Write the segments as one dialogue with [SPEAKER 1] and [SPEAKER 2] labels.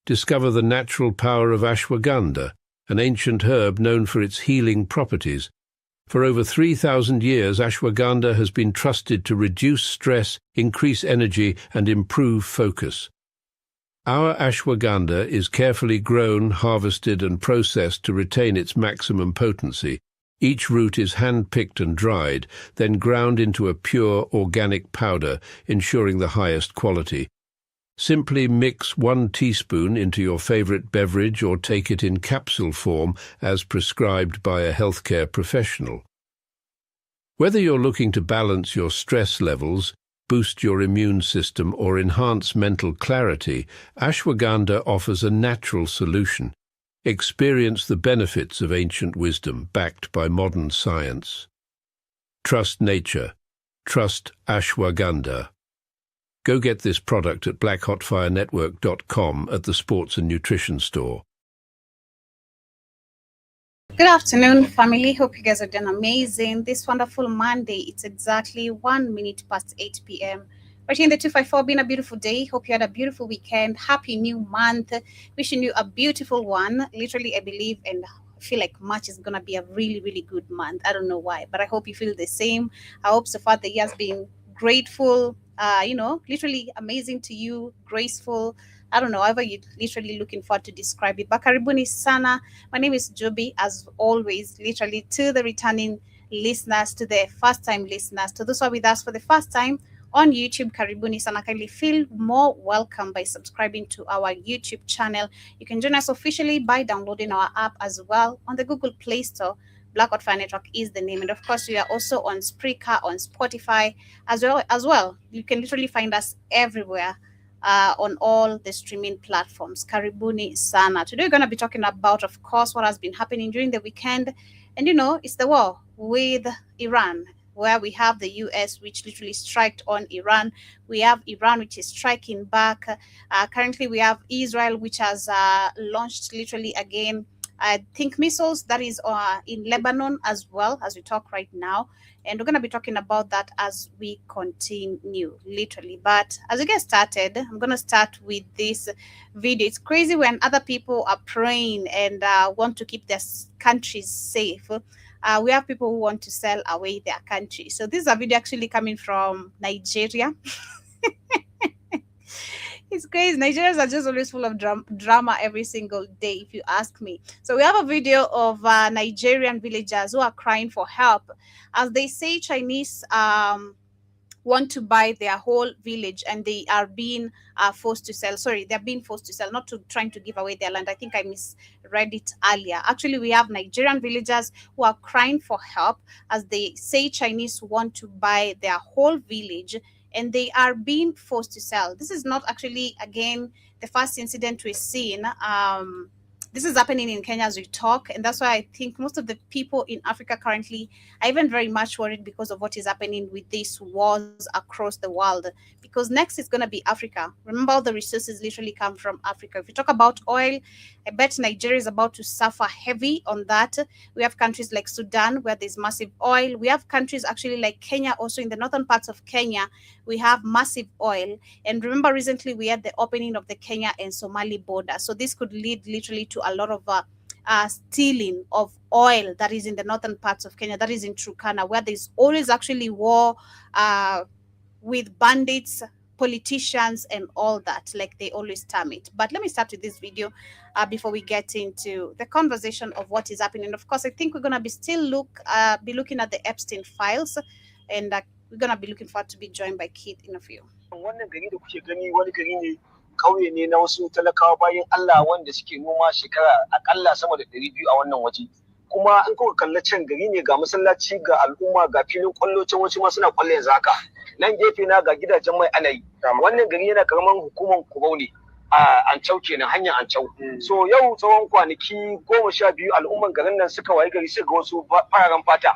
[SPEAKER 1] discover the natural power of ashwagandha, an ancient herb known for its healing properties. For over 3,000 years, ashwagandha has been trusted to reduce stress, increase energy, and improve focus. Our ashwagandha is carefully grown, harvested, and processed to retain its maximum potency. Each root is hand-picked and dried, then ground into a pure organic powder, ensuring the highest quality. Simply mix 1 teaspoon into your favorite beverage or take it in capsule form as prescribed by a healthcare professional. Whether you're looking to balance your stress levels, boost your immune system, or enhance mental clarity, ashwagandha offers a natural solution. Experience the benefits of ancient wisdom backed by modern science. Trust nature. Trust ashwagandha. Go get this product at blackhotfirenetwork.com at the Sports and Nutrition Store.
[SPEAKER 2] Good afternoon, family. Hope you guys are doing amazing. This wonderful Monday, it's exactly 1 minute past 8 p.m. Right here in the 254, been a beautiful day. Hope you had a beautiful weekend. Happy new month. Wishing you a beautiful one. Literally, I believe and feel like March is going to be a really, really good month. I don't know why, but I hope you feel the same. I hope so far the year has been grateful, literally amazing to you, graceful. I don't know, however you're literally looking forward to describe it. But karibuni sana. My name is Joby, as always, literally to the returning listeners, to the first-time listeners, to those who are with us for the first time on YouTube, karibuni sana. Kindly feel more welcome by subscribing to our YouTube channel. You can join us officially by downloading our app as well on the Google Play Store. Black Hot Fire Network is the name, and of course we are also on Spreaker, on Spotify as well. You can literally find us everywhere on all the streaming platforms. Karibuni sana. Today we're going to be talking about, of course, what has been happening during the weekend, and it's the war with Iran, where we have the US, which literally striked on Iran. We have Iran, which is striking back. Currently we have Israel, which has launched literally again, I think, missiles that is in Lebanon as well as we talk right now. And we're going to be talking about that as we continue, literally. But as we get started, I'm going to start with this video. It's crazy when other people are praying and want to keep their countries safe. We have people who want to sell away their country. So this is a video actually coming from Nigeria. It's crazy. Nigerians are just always full of drama every single day, if you ask me. So we have a video of Nigerian villagers who are crying for help as they say Chinese want to buy their whole village, and they are being forced to sell. Sorry, they're being forced to sell, not to trying to give away their land. I think I misread it earlier. Actually, we have Nigerian villagers who are crying for help as they say Chinese want to buy their whole village, and they are being forced to sell. This is not actually, again, the first incident we've seen. This is happening in Kenya as we talk, and that's why I think most of the people in Africa currently are even very much worried because of what is happening with these wars across the world. Because next is going to be Africa. Remember, all the resources literally come from Africa. If you talk about oil, I bet Nigeria is about to suffer heavy on that. We have countries like Sudan where there's massive oil. We have countries actually like Kenya, also in the northern parts of Kenya, we have massive oil. And remember, recently we had the opening of the Kenya and Somali border. So this could lead literally to a lot of stealing of oil that is in the northern parts of Kenya, that is in Turkana, where there's always actually war with bandits, politicians, and all that, like they always term it. But let me start with this video before we get into the conversation of what is happening. Of course, I think we're gonna be looking at the Epstein files, and we're gonna be looking forward to be joined by Keith in a few.
[SPEAKER 3] Kauye ne na wasu talakawa bayan Allah wanda suke noma shekara akalla sama da 200 a wannan waje. Kuma in kuka kalla can gari ne ga masallaci ga al'umma ga filin kwallo can wasu ma suna kwallo yanzu haka. Nan gefe na ga gidajen mai ana yi. Wannan gari yana karaman hukumar Kubau ne a Ancau kenan, hanyar Ancau. So yau tsawon kwanaki 12 al'umman garin nan suka wayi gari sai ga wasu fararen fata.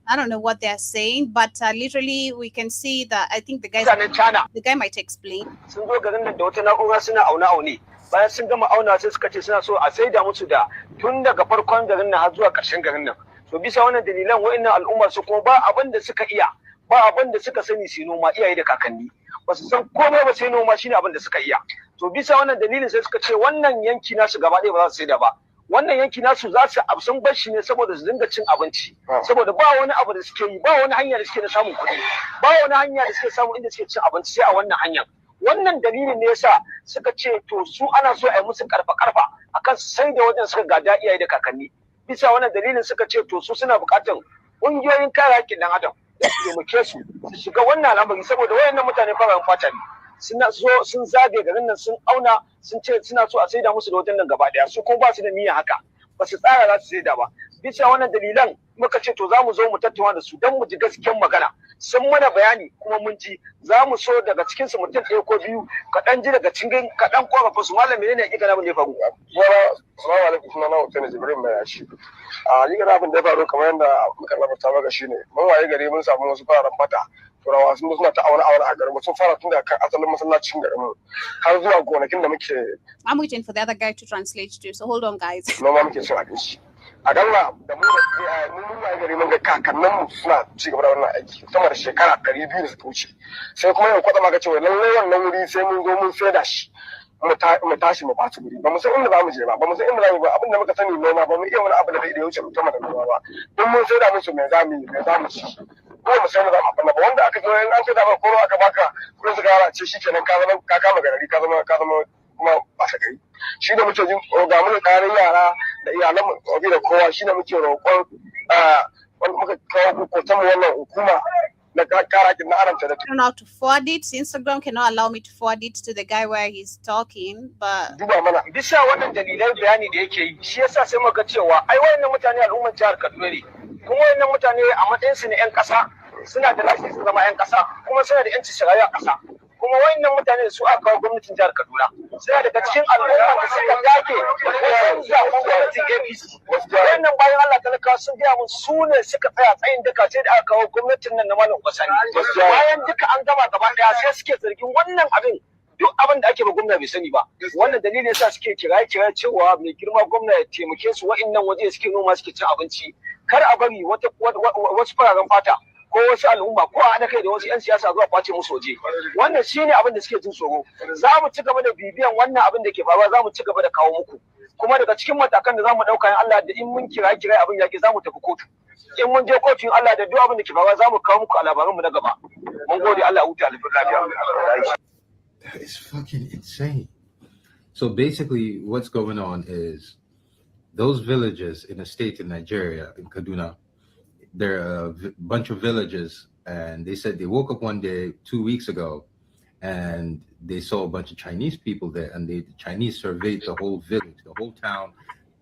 [SPEAKER 2] I don't know what they're saying, but literally we can see that I think the guy might explain.
[SPEAKER 3] Sun zo garin nan da wata na'ura suna aune. Bayan sun gama auna sai suka ce suna so a saida musu da tun daga farkon garin nan har zuwa ƙarshen garin nan. So bisa wannan dalilan wa'annan al'umma su kuma ba abin da suka iya, ba abin da suka sani su noma, iyaye da kakanni. Ba su san komai ba sai noma shine abin da suka iya. to bisa wannan dalilin sai suka ce wannan yanki nasu gaba ɗaya ba za su saida ba, wannan yanki nasu za su sun bar shi ne saboda su dinga cin abinci, saboda ba wani abu da suke yi, ba wani hanya da suke na samun kuɗi, ba wani hanya da suke samu inda suke cin abinci sai a wannan hanyar. Wannan dalilin ne yasa suka ce to su ana so a yi musu karfa akan sai da wajen suka gada iyaye da kakanni. Bisa wannan dalilin suka ce to su suna buƙatar ƙungiyoyin kare haƙƙin ɗan adam da su taimake su shiga wannan al'amari, saboda wayannan mutane fararen fata ne. Sun zage garin nan sun auna sun ce suna so a saida musu da wajen nan gaba daya, su kuma ba su da niyya haka, ba su tsara za su saida ba. Bisa wannan dalilan muka ce to za mu zo mu tattauna da su don mu ji gaskiyar magana. Sun mana bayani kuma mun ji, za mu so daga cikin su mutum ɗaya ko biyu kaɗan ji daga cikin kaɗan korafa su. Malam menene hakika abin da ya faru?
[SPEAKER 4] Assalamu alaikum, sunana Hussein Jibrin mai yashi. Ni ga abin da ya faru kamar yadda muka labarta maka shine mun waye gari mun samu wasu fararen fata turawa sun suna ta aure a garin, sun fara tun da kan asalin masallacin garin mu har zuwa gonakin da muke.
[SPEAKER 2] I'm waiting for the other guy to translate too, so hold on guys.
[SPEAKER 4] Noma muke so a gaishe. A galla da mun waye gari mun ga kakannin mu suna ci gaba da wannan aiki sama da shekara 200 da suka wuce. Sai kuma yau kwata maka cewa lallai wannan wuri sai mun zo mun saida shi. Mu tashi mu ɓaci guri, ba mu san inda za mu je ba mu san inda za mu ba, abin da muka sani noma, ba mu iya wani abu da zai wuce mutum da noma ba. In mun sai da musu me za mu yi, me za mu ci, ko mu san da za mu fanna ba. Wanda aka zo in an sai da ba koro aka baka kuɗin su gara ce shi kenan ka kama garari ka zama kuma ba sa gari. Shi da muke jin ga mu ƙarin yara da iyalan mu da kowa, shi da muke roƙon wanda muka kawo kotan mu wannan hukuma na karakin na haramta da.
[SPEAKER 2] I don't know how to forward it. Instagram cannot allow me to forward it to the guy where he's talking, but
[SPEAKER 3] duba mana bisa wannan dalilai bayani da yake yi, shi yasa sai muka cewa ai wayannan mutane al'ummar jihar Kaduna ne, kuma wayannan mutane a matsayin su ne ƴan ƙasa, suna da lafiya su zama ƴan ƙasa, kuma suna da ƴanci su rayu a ƙasa, kuma wayannan mutane su aka kawo gwamnatin jihar Kaduna, suna daga cikin al'ummar da suka dake wajen zuwa gwamnatin APC. Wayannan bayan Allah talakawa sun gaya mun su ne suka tsaya tsayin daka sai da aka kawo gwamnatin nan na Malam Kwasani. Bayan duka an gama gaba daya sai suke zargin wannan abin, duk abin da ake ba gwamna bai sani ba. Wannan dalilin yasa suke kiraye cewa mai girma gwamna ya taimake su wa'annan waje suke noma suke cin abinci. Kar a bari wasu fararen fata ko wasu al'umma ko a haɗa kai da wasu 'yan siyasa zuwa kwace musu waje. Wannan shine abin da suke jin tsoro. Za mu ci gaba da bibiyan wannan abin da ke faruwa, za mu ci gaba da kawo muku. Kuma daga cikin matakan da za mu ɗauka in Allah da in mun kira abin yaƙi za mu tafi kotu. In mun je kotu in Allah da duk abin da ke faruwa za mu kawo muku a labaranmu na gaba. Mun gode, Allah ya huta lafiya.
[SPEAKER 5] That is fucking insane. So basically what's going on is those villages in a state in Nigeria, in Kaduna, there are a bunch of villages, and they said they woke up one day 2 weeks ago and they saw a bunch of Chinese people there, and the Chinese surveyed the whole village, the whole town,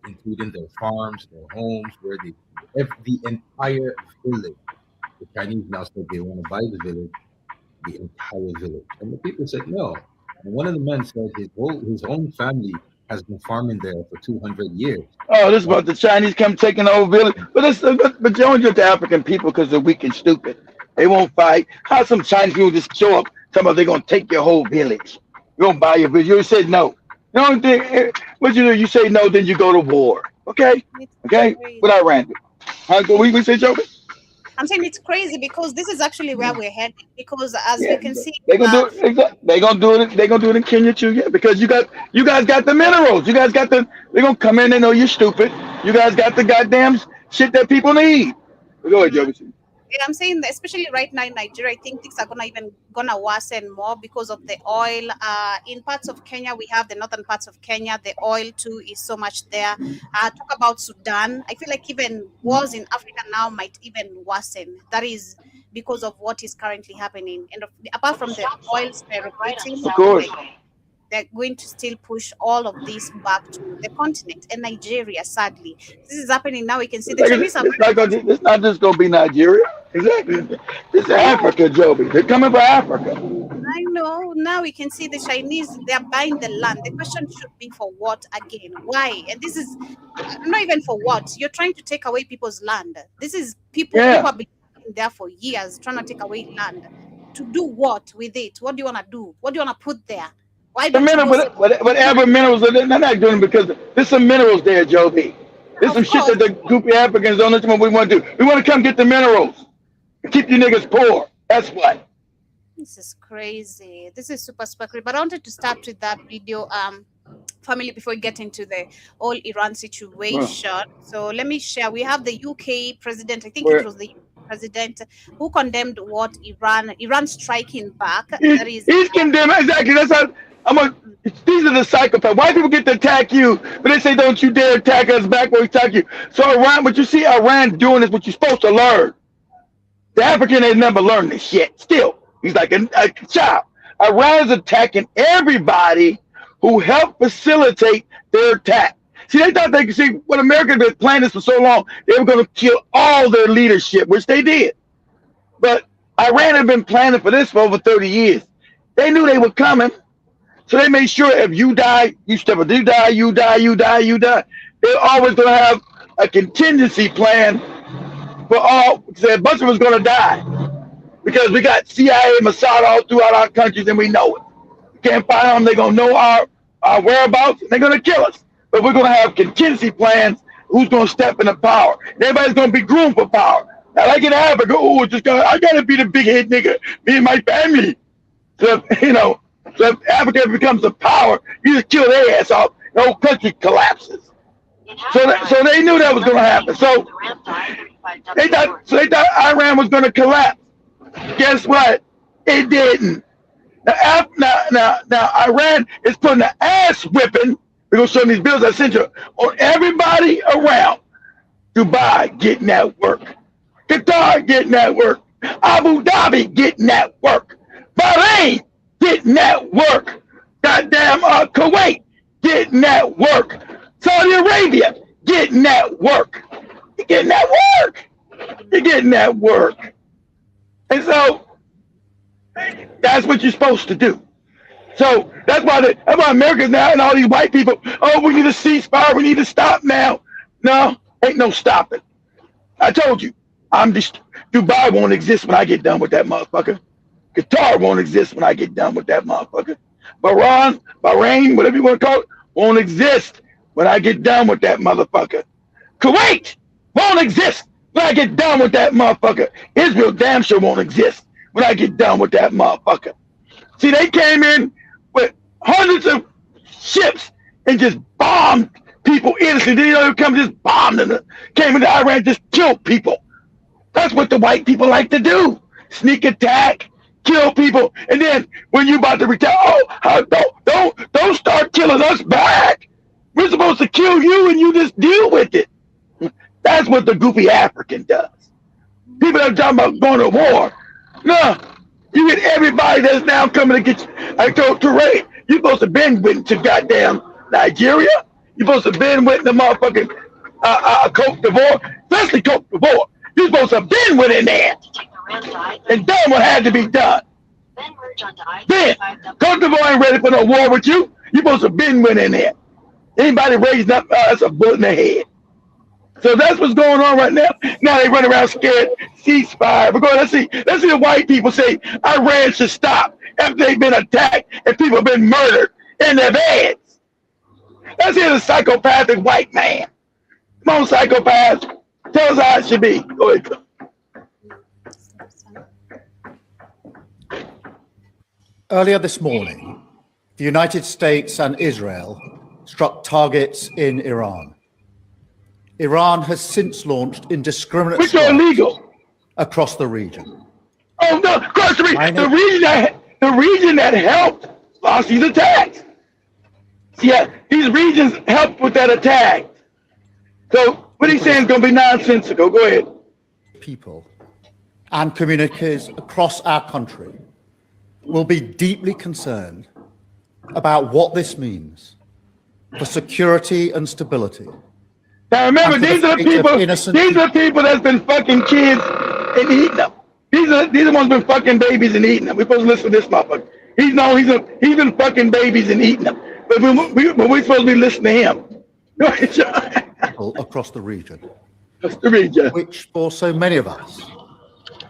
[SPEAKER 5] including their farms, their homes, the entire village. The Chinese now said they want to buy the village, the entire village. And the people said no. And one of the men said his own family has been farming there for 200 years.
[SPEAKER 6] Oh, this is about the Chinese come taking over village. But you don't get the African people because they're weak and stupid. They won't fight. How some Chinese people just show up, tell me they're going to take your whole village. You're going to buy your village. You said no. You know what you do? You say no, then you go to war. Okay? Okay? Without Randy. How go we say, Joker?
[SPEAKER 2] I'm saying it's crazy because this is actually where we're heading. Because as you can see,
[SPEAKER 6] they're gonna do it. They're gonna do it. They're gonna do it in Kenya too. Yeah, because you guys got the minerals. You guys got the. They're gonna come in. They know you're stupid. You guys got the goddamn shit that people need. Go ahead, Joe.
[SPEAKER 2] Yeah, I'm saying that especially right now in Nigeria, I think things are gonna worsen more because of the oil. In parts of Kenya, we have the northern parts of Kenya. The oil too is so much there. Talk about Sudan. I feel like even wars in Africa now might even worsen. That is because of what is currently happening. And apart from the oil skyrocketing,
[SPEAKER 6] of course,
[SPEAKER 2] they're going to still push all of this back to the continent and Nigeria. Sadly, this is happening now. We can see the Chinese.
[SPEAKER 6] It's not just going to be Nigeria. Exactly. It's Africa, Joby. They're coming for Africa.
[SPEAKER 2] I know. Now we can see the Chinese. They are buying the land. The question should be for what again? Why? And this is not even for what. You're trying to take away people's land. This is people.
[SPEAKER 6] Yeah.
[SPEAKER 2] People have been there for years trying to take away land. To do what with it? What do you want to do? What do you want to put there? Why don't
[SPEAKER 6] whatever minerals they're not doing because there's some minerals there, Joby. There's some shit that the goopy Africans don't understand what we want to do. We want to come get the minerals and keep you niggas poor. That's what.
[SPEAKER 2] This is crazy. This is super crazy. But I wanted to start with that video, family, before we get into the whole Iran situation. So let me share. We have the UK president. I think it was the UK president who condemned what Iran striking back. That is,
[SPEAKER 6] he's condemned exactly. That's how these are the psychopaths. White people get to attack you, but they say, "Don't you dare attack us back when we attack you." So Iran, but you see, Iran doing is what you're supposed to learn. The African ain't never learned this shit. Still, he's like a child. Iran is attacking everybody who helped facilitate their attack. See, they thought they could see what America had been planning this for so long. They were going to kill all their leadership, which they did. But Iran had been planning for this for over 30 years. They knew they were coming. So they made sure if you die, you step up. You die, you die, you die, you die. They're always going to have a contingency plan for all. Because a bunch of us going to die. Because we got CIA and Mossad all throughout our countries and we know it. We can't find them. They're going to know our whereabouts. And they're going to kill us. But we're going to have contingency plans. Who's going to step into power? And everybody's going to be groomed for power. Now, like in Africa, I got to be the big head nigga. Me and my family. So, so if Africa becomes a power, you just kill their ass off. The whole country collapses. So they knew that was going to happen. So they thought Iran was going to collapse. Guess what? It didn't. Now Iran is putting an ass whipping. We're going to show them these bills I sent you on everybody around. Dubai getting that work. Qatar getting that work. Abu Dhabi getting that work. Bahrain getting that work. Goddamn Kuwait getting that work. Saudi Arabia getting that work. You're getting that work. You're getting that work. And so that's what you're supposed to do. So that's why Americans now and all these white people, oh, we need a ceasefire, we need to stop now. No, ain't no stopping. I told you, Dubai won't exist when I get done with that motherfucker. Qatar won't exist when I get done with that motherfucker. Bahrain, whatever you want to call it, won't exist when I get done with that motherfucker. Kuwait won't exist when I get done with that motherfucker. Israel damn sure won't exist when I get done with that motherfucker. See, they came in with hundreds of ships and just bombed people innocently. They come just bombed and came into Iran, just killed people. That's what the white people like to do. Sneak attack, kill people, and then when you about to retire, don't start killing us back. We're supposed to kill you and you just deal with it. That's what the goofy African does. People are talking about going to war. No, you get everybody that's now coming to get you. I told Tehran, you're supposed to been went to goddamn Nigeria. You're supposed to been with the motherfucking Cote d'Ivoire, especially Cote d'Ivoire. You're supposed to have been with in there and done what had to be done. Then, Cote d'Ivoire ain't ready for no war with you. You're supposed to have been with in there. Anybody raising up, that's a bullet in the head. So that's what's going on right now. Now they run around scared, ceasefire. Let's see the white people say Iran should stop after they've been attacked and people have been murdered in their beds. Let's hear the psychopathic white man. Come on, psychopaths. Tell us how it should be. Go ahead.
[SPEAKER 7] Earlier this morning, the United States and Israel struck targets in Iran. Iran has since launched indiscriminate
[SPEAKER 6] which are illegal
[SPEAKER 7] across the region.
[SPEAKER 6] Oh no, across the region. The region that helped launch these attacks. Yeah, these regions helped with that attack. So what he's saying is going to be nonsensical. Go ahead.
[SPEAKER 7] People and communities across our country will be deeply concerned about what this means for security and stability.
[SPEAKER 6] Now remember, these are the people that's been fucking kids and eating them. These are the ones been fucking babies and eating them. We're supposed to listen to this motherfucker. He's been fucking babies and eating them. But we're supposed to be listening to him.
[SPEAKER 7] Across the region.
[SPEAKER 6] Across the region.
[SPEAKER 7] Which for so many of us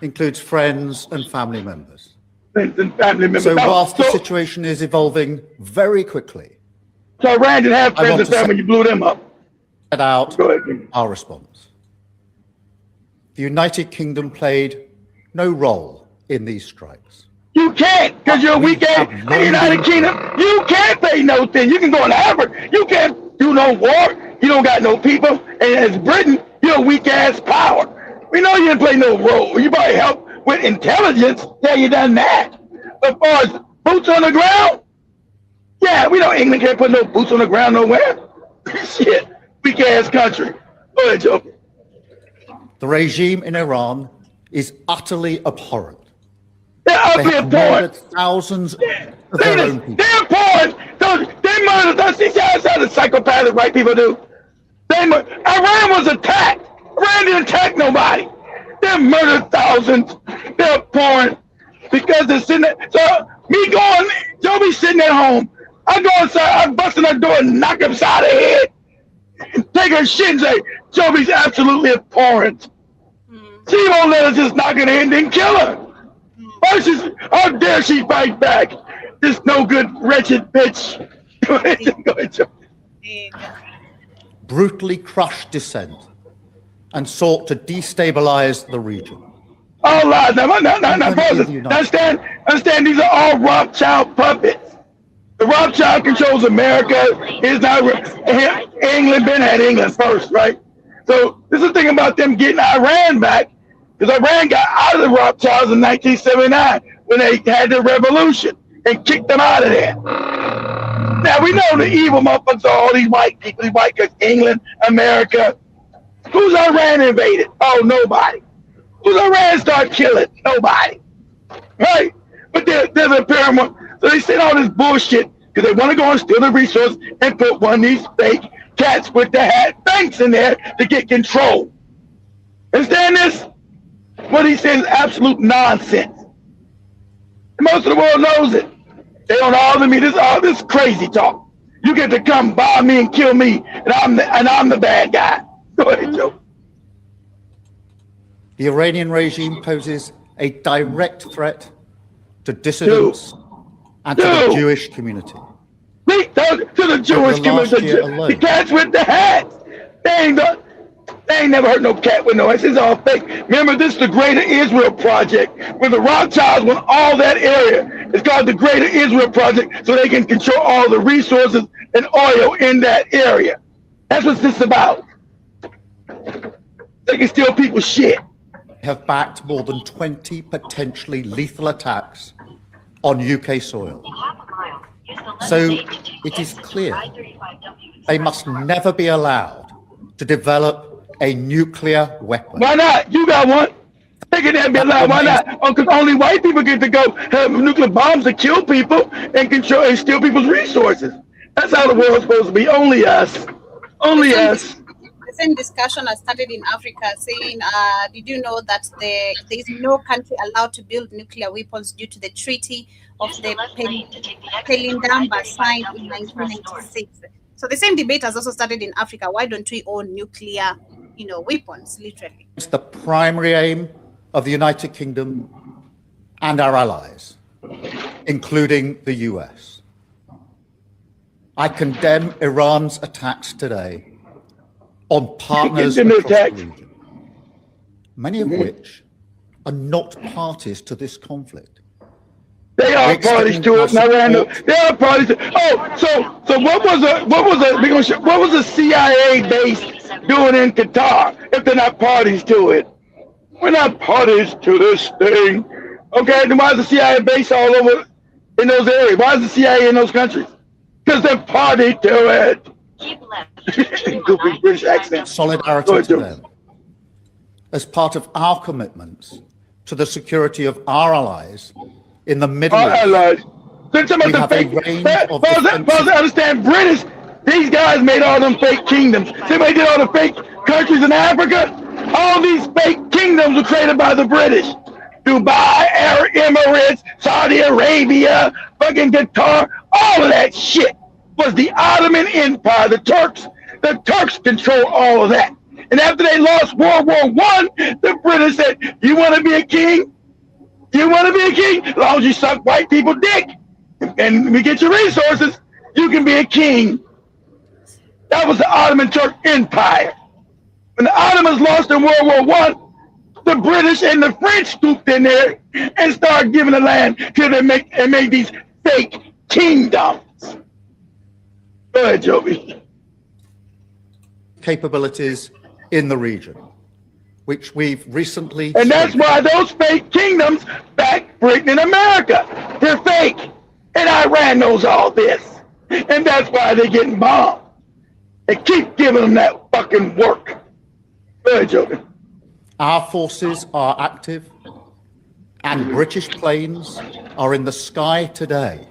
[SPEAKER 7] includes friends and family members.
[SPEAKER 6] Friends and family members.
[SPEAKER 7] So whilst the situation is evolving very quickly.
[SPEAKER 6] So Iran didn't have friends and family when you blew them up.
[SPEAKER 7] Out our response. The United Kingdom played no role in these strikes.
[SPEAKER 6] You can't, because you're a weak ass. The United Kingdom, you can't pay no thing. You can go in Africa. You can't do no war. You don't got no people. And as Britain, you're a weak ass power. We know you didn't play no role. You probably help with intelligence. Yeah, you done that. As far as boots on the ground, yeah, we know England can't put no boots on the ground nowhere. Shit, weak ass country. Go ahead, Joe.
[SPEAKER 7] The regime in Iran is utterly abhorrent.
[SPEAKER 6] They're utterly abhorrent.
[SPEAKER 7] Thousands of their own people.
[SPEAKER 6] They're abhorrent. They murdered us. See how the psychopathic white people do? Iran was attacked. Iran didn't attack nobody. They murdered thousands. They're abhorrent because they're sitting there. So me going, Joe be sitting at home. I go inside, I bust in her door and knock him side of the head. And take her shit and say, Joby's absolutely abhorrent. She won't let us just knock her in and then kill her. How dare she fight back? This no good, wretched bitch. Go ahead, Joby.
[SPEAKER 7] Brutally crushed dissent and sought to destabilize the region.
[SPEAKER 6] All lies. Now, understand, these are all Rothschild puppets. The Rothschild controls America. Is not England. Ben had England first, right? So this is the thing about them getting Iran back, because Iran got out of the Rothschilds in 1979 when they had the revolution and kicked them out of there. Now we know the evil motherfuckers are all these white people, these white guys, England, America. Who's Iran invaded? Oh, nobody. Who's Iran start killing? Nobody. Right? But there's a paramount. So they send all this bullshit because they want to go and steal the resource and put one of these fake cats with the hat banks in there to get control. Understand this? What he says is absolute nonsense. Most of the world knows it. They don't argue me. All this crazy talk. You get to come bomb me and kill me, and I'm the bad guy. Go ahead, Joe.
[SPEAKER 7] The Iranian regime poses a direct threat to dissidents and to the Jewish community.
[SPEAKER 6] To the Jewish community. The cats with the hats. They ain't never heard no cat with no hats. It's all fake. Remember, this is the Greater Israel Project, where the Rothschilds want all that area. It's called the Greater Israel Project, so they can control all the resources and oil in that area. That's what this is about. They can steal people's shit.
[SPEAKER 7] Have backed more than 20 potentially lethal attacks on UK soil. So it is clear they must never be allowed to develop a nuclear weapon.
[SPEAKER 6] Why not? You got one. They can never be allowed. Why not? Oh, because only white people get to go have nuclear bombs to kill people and control and steal people's resources. That's how the world's supposed to be. Only us. Only us.
[SPEAKER 2] The same discussion has started in Africa, saying, did you know that there is no country allowed to build nuclear weapons due to the Treaty of the Pelindamba signed in 1996? So the same debate has also started in Africa. Why don't we own nuclear, weapons, literally?
[SPEAKER 7] It's the primary aim of the United Kingdom and our allies, including the US. I condemn Iran's attacks today on partners across the region, many of which are not parties to this conflict.
[SPEAKER 6] They are parties to it. They are parties. So what was the CIA base doing in Qatar if they're not parties to it? We're not parties to this thing. Okay, then why is the CIA base all over in those areas? Why is the CIA in those countries? Because they're party to it. Goofy British accent.
[SPEAKER 7] Solidarity to them as part of our commitments to the security of our allies in the Middle East.
[SPEAKER 6] Allies. Understand, British, these guys made all them fake kingdoms. Somebody did all the fake countries in Africa. All these fake kingdoms were created by the British. Dubai, Arab Emirates, Saudi Arabia, fucking Qatar, all of that shit was the Ottoman Empire, the Turks. The Turks control all of that. And after they lost World War I, the British said, you want to be a king? You want to be a king? As long as you suck white people dick and we get your resources, you can be a king. That was the Ottoman Turk Empire. When the Ottomans lost in World War I, The British and the French scooped in there and started giving the land till they made these fake kingdoms. Go ahead, Joby.
[SPEAKER 7] Capabilities in the region, which we've recently...
[SPEAKER 6] And that's why those fake kingdoms back Britain and America. They're fake. And Iran knows all this. And that's why they're getting bombed. They keep giving them that fucking work. Go ahead, Joby.
[SPEAKER 7] Our forces are active, and British planes are in the sky today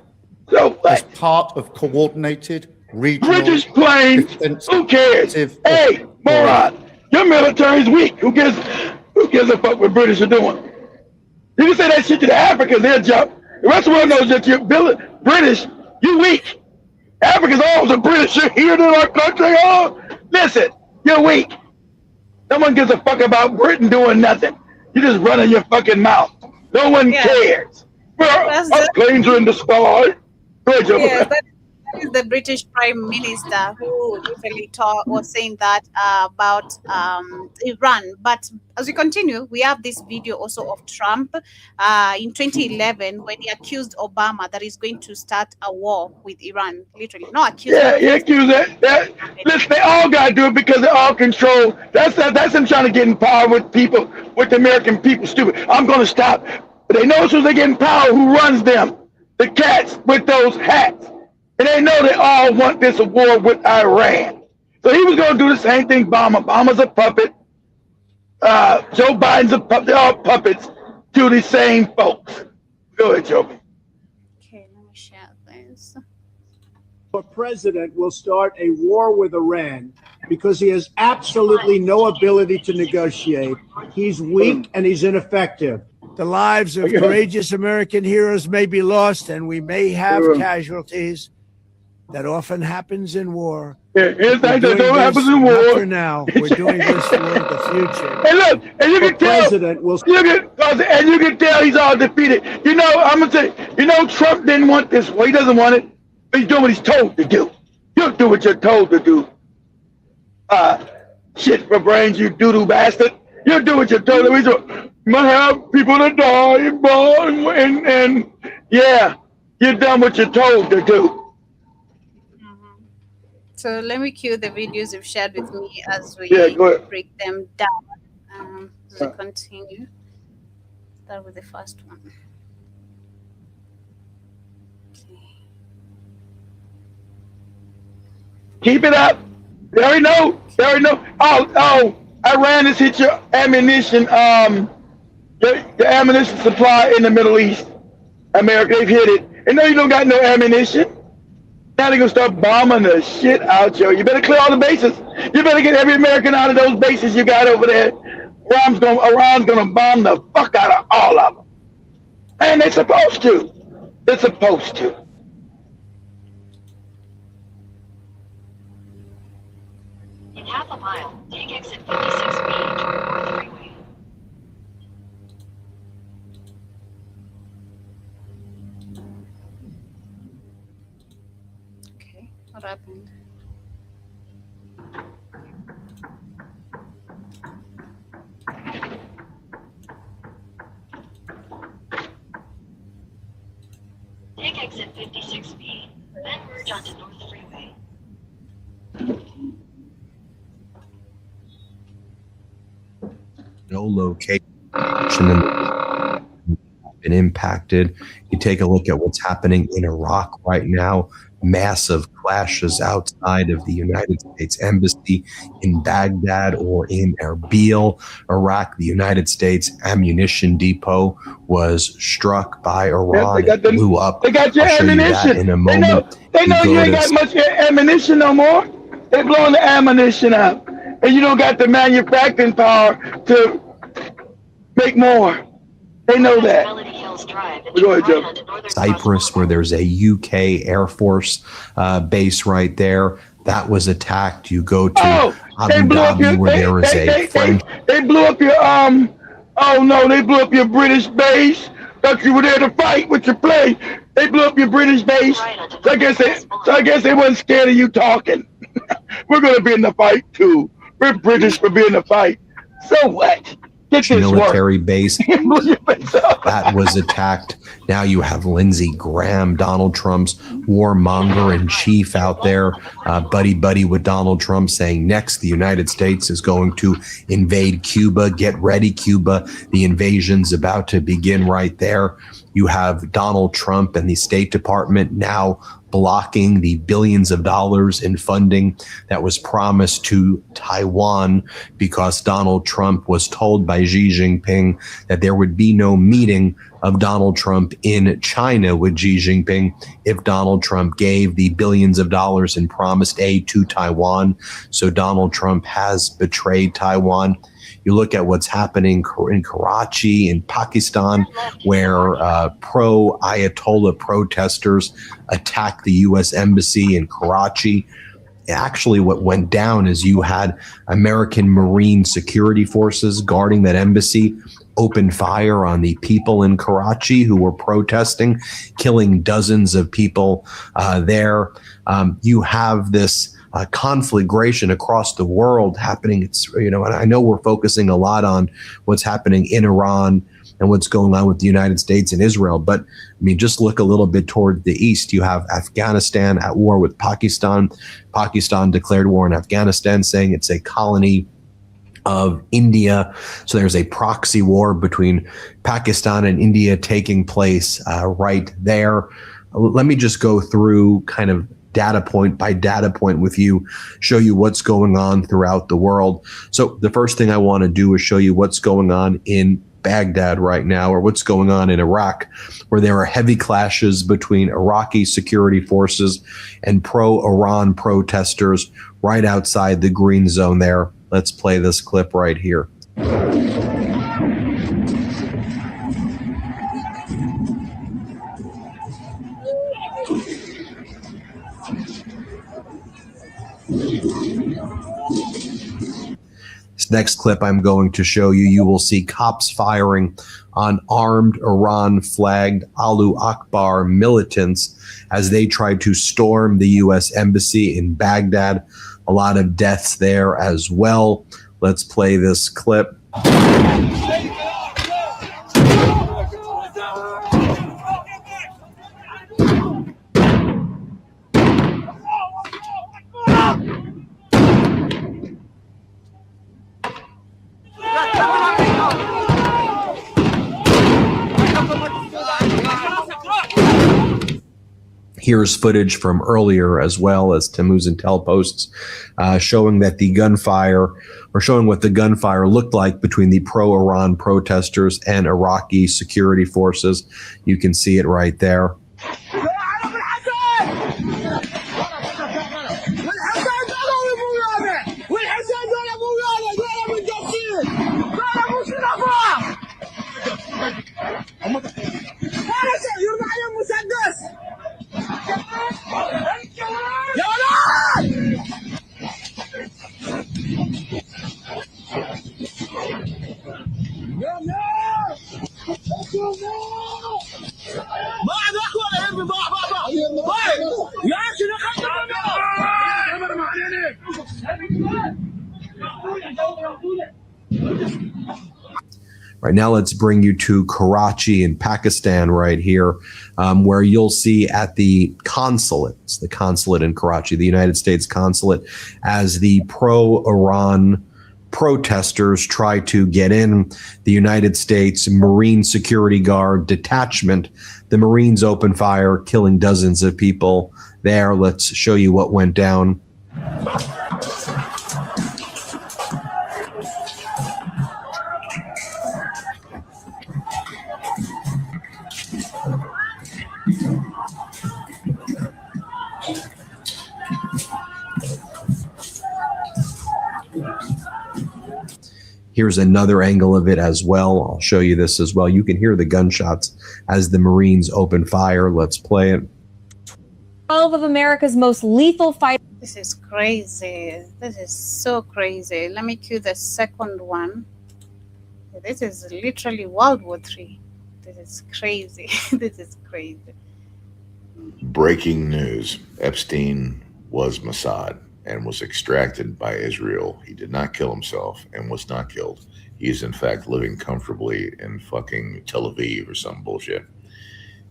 [SPEAKER 7] as part of coordinated regional...
[SPEAKER 6] British planes? Who cares? Hey, moron, your military's weak. Who gives a fuck what British are doing? You can say that shit to the Africans, they'll jump. The rest of the world knows that you're British, you weak. Africans, oh, the British are here in our country. Oh, listen, you're weak. No one gives a fuck about Britain doing nothing. You just running your fucking mouth. No one cares. Well, our planes are in the sky. Go ahead,
[SPEAKER 2] yeah, that is the British Prime Minister who literally was saying that about Iran. But as we continue, we have this video also of Trump in 2011 when he accused Obama that he's going to start a war with Iran. Literally, no accuse.
[SPEAKER 6] Yeah, he accused that. Listen, they all gotta do it because they all control. That's him trying to get in power with people, with the American people. Stupid. I'm gonna stop. But they know as soon as they get in power, who runs them? The cats with those hats. And they know they all want this war with Iran. So he was going to do the same thing. Obama's a puppet. Joe Biden's a puppet. They're all puppets to the same folks. Go ahead, Joe.
[SPEAKER 2] Okay, let me share this.
[SPEAKER 8] The president will start a war with Iran because he has absolutely no ability to negotiate. He's weak and he's ineffective. The lives of courageous American heroes may be lost, and we may have casualties. That often happens in war.
[SPEAKER 6] Yeah, that don't happen in war.
[SPEAKER 8] Not for now. We're doing this for the future.
[SPEAKER 6] And look, and you can tell. And you can tell he's all defeated. You know, I'm gonna say, you know, Trump didn't want this war. He doesn't want it. But he's doing what he's told to do. You'll do what you're told to do. Shit for brains, you doo-doo bastard. You'll do what you're told to do. You might have people that die, and yeah, you've done what you're told to do.
[SPEAKER 2] So let me cue the videos you've shared with me as we break them down. As we continue. Start with the first one. Okay.
[SPEAKER 6] Keep it up. They already know. Oh, Iran has hit your ammunition, the ammunition supply in the Middle East. America, they've hit it. And now you don't got no ammunition. Now they're going to start bombing the shit out you. You better clear all the bases. You better get every American out of those bases you got over there. Iran's going to bomb the fuck out of all of them. And they're supposed to. They're supposed to.
[SPEAKER 9] In half a mile, take exit 56B toward North Freeway.
[SPEAKER 2] What happened?
[SPEAKER 9] Take exit 56B, then merge onto North Freeway.
[SPEAKER 10] No location been impacted. You take a look at what's happening in Iraq right now. Massive clashes outside of the United States Embassy in Baghdad or in Erbil, Iraq. The United States ammunition depot was struck by Iran.
[SPEAKER 6] They
[SPEAKER 10] blew up.
[SPEAKER 6] They got your ammunition.
[SPEAKER 10] In a moment.
[SPEAKER 6] They know you ain't got much ammunition no more. They're blowing the ammunition out. And you don't got the manufacturing power to make more. They know that. Go ahead, Joe.
[SPEAKER 10] Cyprus, where there's a UK Air Force base right there, that was attacked. You go to Abu Dhabi, where there is a French.
[SPEAKER 6] They blew up your they blew up your British base. Thought you were there to fight with your plane. They blew up your British base. So I guess they wasn't scared of you talking. We're gonna be in the fight too. We're British for being in the fight. So what? Get this
[SPEAKER 10] military
[SPEAKER 6] work.
[SPEAKER 10] base that was attacked. Now you have Lindsey Graham, Donald Trump's warmonger in chief out there, buddy with Donald Trump, saying next the United States is going to invade Cuba. Get ready, Cuba. The invasion's about to begin right there. You have Donald Trump and the State Department now blocking the billions of dollars in funding that was promised to Taiwan because Donald Trump was told by Xi Jinping that there would be no meeting of Donald Trump in China with Xi Jinping if Donald Trump gave the billions of dollars in promised aid to Taiwan. So Donald Trump has betrayed Taiwan. You look at what's happening in Karachi, in Pakistan, where pro-Ayatollah protesters attacked the U.S. embassy in Karachi. Actually, what went down is you had American Marine security forces guarding that embassy open fire on the people in Karachi who were protesting, killing dozens of people there. You have this conflagration across the world happening. It's, and I know we're focusing a lot on what's happening in Iran and what's going on with the United States and Israel. But I mean, just look a little bit toward the east. You have Afghanistan at war with Pakistan. Pakistan declared war on Afghanistan, saying it's a colony of India. So there's a proxy war between Pakistan and India taking place right there. Let me just go through kind of data point by data point with you, show you what's going on throughout the world. So the first thing I want to do is show you what's going on in Baghdad right now, or what's going on in Iraq, where there are heavy clashes between Iraqi security forces and pro-Iran protesters right outside the green zone there. Let's play this clip right here. This next clip I'm going to show you, you will see cops firing on armed Iran-flagged Allahu Akbar militants as they tried to storm the U.S. embassy in Baghdad. A lot of deaths there as well. Let's play this clip. Here's footage from earlier as well as Tammuz Intel posts showing that the gunfire, or showing what the gunfire looked like between the pro-Iran protesters and Iraqi security forces. You can see it right there. Right now, let's bring you to Karachi in Pakistan right here, where you'll see at the consulate, it's the consulate in Karachi, the United States consulate, as the pro-Iran protesters try to get in, the United States Marine Security Guard detachment, the Marines open fire, killing dozens of people there. Let's show you what went down. Here's another angle of it as well. I'll show you this as well. You can hear the gunshots as the Marines open fire. Let's play it.
[SPEAKER 11] 12 of America's most lethal fighters.
[SPEAKER 2] This is crazy. This is so crazy. Let me cue the second one. This is literally World War III. This is crazy. This is crazy.
[SPEAKER 12] Breaking news. Epstein was Mossad and was extracted by Israel. He did not kill himself and was not killed. He's in fact living comfortably in fucking Tel Aviv or some bullshit.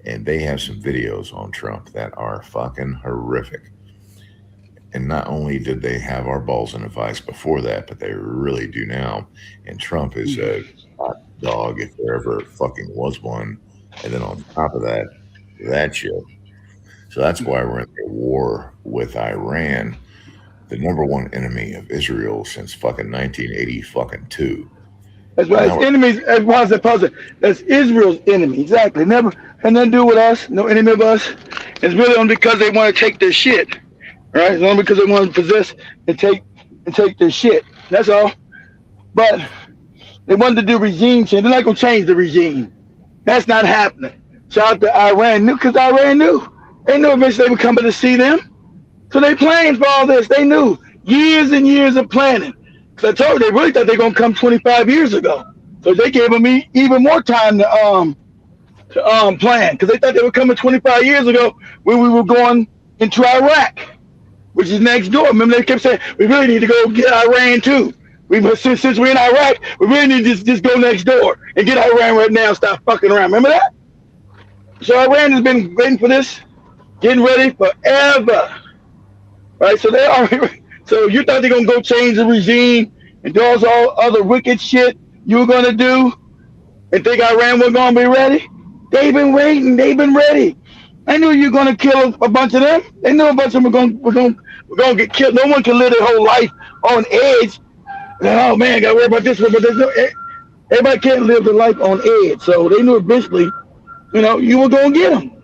[SPEAKER 12] And they have some videos on Trump that are fucking horrific. And not only did they have our balls in a vice before that, but they really do now. And Trump is a hot dog if there ever fucking was one. And then on top of that, that shit. So that's why we're in a war with Iran, the number one enemy of Israel since fucking 1982.
[SPEAKER 6] That's right. It's enemies. That's Israel's enemy. Exactly. Never had nothing to do with us. No enemy of us. It's really only because they want to take their shit. Right? It's only because they want to possess and take their shit. That's all. But they wanted to do regime change. They're not gonna change the regime. That's not happening. Shout out to Iran, because Iran knew. They knew eventually they were coming to see them. So they planned for all this. They knew. Years and years of planning. Because I told you, they really thought they were going to come 25 years ago. So they gave them even more time to plan. Because they thought they were coming 25 years ago when we were going into Iraq, which is next door. Remember, they kept saying, we really need to go get Iran too. Since we're in Iraq, we really need to just go next door and get Iran right now and stop fucking around. Remember that? So Iran has been waiting for this, getting ready forever. Right? So they are. So you thought they're going to go change the regime and do all other wicked shit you were going to do and think Iran was going to be ready? They've been waiting. They've been ready. I knew you were going to kill a bunch of them. They knew a bunch of them were going to get killed. No one can live their whole life on edge. Oh, man, I got to worry about this. But everybody can't live their life on edge. So they knew eventually, you were going to get them.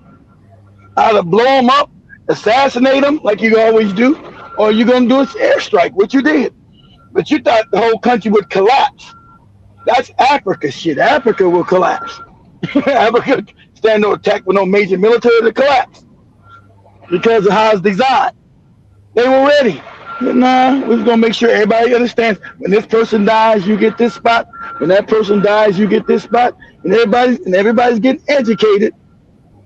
[SPEAKER 6] Either blow them up, assassinate them like you always do, or you're going to do an airstrike, which you did. But you thought the whole country would collapse. That's Africa shit. Africa will collapse. Africa stand no attack with no major military to collapse because of how it's designed. They were ready. Nah, we're going to make sure everybody understands when this person dies, you get this spot. When that person dies, you get this spot. And everybody's getting educated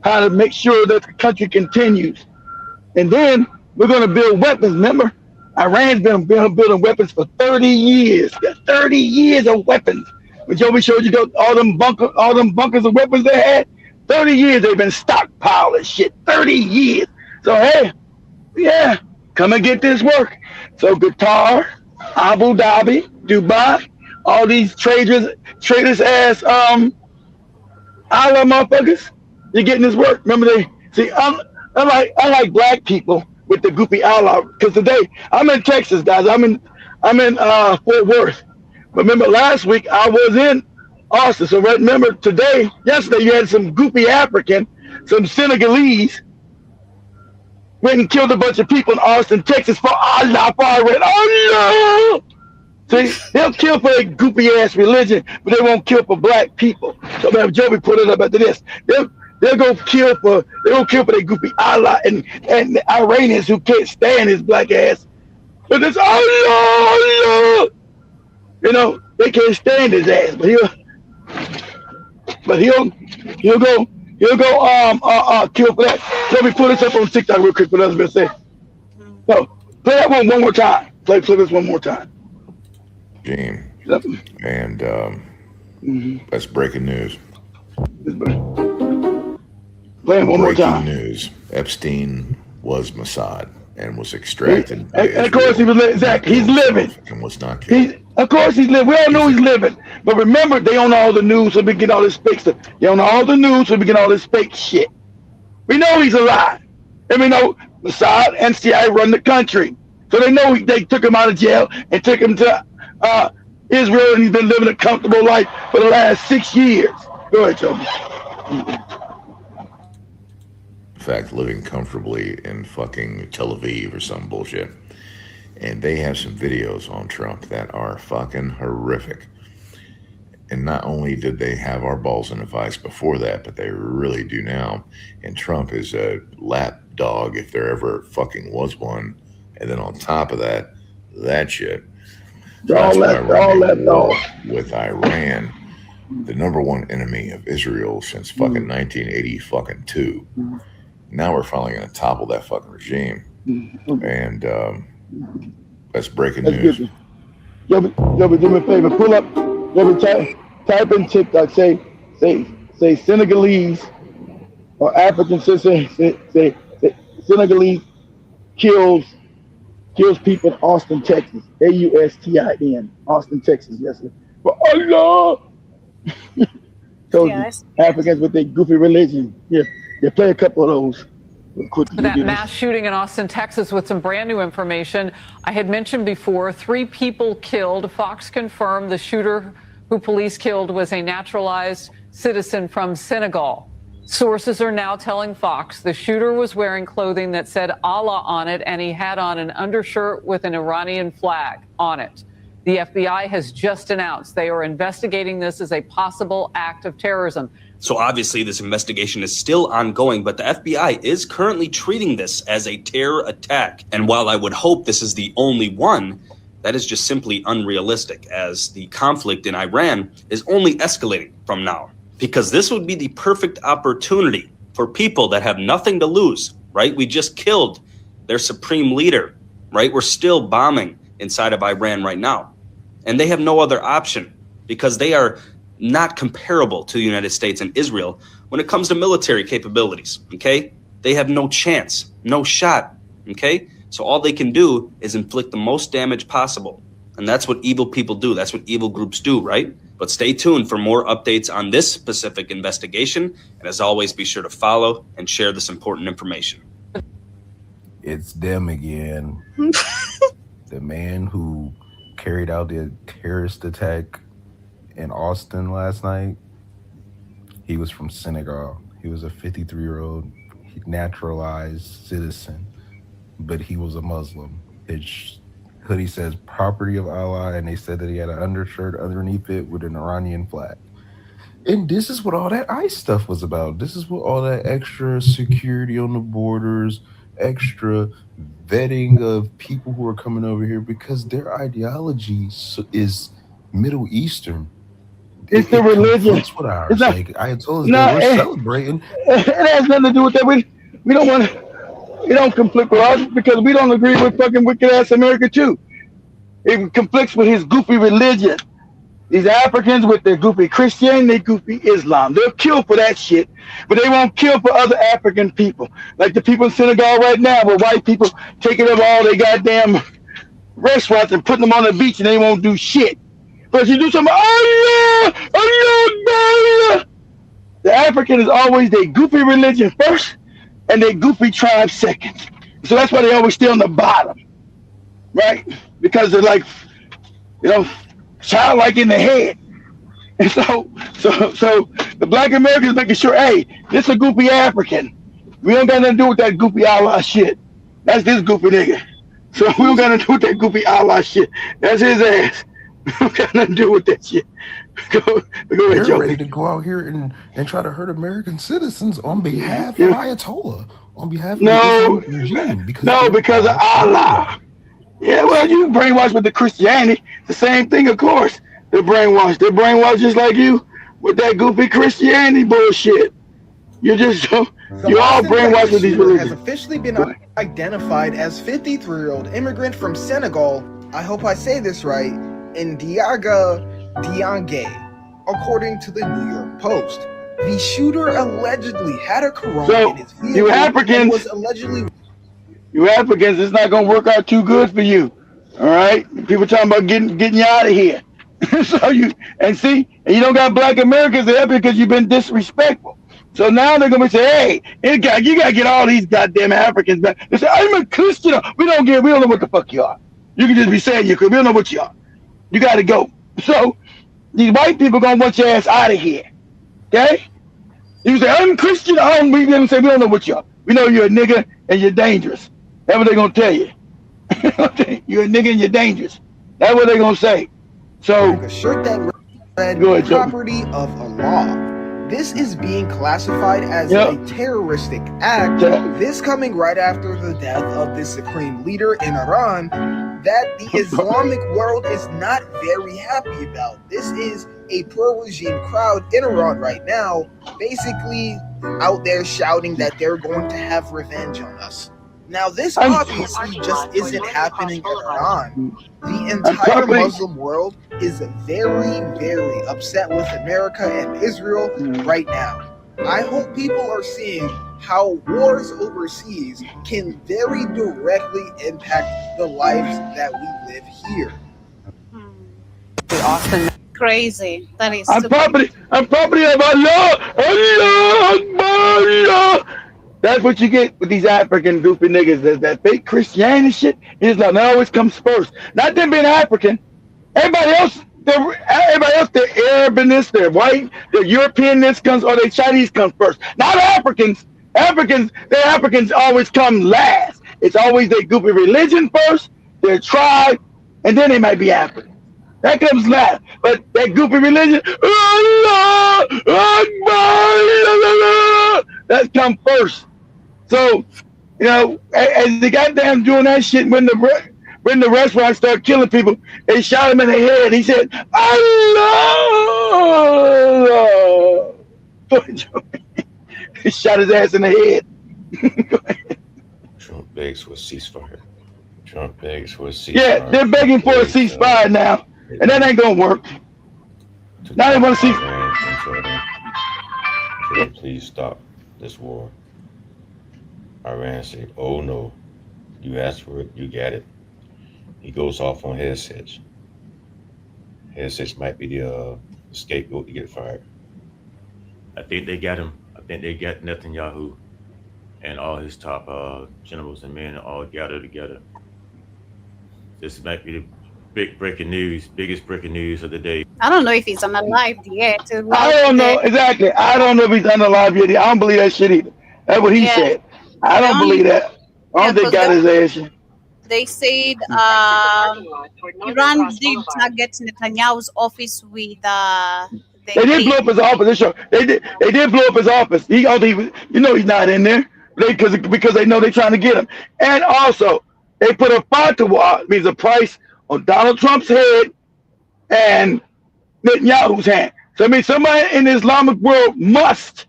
[SPEAKER 6] how to make sure that the country continues. And then we're going to build weapons. Remember, Iran's been building weapons for 30 years. 30 years of weapons. When Joey showed you all them bunkers of weapons they had, 30 years they've been stockpiling shit. 30 years. So hey, yeah, come and get this work. So Qatar, Abu Dhabi, Dubai, all these traitors ass Allah motherfuckers, you're getting this work. Remember I like black people with the goopy Allah, because today I'm in Texas, guys. I'm in Fort Worth. But remember last week I was in Austin. So remember yesterday you had some goopy African, some Senegalese went and killed a bunch of people in Austin, Texas for Allah, for Iran. Allah! See, they'll kill for their goopy ass religion, but they won't kill for black people. So man, Joey put it up after this. They'll go kill for their goopy Allah and the Iranians who can't stand his black ass. But it's Allah. They can't stand his ass, but he'll go kill for that. Let me put this up on TikTok real quick for what I was gonna say. So play that one more time. Play this one more time.
[SPEAKER 12] Game. And that's breaking news.
[SPEAKER 6] Play it one more time.
[SPEAKER 12] Breaking news. Epstein was Mossad and was extracted.
[SPEAKER 6] And of course he was he's living.
[SPEAKER 12] And was not killed.
[SPEAKER 6] Of course he's living. We all know he's living. But remember, they own all the news, so we get all this fake stuff. They own all the news, so we get all this fake shit. We know he's alive. And we know Mossad and CIA run the country. So they know they took him out of jail and took him to Israel, and he's been living a comfortable life for the last 6 years. Go ahead, Toby.
[SPEAKER 12] In fact, living comfortably in fucking Tel Aviv or some bullshit. And they have some videos on Trump that are fucking horrific. And not only did they have our balls in a vice before that, but they really do now. And Trump is a lap dog if there ever fucking was one. And then on top of that, that shit. So that's why we're in war with Iran, the number one enemy of Israel since fucking 1982. Now we're finally going to topple that fucking regime. And that's breaking news.
[SPEAKER 6] Yo, do me a favor. Pull up Type in TikTok, say Senegalese or African citizen, say Senegalese kills people in Austin, Texas. AUSTIN, Austin, Texas. Yes, sir. But Allah, told you, Africans with their goofy religion. Yeah, play a couple of those.
[SPEAKER 13] That mass shooting in Austin, Texas, with some brand new information. I had mentioned before, 3 people killed. Fox confirmed the shooter who police killed was a naturalized citizen from Senegal. Sources are now telling Fox the shooter was wearing clothing that said Allah on it, and he had on an undershirt with an Iranian flag on it. The FBI has just announced they are investigating this as a possible act of terrorism.
[SPEAKER 14] So obviously this investigation is still ongoing, but the FBI is currently treating this as a terror attack. And while I would hope this is the only one, that is just simply unrealistic, as the conflict in Iran is only escalating from now. Because this would be the perfect opportunity for people that have nothing to lose, right? We just killed their supreme leader, right? We're still bombing inside of Iran right now. And they have no other option because they are not comparable to the United States and Israel when it comes to military capabilities, okay? They have no chance, no shot, okay? So all they can do is inflict the most damage possible. And that's what evil people do. That's what evil groups do, right? But stay tuned for more updates on this specific investigation. And as always, be sure to follow and share this important information.
[SPEAKER 15] It's them again. The man who carried out the terrorist attack in Austin last night, he was from Senegal. He was a 53-year-old naturalized citizen, but he was a Muslim. His hoodie says property of Allah, and they said that he had an undershirt underneath it with an Iranian flag. And this is what all that ICE stuff was about. This is what all that extra security on the borders, extra vetting of people who are coming over here, because their ideology is Middle Eastern.
[SPEAKER 6] It's the religion.
[SPEAKER 15] That's what ours. It's not, like I told us, we're celebrating.
[SPEAKER 6] It has nothing to do with that. We don't want to. It don't conflict with us because we don't agree with fucking wicked ass America too. It conflicts with his goofy religion. These Africans with their goofy Christianity, their goofy Islam. They'll kill for that shit, but they won't kill for other African people. Like the people in Senegal right now, where white people taking up all their goddamn restaurants and putting them on the beach and they won't do shit. But if you do something, oh yeah, the African is always their goofy religion first and their goofy tribe second. So that's why they always stay on the bottom, right? Because they're like, childlike in the head. And so the black Americans making sure, hey, this is a goofy African. We don't got nothing to do with that goofy Allah shit. That's this goofy nigga. So we don't got nothing to do with that goofy Allah shit. That's his ass. We don't got nothing to do with that shit. Go ahead,
[SPEAKER 15] They're ready to go out here and try to hurt American citizens on behalf of Ayatollah, on behalf of the regime.
[SPEAKER 6] Because of Allah. Yeah, well, you brainwashed with the Christianity. The same thing, of course. They're brainwashed. They're brainwashed just like you with that goofy Christianity bullshit. You're all brainwashed with these religions.
[SPEAKER 16] Has officially been identified as 53-year-old immigrant from Senegal. I hope I say this right. Ndiaga Diange, according to the New York Post. The shooter allegedly had a Quran in his vehicle.
[SPEAKER 6] You Africans,
[SPEAKER 16] was allegedly.
[SPEAKER 6] You Africans, it's not gonna work out too good for you. All right, people talking about getting you out of here. So you don't got black Americans there because you've been disrespectful. So now they're gonna say, hey, you gotta get all these goddamn Africans back. They say, I'm a Christian. We don't know what the fuck you are. You can just be saying we don't know what you are. You gotta go. So these white people gonna want your ass out of here. Okay? You say, I'm Christian. We say we don't know what you are. We know you're a nigga and you're dangerous. That's what they're gonna tell you. You're a nigga and you're dangerous. That's what they're gonna say. So
[SPEAKER 16] a shirt that read property of Allah. This is being classified as a terroristic act. This coming right after the death of the supreme leader in Iran that the Islamic world is not very happy about. This is a pro-regime crowd in Iran right now, basically out there shouting that they're going to have revenge on us. Now, this obviously just isn't happening in Iran. The entire Muslim world is very, very upset with America and Israel right now. I hope people are seeing how wars overseas can very directly impact the lives that we live here.
[SPEAKER 2] Crazy. That is
[SPEAKER 6] I'm property of Allah. Allah. That's what you get with these African goofy niggas. There's that fake Christianity shit. Islam always comes first. Not them being African. Everybody else, their Arabness, their white, their Europeanness comes, or their Chinese comes first. Not Africans. Their Africans always come last. It's always their goofy religion first, their tribe, and then they might be African. That comes last. But that goofy religion, Allah Akbar, that comes first. So, you know, as they got down doing that shit, when the restaurant started killing people, they shot him in the head. He said, Allah. He shot his ass in the head.
[SPEAKER 17] Trump begs for a ceasefire.
[SPEAKER 6] Yeah, they're begging for a ceasefire now, and that ain't gonna work. Now they want to see.
[SPEAKER 17] Can you please stop this war? Iran said, "Oh no, you asked for it, you got it." He goes off on headsets. Headsets might be the scapegoat to get fired.
[SPEAKER 18] I think they got him. I think they got Netanyahu and all his top generals and men all gathered together. This might be the biggest breaking news of the day.
[SPEAKER 2] I don't know if he's unalived yet.
[SPEAKER 6] I don't know exactly. I don't know if he's unalive yet. I don't believe that shit either. That's what he said. I don't believe that. I don't think got his ass.
[SPEAKER 2] They said Iran did target Netanyahu's office with
[SPEAKER 6] they did blow up his office. They did blow up his office. He's not in there because they know they're trying to get him. And also, they put a fatwa, means a price on Donald Trump's head and Netanyahu's hand. So I mean, somebody in the Islamic world must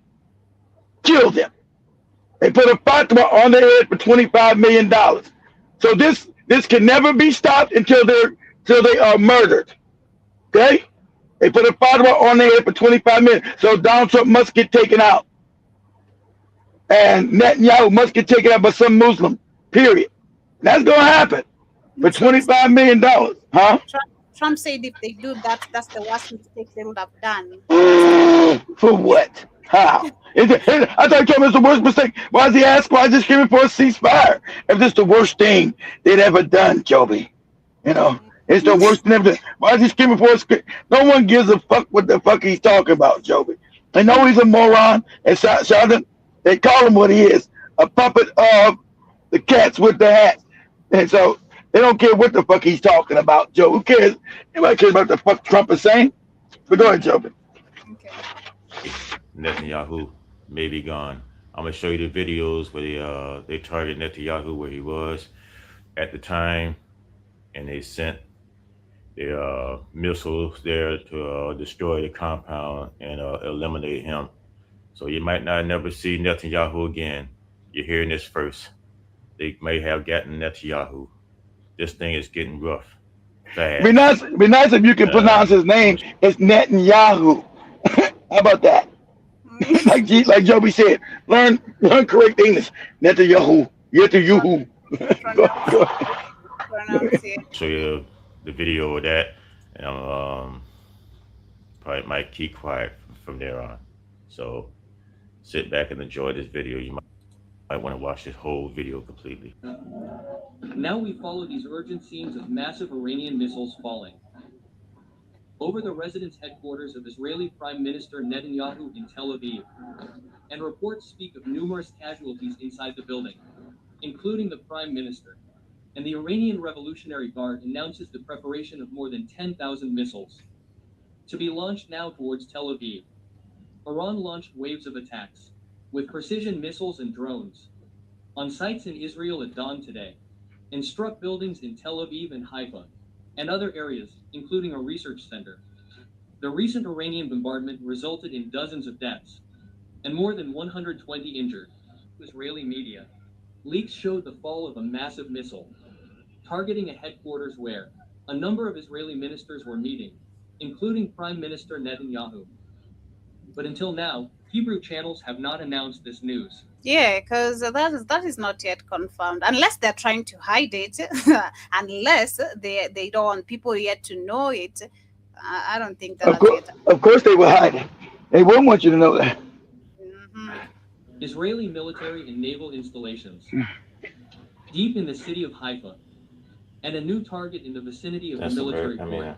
[SPEAKER 6] kill them. They put a fatwa on their head for $25 million. So this can never be stopped until they are murdered. Okay? They put a fatwa on their head for $25 million. So Donald Trump must get taken out. And Netanyahu must get taken out by some Muslim. Period. That's gonna happen for $25 million. Huh?
[SPEAKER 2] Trump said if they do that, that's the worst mistake they would have done.
[SPEAKER 6] For what? How? I thought Trump was the worst mistake. Why is he asking? Why is he screaming for a ceasefire? If this is the worst thing they'd ever done, Joby. You know, it's the worst thing ever done. Why is he screaming for a No one gives a fuck what the fuck he's talking about, Joby. They know he's a moron. And Sheldon, they call him what he is, a puppet of the cats with the hats. And so they don't care what the fuck he's talking about, Joe. Who cares? Anybody cares about the fuck Trump is saying? But go ahead, Joby.
[SPEAKER 18] Netanyahu may be gone. I'm gonna show you the videos where they targeted Netanyahu where he was at the time, and they sent their missiles there to destroy the compound and eliminate him. So you might not never see Netanyahu again. You're hearing this first. They may have gotten Netanyahu. This thing is getting rough. Fast.
[SPEAKER 6] Be nice if you can pronounce his name. It's Netanyahu. How about that? like Joby said, learn correct English. Netanyahu. Netanyahu.
[SPEAKER 18] Show you the video of that, and probably might keep quiet from there on. So sit back and enjoy this video. You might want to watch this whole video completely.
[SPEAKER 19] Now we follow these urgent scenes of massive Iranian missiles falling over the residence headquarters of Israeli Prime Minister Netanyahu in Tel Aviv, and reports speak of numerous casualties inside the building, including the Prime Minister. And the Iranian Revolutionary Guard announces the preparation of more than 10,000 missiles to be launched now towards Tel Aviv. Iran launched waves of attacks with precision missiles and drones on sites in Israel at dawn today, and struck buildings in Tel Aviv and Haifa, and other areas, including a research center. The recent Iranian bombardment resulted in dozens of deaths and more than 120 injured. Israeli media leaks showed the fall of a massive missile, targeting a headquarters where a number of Israeli ministers were meeting, including Prime Minister Netanyahu. But until now, Hebrew channels have not announced this news.
[SPEAKER 2] Yeah, because that is not yet confirmed, unless they're trying to hide it, unless they don't want people yet to know it. I don't think that.
[SPEAKER 6] Of course they will hide it. They won't want you to know that.
[SPEAKER 19] Israeli military and naval installations deep in the city of Haifa, and a new target in the vicinity of the military port.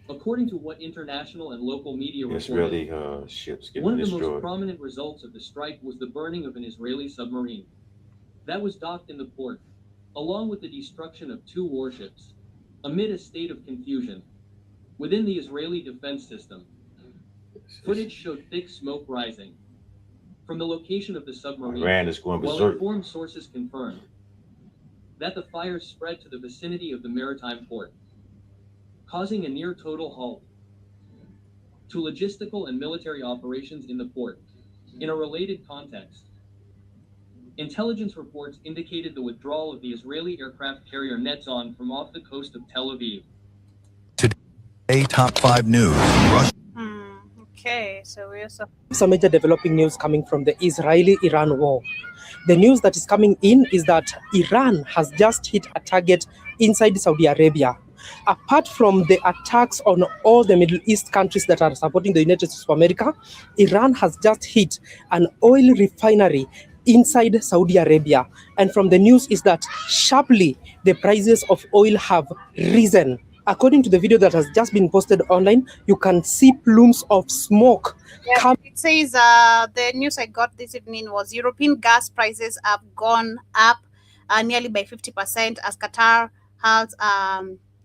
[SPEAKER 19] According to what international and local media reported,
[SPEAKER 17] ships getting
[SPEAKER 19] one of the
[SPEAKER 17] destroyed.
[SPEAKER 19] most prominent results of the strike was the burning of an Israeli submarine that was docked in the port, along with the destruction of 2 warships, amid a state of confusion within the Israeli defense system. Footage showed thick smoke rising from the location of the submarine,
[SPEAKER 17] Iran is going
[SPEAKER 19] while
[SPEAKER 17] berserk.
[SPEAKER 19] informed sources confirmed that the fire spread to the vicinity of the maritime port, causing a near total halt to logistical and military operations in the port. In a related context, intelligence reports indicated the withdrawal of the Israeli aircraft carrier Netzon from off the coast of Tel Aviv.
[SPEAKER 20] Today, top 5 news. Russia.
[SPEAKER 2] Okay, so we also
[SPEAKER 21] some major developing news coming from the Israeli-Iran war. The news that is coming in is that Iran has just hit a target inside Saudi Arabia. Apart from the attacks on all the Middle East countries that are supporting the United States of America, Iran has just hit an oil refinery inside Saudi Arabia. And from the news is that sharply the prices of oil have risen. According to the video that has just been posted online, you can see plumes of smoke.
[SPEAKER 2] It says the news I got this evening was European gas prices have gone up nearly by 50% as Qatar has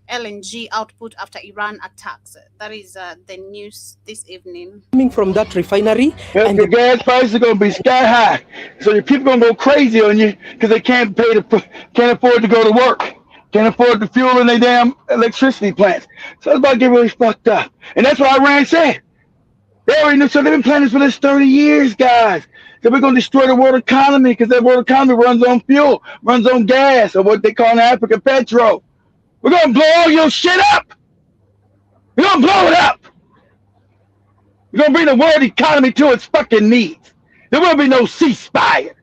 [SPEAKER 2] LNG output after Iran attacks. That is the news this evening.
[SPEAKER 21] Coming from that refinery,
[SPEAKER 6] and the gas prices are going to be sky high, so the people going to go crazy on you because they can't afford to go to work, can't afford the fuel in their damn electricity plants. So it's about to get really fucked up, and that's what Iran said. They already knew, so they've been planning for this 30 years, guys. So we're going to destroy the world economy because that world economy runs on fuel, runs on gas, or what they call in Africa petrol. We're going to blow all your shit up. We're going to blow it up. We're going to bring the world economy to its fucking knees. There will be no ceasefire.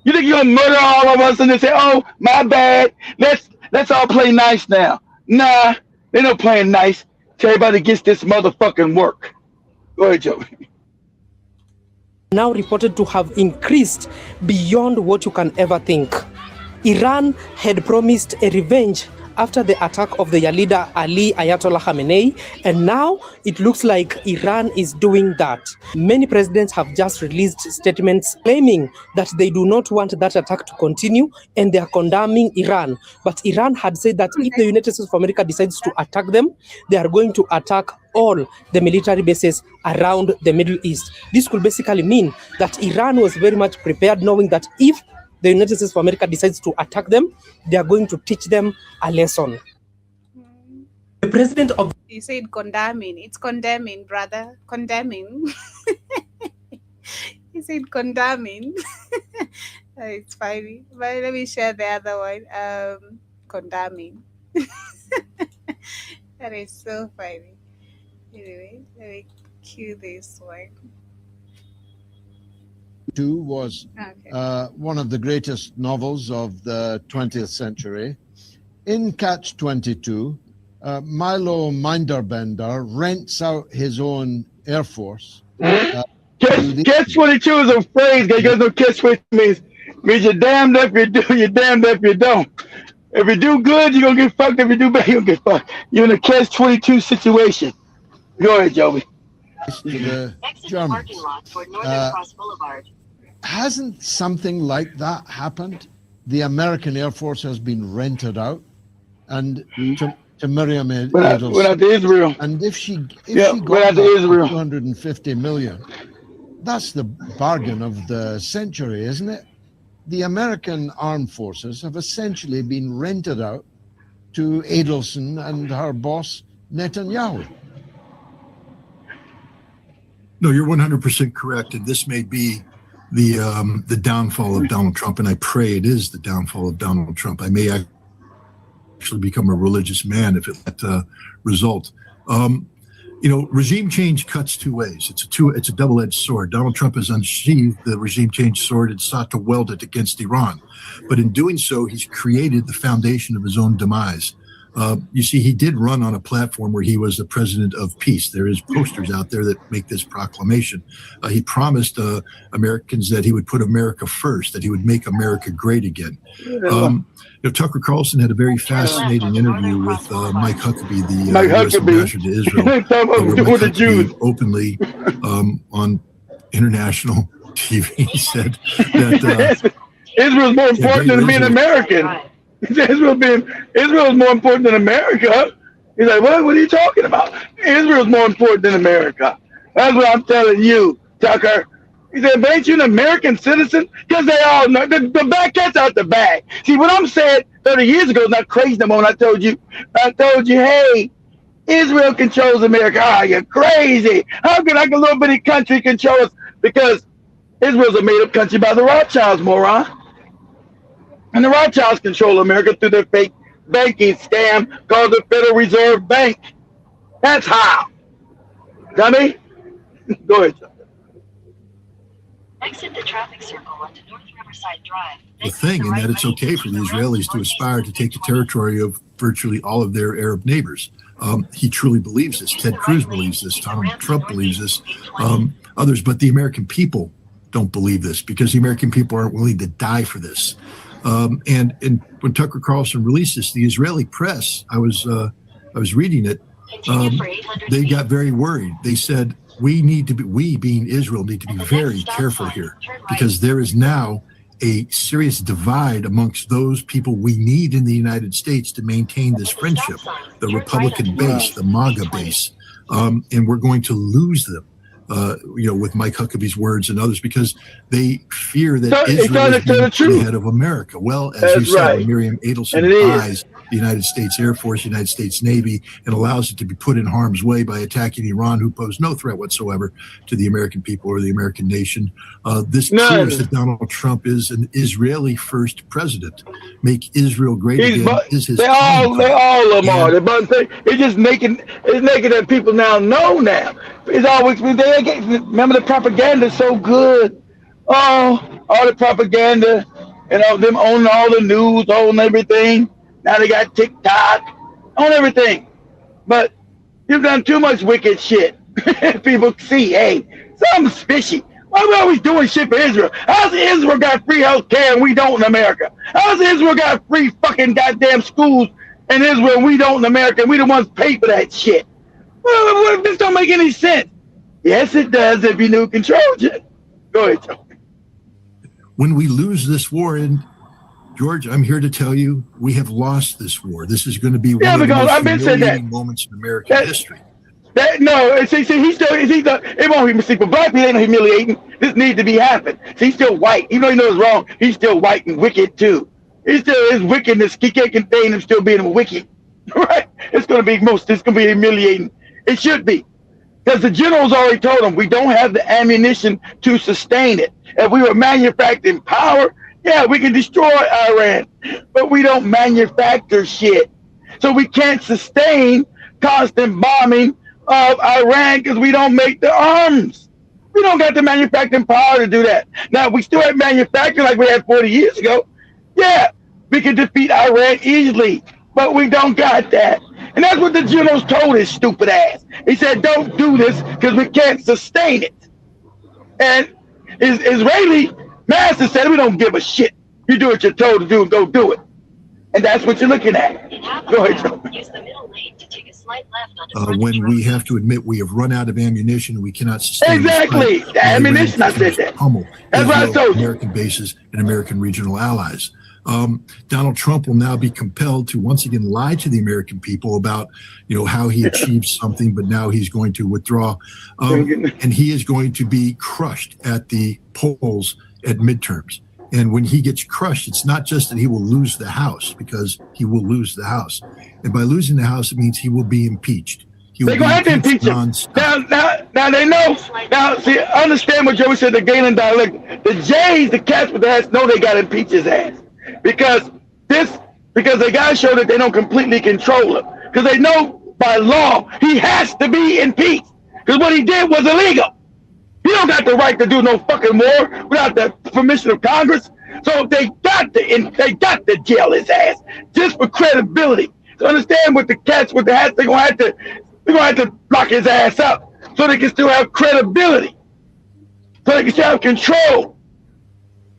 [SPEAKER 6] You think you're going to murder all of us and then say, oh, my bad. Let's all play nice now. Nah, they're not playing nice till everybody gets this motherfucking work. Go ahead, Joe.
[SPEAKER 21] Now reported to have increased beyond what you can ever think. Iran had promised a revenge after the attack of their leader Ali Ayatollah Khamenei, and now it looks like Iran is doing that. Many presidents have just released statements claiming that they do not want that attack to continue and they are condemning Iran. But Iran had said that if the United States of America decides to attack them, they are going to attack all the military bases around the Middle East. This could basically mean that Iran was very much prepared, knowing that if the United States of America decides to attack them, they are going to teach them a lesson. The president of...
[SPEAKER 2] You said condemning. It's condemning, brother. Condemning. He said condemning. It's funny. But let me share the other one. Condemning. That is so funny. Anyway, let me cue this one.
[SPEAKER 8] Was one of the greatest novels of the 20th century. In Catch-22, Milo Minderbender rents out his own Air Force.
[SPEAKER 6] Catch-22 is a phrase, guys. No catch-22 means you're damned if you do, you're damned if you don't. If you do good, you're going to get fucked. If you do bad, you're going to get fucked. You're in a Catch-22 situation. Go ahead, Joey.
[SPEAKER 8] To the Germans. Hasn't something like that happened? The American Air Force has been rented out, and to Miriam Edelson.
[SPEAKER 6] Went out to Israel.
[SPEAKER 8] And if she
[SPEAKER 6] went out to Israel.
[SPEAKER 8] 250 million, that's the bargain of the century, isn't it? The American armed forces have essentially been rented out to Edelson and her boss Netanyahu.
[SPEAKER 22] No, you're 100% correct, and this may be
[SPEAKER 1] the downfall of Donald Trump, and I pray it is the downfall of Donald Trump. I may actually become a religious man if it result. Regime change cuts two ways. It's a double-edged sword. Donald Trump has unsheathed the regime change sword and sought to weld it against Iran, but in doing so, he's created the foundation of his own demise. You see, he did run on a platform where he was the president of peace. There is posters out there that make this proclamation. He promised Americans that he would put America first, that he would make America great again. Tucker Carlson had a very fascinating interview with Mike Huckabee, the U.S. ambassador to Israel, where Mike Huckabee openly on international TV said that
[SPEAKER 6] Israel's more important than being American. Israel's more important than America. He's like, what are you talking about? Israel's more important than America. That's what I'm telling you, Tucker. He said, but ain't you an American citizen? Because they all know. The bad cat's out the bag. See, what I'm saying 30 years ago is not crazy no more. When I told you, hey, Israel controls America. Ah, you're crazy. How can a little bitty country control us? Because Israel's a made-up country by the Rothschilds, moron. And the Rothschilds control America through their fake banking scam called the Federal Reserve Bank. That's how. Dummy? Go ahead.
[SPEAKER 9] Exit the traffic circle onto North Riverside Drive.
[SPEAKER 1] The thing, and that it's okay for the Israelis to aspire to take the territory of virtually all of their Arab neighbors. He truly believes this. Ted Cruz believes this. Donald Trump believes this. Others, but the American people don't believe this because the American people aren't willing to die for this. And when Tucker Carlson released this, the Israeli press, I was reading it, they got very worried. They said, we being Israel need to be very careful here because there is now a serious divide amongst those people we need in the United States to maintain this friendship, the Republican base, the MAGA base, and we're going to lose them. With Mike Huckabee's words and others, because they fear that Israel is being ahead of America. Well, as you said, Miriam Adelson buys the United States Air Force, United States Navy, and allows it to be put in harm's way by attacking Iran, who pose no threat whatsoever to the American people or the American nation. This proves that Donald Trump is an Israeli first president. Make Israel great again is his
[SPEAKER 6] all of them are. It's just making that people now know now. It's always remember the propaganda is so good. Oh, all the propaganda and all them owning all the news, owning everything. Now they got TikTok, own everything. But you've done too much wicked shit. People see, hey, something's fishy. Why are we always doing shit for Israel? How's Israel got free health care and we don't in America? How's Israel got free fucking goddamn schools in Israel and we don't in America? We the ones pay for that shit. Well, this don't make any sense. Yes, it does if you knew who controlled you. Go ahead, Joe.
[SPEAKER 1] When we lose this war, and George, I'm here to tell you, we have lost this war. This is going to be one of the most humiliating moments in American history. It won't be for black people, ain't no humiliating. This needs to be happening. See, he's still white. Even though he knows wrong, he's still white and wicked too. He's still his wickedness. He can't contain him still being wicked. Right? It's going to be humiliating. It should be. Because the generals already told him we don't have the ammunition to sustain it. If we were manufacturing power, yeah, we can destroy Iran, but we don't manufacture shit. So we can't sustain constant bombing of Iran because we don't make the arms. We don't got the manufacturing power to do that. Now, if we still had manufacturing like we had 40 years ago, yeah, we could defeat Iran easily, but we don't got that. And that's what the generals told his stupid ass. He said, don't do this because we can't sustain it. And his Israeli master said, we don't give a shit. You do what you're told to do and go do it. And that's what you're looking at. Go ahead, Joe.
[SPEAKER 9] Use the middle lane to take a slight left onto
[SPEAKER 1] when we have to admit we have run out of ammunition and we cannot sustain
[SPEAKER 6] exactly the ammunition. I said that. That's what I told you.
[SPEAKER 1] American bases and American regional allies. Donald Trump will now be compelled to once again lie to the American people about, how he achieved something, but now he's going to withdraw, and he is going to be crushed at the polls at midterms. And when he gets crushed, it's not just that he will lose the House, because he will lose the House, and by losing the House, it means he will be impeached.
[SPEAKER 6] They're going to have to impeach him. Now, Now they know. Now, see, understand what Joey said, the Galen dialect. The Jays, the cats with the hats, know they got to impeach his ass. Because they got to show that they don't completely control him. Because they know by law, he has to be impeached. Because what he did was illegal. He don't got the right to do no fucking war without the permission of Congress. So they got to jail his ass just for credibility. To understand what the cats with the hats, they're gonna have to lock his ass up so they can still have credibility, so they can still have control.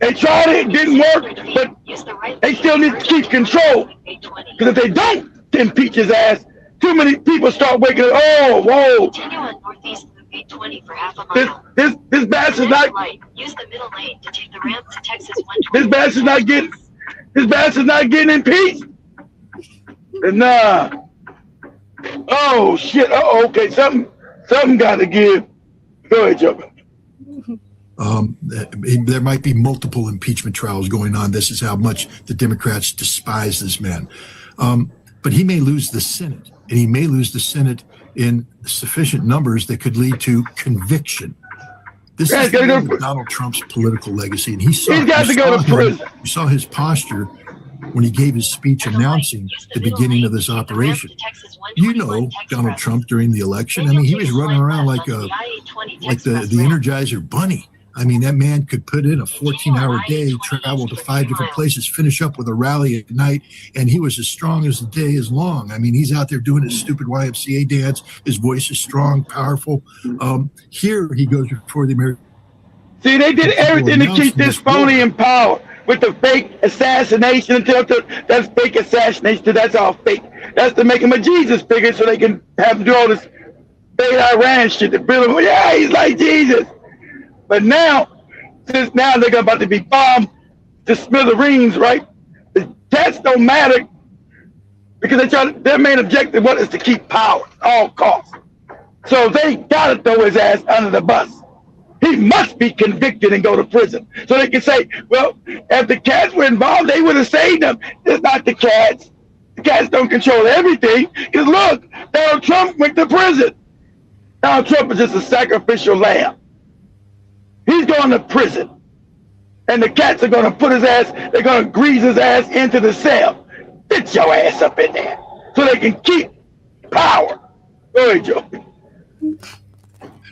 [SPEAKER 6] They tried it didn't work, but they still need to keep control. Because if they don't impeach his ass, too many people start waking up. Oh, whoa!
[SPEAKER 9] Continue on northeast Loop 820 for half a mile.
[SPEAKER 6] This bastard's not.
[SPEAKER 9] Use the middle lane to take the ramp to Texas 120.
[SPEAKER 6] This bastard's not getting impeached. Nah. Oh shit. Oh, okay. Something got to give. Go ahead, Joe.
[SPEAKER 1] There might be multiple impeachment trials going on. This is how much the Democrats despise this man. But he may lose the Senate, and he may lose the Senate in sufficient numbers that could lead to conviction. This is Donald Trump's political legacy, and he's got to go to prison. You saw his posture when he gave his speech announcing the beginning of this operation. You know Donald Trump during the election. I mean, he was running around like the Energizer Bunny. I mean, that man could put in a 14-hour day, travel to 5 different places, finish up with a rally at night, and he was as strong as the day is long. I mean, he's out there doing his stupid YMCA dance. His voice is strong, powerful. Here he goes before the American.
[SPEAKER 6] See, they did everything to keep this phony in power with the fake assassination until that's fake assassination. That's all fake. That's to make him a Jesus figure so they can have him do all this fake Iran shit to build him. Yeah, he's like Jesus. But now, since now they're about to be bombed to smithereens, right? The cats don't matter because their main objective is to keep power at all costs. So they gotta throw his ass under the bus. He must be convicted and go to prison. So they can say, well, if the cats were involved, they would have saved them. It's not the cats. The cats don't control everything. Because look, Donald Trump went to prison. Donald Trump is just a sacrificial lamb. He's going to prison. And the cats are going to put his ass, they're going to grease his ass into the cell. Get your ass up in there so they can keep power. Go ahead, Joe.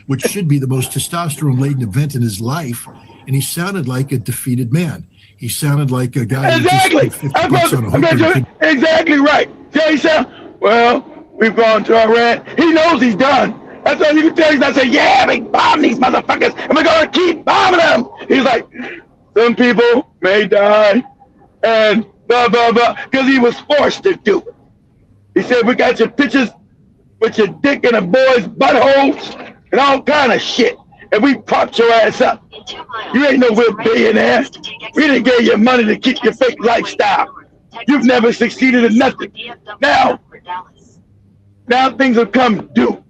[SPEAKER 1] Which should be the most testosterone-laden event in his life, and he sounded like a defeated man. He sounded like a guy
[SPEAKER 6] exactly.
[SPEAKER 1] Who just
[SPEAKER 6] exactly right. See how he sound? Well, we've gone to Iran. He knows he's done. That's all you can tell. He's not saying, yeah, we bomb these motherfuckers, and we're going to keep bombing them. He's like, some people may die, and blah, blah, blah, because he was forced to do it. He said, we got your pictures with your dick in a boy's buttholes and all kind of shit, and we propped your ass up. You ain't no real billionaire. We didn't give you money to keep your fake lifestyle. You've never succeeded in nothing. Now things have come due.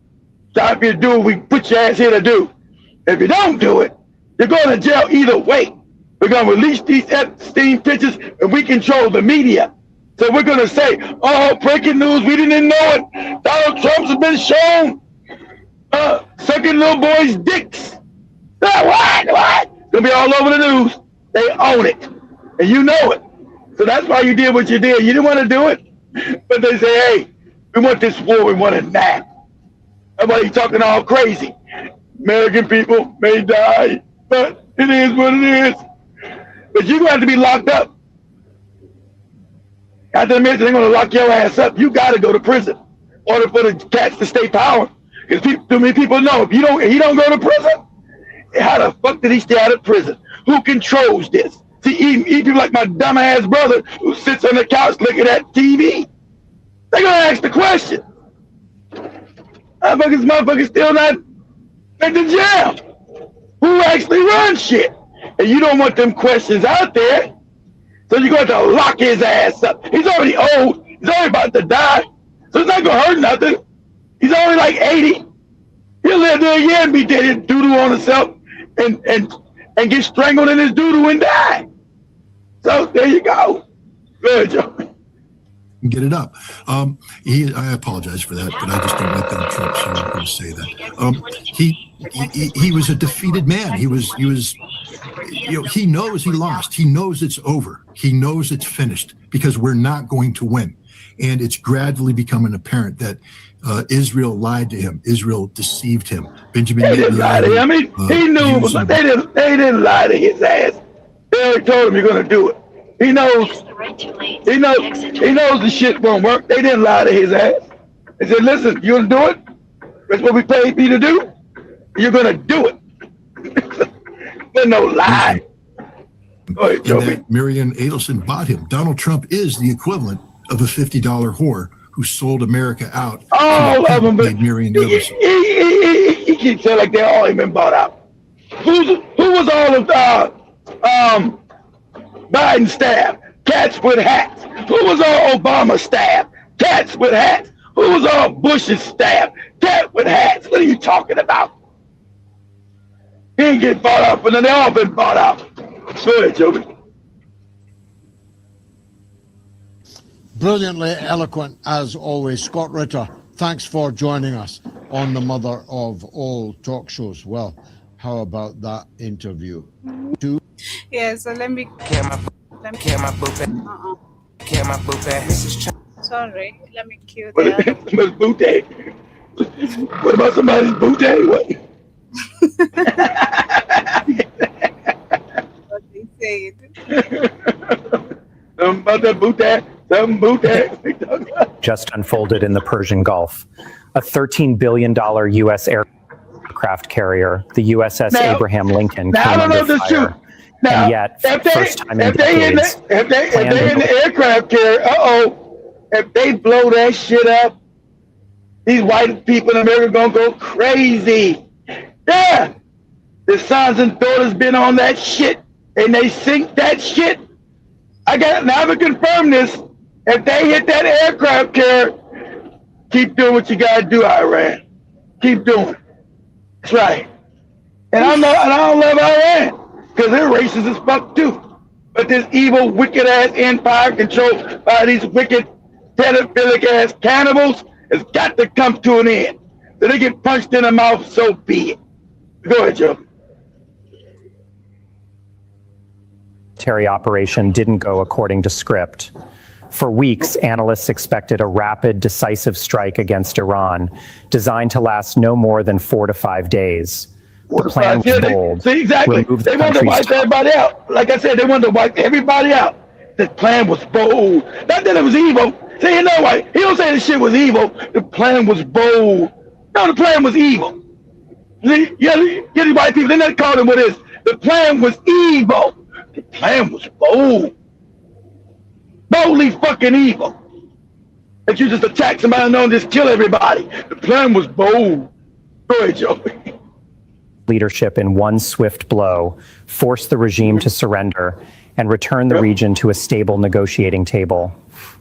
[SPEAKER 6] Time for you to do what we put your ass here to do. If you don't do it, you're going to jail either way. We're going to release these Epstein pictures, and we control the media. So we're going to say, oh, breaking news, we didn't know it. Donald Trump's been shown sucking little boys' dicks. What? It's going to be all over the news. They own it. And you know it. So that's why you did what you did. You didn't want to do it. But they say, hey, we want this war. We want it now. That's why he's talking all crazy. American people may die, but it is what it is. But you're going to have to be locked up. After the minute they're going to lock your ass up, you got to go to prison in order for the cats to stay power. Because too many people know if he don't go to prison, how the fuck did he stay out of prison? Who controls this? See, even people like my dumbass brother who sits on the couch looking at TV, they're going to ask the question. Motherfuckers still not in the jail. Who actually runs shit? And you don't want them questions out there. So you're going to lock his ass up. He's already old. He's already about to die. So it's not going to hurt nothing. He's only like 80. He'll live there a year and be dead and doo-doo on himself and get strangled in his doo-doo and die. So there you go. Good, Joe.
[SPEAKER 1] get it up. I apologize for that, but I just don't like Donald Trump, so I'm not going to say that. He was a defeated man. He was, he knows he lost. He knows it's over. He knows it's finished because we're not going to win. And it's gradually becoming apparent that Israel lied to him. Israel deceived him. Benjamin
[SPEAKER 6] They didn't lie to him. I mean, he knew, but they didn't lie to his ass. They told him you're going to do it. He knows the shit won't work. They didn't lie to his ass. They said, listen, you're going to do it? That's what we paid you to do? You're going to do it. There's no lie. Go ahead, Joe.
[SPEAKER 1] And that Marianne Adelson bought him. Donald Trump is the equivalent of a $50 whore who sold America out.
[SPEAKER 6] All of them, but he keeps saying like they all ain't been bought out. Who was all of Biden's staff? Cats with hats. Who was all Obama's staff? Cats with hats. Who was all Bush's staff? Cat with hats. What are you talking about? He ain't get bought out, but then they all been bought out. Go ahead, Joby.
[SPEAKER 4] Brilliantly eloquent as always, Scott Ritter. Thanks for joining us on the mother of all talk shows. Well, how about that interview?
[SPEAKER 2] Yeah, so let me. Sorry, let me cue that.
[SPEAKER 6] What about somebody's booty? What?
[SPEAKER 2] What they said.
[SPEAKER 6] Something about that booty. Something booty.
[SPEAKER 22] Just unfolded in the Persian Gulf. A $13 billion U.S. aircraft carrier, the USS Abraham Lincoln, came under fire.
[SPEAKER 6] Now,
[SPEAKER 22] and yet, first time in decades,
[SPEAKER 6] if they in the aircraft carrier, if they blow that shit up, these white people in America gonna go crazy. Yeah, the sons and daughters been on that shit, and they sink that shit. I haven't confirmed this. If they hit that aircraft carrier, keep doing what you gotta do, Iran. Keep doing it. That's right. And I don't love Iran because they're racist as fuck too. But this evil, wicked ass empire controlled by these wicked, pedophilic ass cannibals has got to come to an end. So they get punched in the mouth, so be it. Go ahead, Joe.
[SPEAKER 22] military operation didn't go according to script. For weeks, analysts expected a rapid, decisive strike against Iran, designed to last no more than 4 to 5 days. The plan was bold.
[SPEAKER 6] See, exactly. They wanted to wipe everybody out. Like I said, they wanted to wipe everybody out. The plan was bold. Not that it was evil. See, you know what? He don't say the shit was evil. The plan was bold. No, the plan was evil. See, yeah, these white people, they're not calling what it is. The plan was evil. The plan was bold. Boldly fucking evil. That you just attack somebody and just kill everybody. The plan was bold. Go ahead, Joey.
[SPEAKER 22] Leadership in one swift blow forced the regime to surrender and return the region to a stable negotiating table.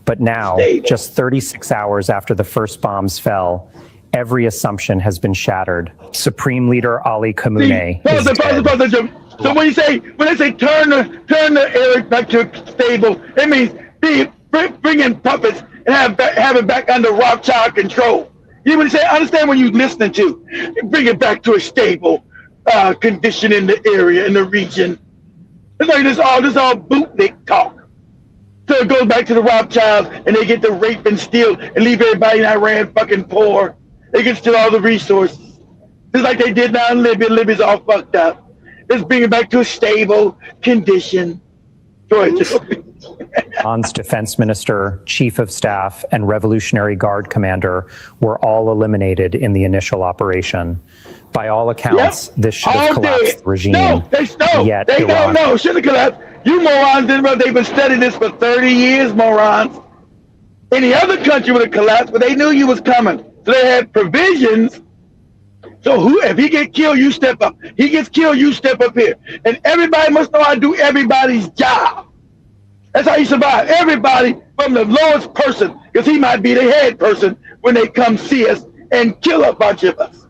[SPEAKER 22] But now, just 36 hours after the first bombs fell, every assumption has been shattered. Supreme Leader Ali Khamenei is dead.
[SPEAKER 6] So when they say turn the area back to stable, it means bring in puppets and have it back under Rothschild control. You would say, understand what you're listening to. Bring it back to a stable condition in the area, in the region. It's like this all bootleg talk. So it goes back to the Rothschilds and they get to rape and steal and leave everybody in Iran fucking poor. They can steal all the resources. Just like they did now in Libya. Libya's all fucked up. Let's bring it back to a stable condition. Go ahead, Joe.
[SPEAKER 22] Iran's defense minister, chief of staff, and Revolutionary Guard commander were all eliminated in the initial operation. By all accounts, this should have collapsed the regime.
[SPEAKER 6] No, shouldn't have collapsed. You morons didn't know they've been studying this for 30 years, morons. Any other country would have collapsed, but they knew you was coming. So they had provisions. So if he gets killed, you step up. He gets killed, you step up here. And everybody must know how to do everybody's job. That's how you survive. Everybody from the lowest person, because he might be the head person when they come see us and kill a bunch of us.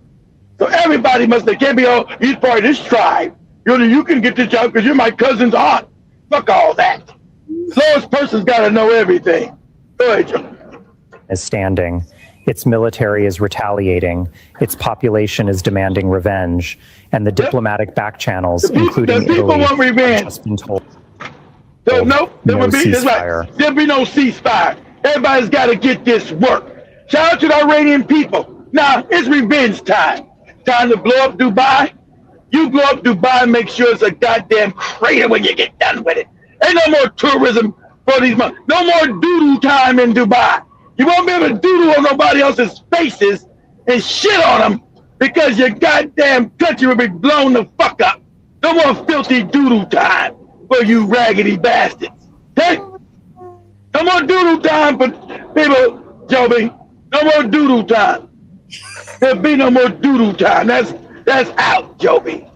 [SPEAKER 6] So everybody they can't be, he's part of this tribe. You can get the job because you're my cousin's aunt. Fuck all that. Lowest person's got to know everything. Go ahead, Joe.
[SPEAKER 22] Is standing. Its military is retaliating. Its population is demanding revenge. And the diplomatic back channels, including
[SPEAKER 6] people
[SPEAKER 22] Italy,
[SPEAKER 6] want revenge.
[SPEAKER 22] have just been told
[SPEAKER 6] So, no, there
[SPEAKER 22] no
[SPEAKER 6] would be
[SPEAKER 22] ceasefire.
[SPEAKER 6] there'll be no ceasefire. Everybody's got to get this work. Shout out to the Iranian people. Now it's revenge time. Time to blow up Dubai. You blow up Dubai and make sure it's a goddamn crater when you get done with it. Ain't no more tourism for these months. No more doodle time in Dubai. You won't be able to doodle on nobody else's faces and shit on them because your goddamn country will be blown the fuck up. No more filthy doodle time for you raggedy bastards. Okay? No more doodle time for people, Joby. No more doodle time. There'll be no more doodle time. That's out, Joby.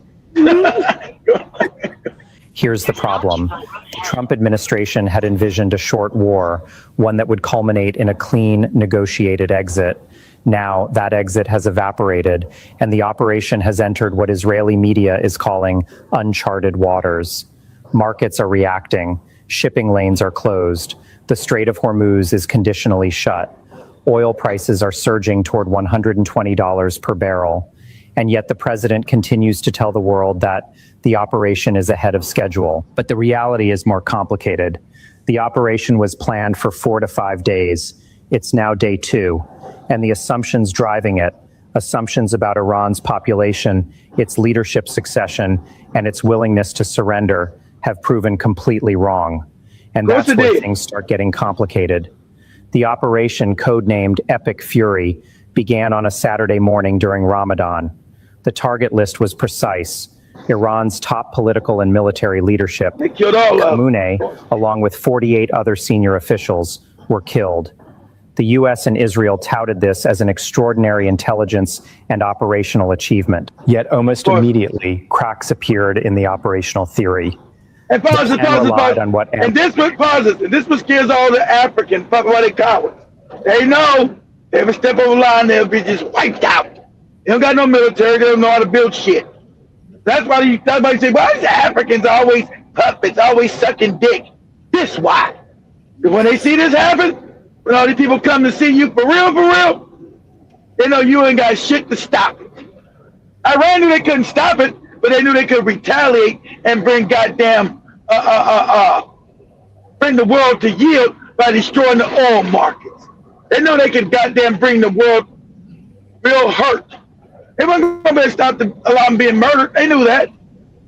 [SPEAKER 22] Here's the problem. The Trump administration had envisioned a short war, one that would culminate in a clean, negotiated exit. Now that exit has evaporated, and the operation has entered what Israeli media is calling uncharted waters. Markets are reacting. Shipping lanes are closed. The Strait of Hormuz is conditionally shut. Oil prices are surging toward $120 per barrel. And yet the president continues to tell the world that the operation is ahead of schedule. But the reality is more complicated. The operation was planned for 4 to 5 days. It's now day 2. And the assumptions driving it, assumptions about Iran's population, its leadership succession, and its willingness to surrender, have proven completely wrong. And that's where things start getting complicated. The operation, codenamed Epic Fury, began on a Saturday morning during Ramadan. The target list was precise. Iran's top political and military leadership, Khamenei, along with 48 other senior officials, were killed. The U.S. and Israel touted this as an extraordinary intelligence and operational achievement. Yet almost immediately, cracks appeared in the operational theory.
[SPEAKER 6] And pause. And this what scares all the African fucking cowards. They know if they ever step over the line, they'll be just wiped out. They don't got no military. They don't know how to build shit. That's why you say, why is Africans always puppets, always sucking dick? This why. Because when they see this happen, when all these people come to see you for real, they know you ain't got shit to stop it. Iran knew they couldn't stop it, but they knew they could retaliate and bring goddamn bring the world to yield by destroying the oil markets. They know they could goddamn bring the world real hurt. They weren't going to stop a lot of them being murdered. They knew that.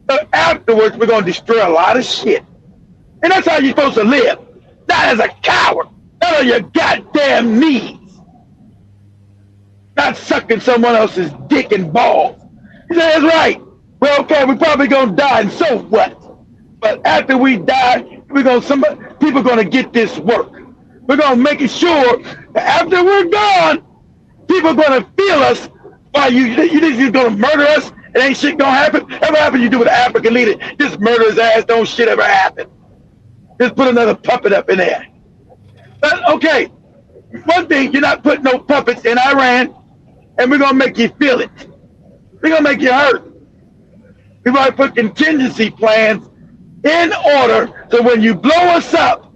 [SPEAKER 6] But afterwards, we're going to destroy a lot of shit. And that's how you're supposed to live. Not as a coward. Not on your goddamn knees. Not sucking someone else's dick and balls. He said, that's right. Well, okay, we're probably going to die, and so what? But after we die, people are going to get this work. We're going to make it sure that after we're gone, people are going to feel us. Why you think you're going to murder us and ain't shit going to happen? Ever happen you do with an African leader? Just murder his ass, don't shit ever happen. Just put another puppet up in there. But okay, one thing, you're not putting no puppets in Iran, and we're going to make you feel it. We're going to make you hurt. We're going to put contingency plans in order so when you blow us up,